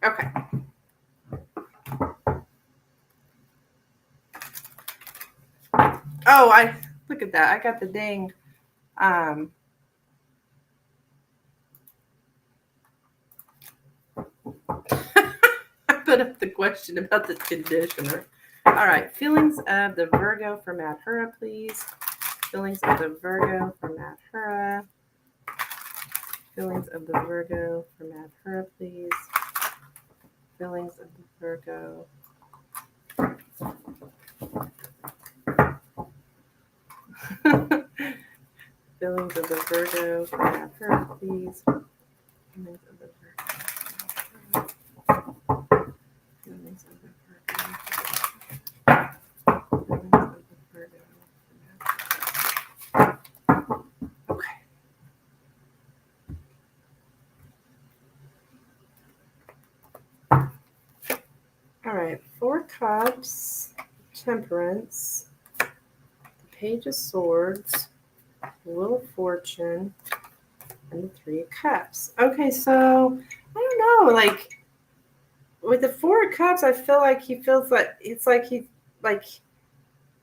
Okay. Oh, I look at that. I got the dang I put up the question about the conditioner. All right. Feelings of the Virgo for Madhura, please. Feelings of the Virgo for Madhura. Feelings of the Virgo for Madhura, please. Feelings of the Virgo. Feelings of the Virgo for Madhura, please. Feelings of the Virgo. Feelings of the Virgo. Feelings of the Virgo. Okay. All right. 4 Cups, Temperance, the Page of Swords, Wheel of Fortune, and the 3 of Cups. Okay, so I don't know, like with the 4 of Cups, I feel like he feels like it's like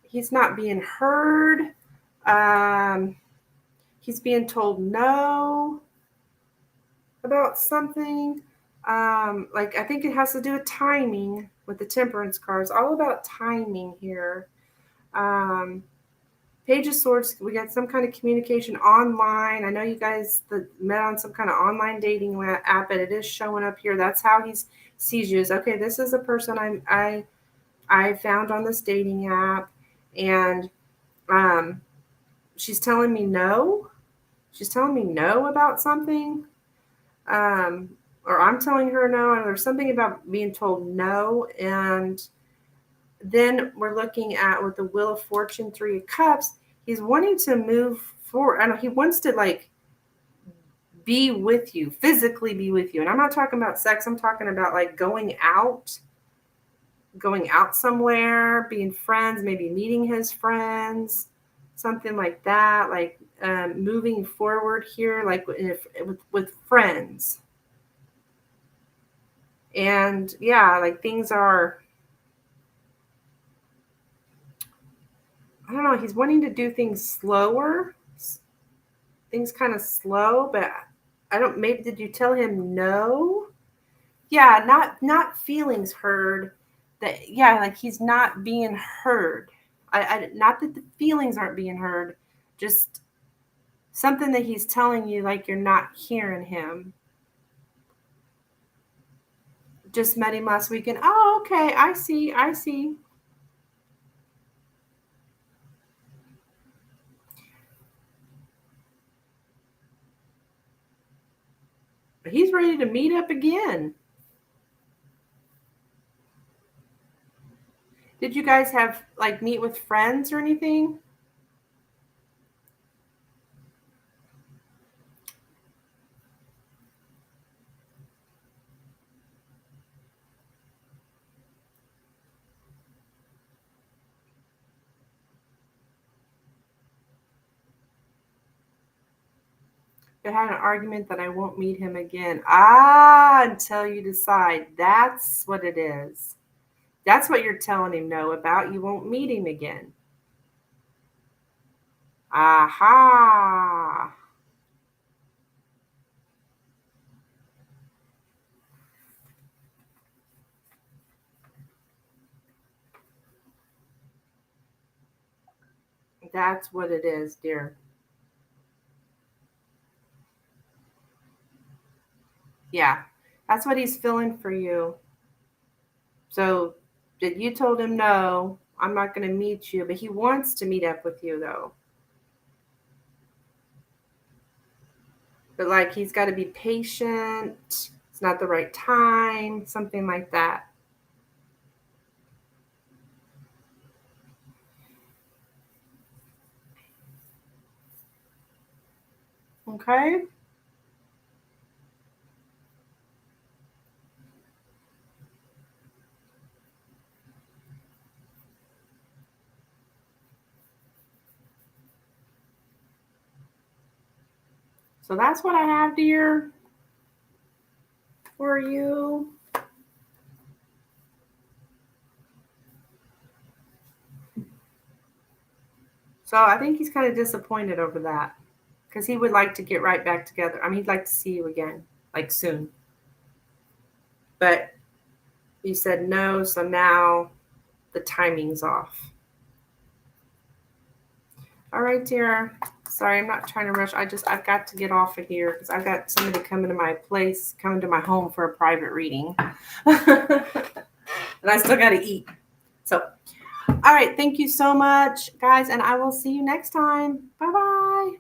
he's not being heard. He's being told no about something. Like I think it has to do with timing with the Temperance cards. All about timing here. Page of Swords, we got some kind of communication online. I know you guys met on some kind of online dating app, and it is showing up here. That's how he sees you. Is okay. This is a person I found on this dating app, and she's telling me no. She's telling me no about something, or I'm telling her no. And there's something about being told no, and then we're looking at with the Wheel of Fortune, 3 of Cups. He's wanting to move forward. I know he wants to like be with you, physically be with you. And I'm not talking about sex. I'm talking about like going out somewhere, being friends, maybe meeting his friends, something like that. Like moving forward here, like with friends. And yeah, like things are, I don't know, he's wanting to do things slower, things kind of slow, but I don't, maybe did you tell him no? Yeah, not feelings heard, that yeah, like he's not being heard. I not that the feelings aren't being heard, just something that he's telling you like you're not hearing him. Just met him last weekend. Oh, okay, I see. He's ready to meet up again. Did you guys have like meet with friends or anything? I had an argument that I won't meet him again. Ah, until you decide. That's what it is. That's what you're telling him no about. You won't meet him again. Aha. That's what it is, dear. Yeah. That's what he's feeling for you. So, that you told him no, I'm not going to meet you, but he wants to meet up with you though. But like he's got to be patient. It's not the right time, something like that. Okay? So that's what I have, dear, for you. So I think he's kind of disappointed over that because he would like to get right back together. I mean, he'd like to see you again, like soon. But you said no, so now the timing's off. All right, dear. Sorry, I'm not trying to rush. I've got to get off of here because I've got somebody coming to my place, coming to my home for a private reading. And I still got to eat. So, all right. Thank you so much, guys. And I will see you next time. Bye bye.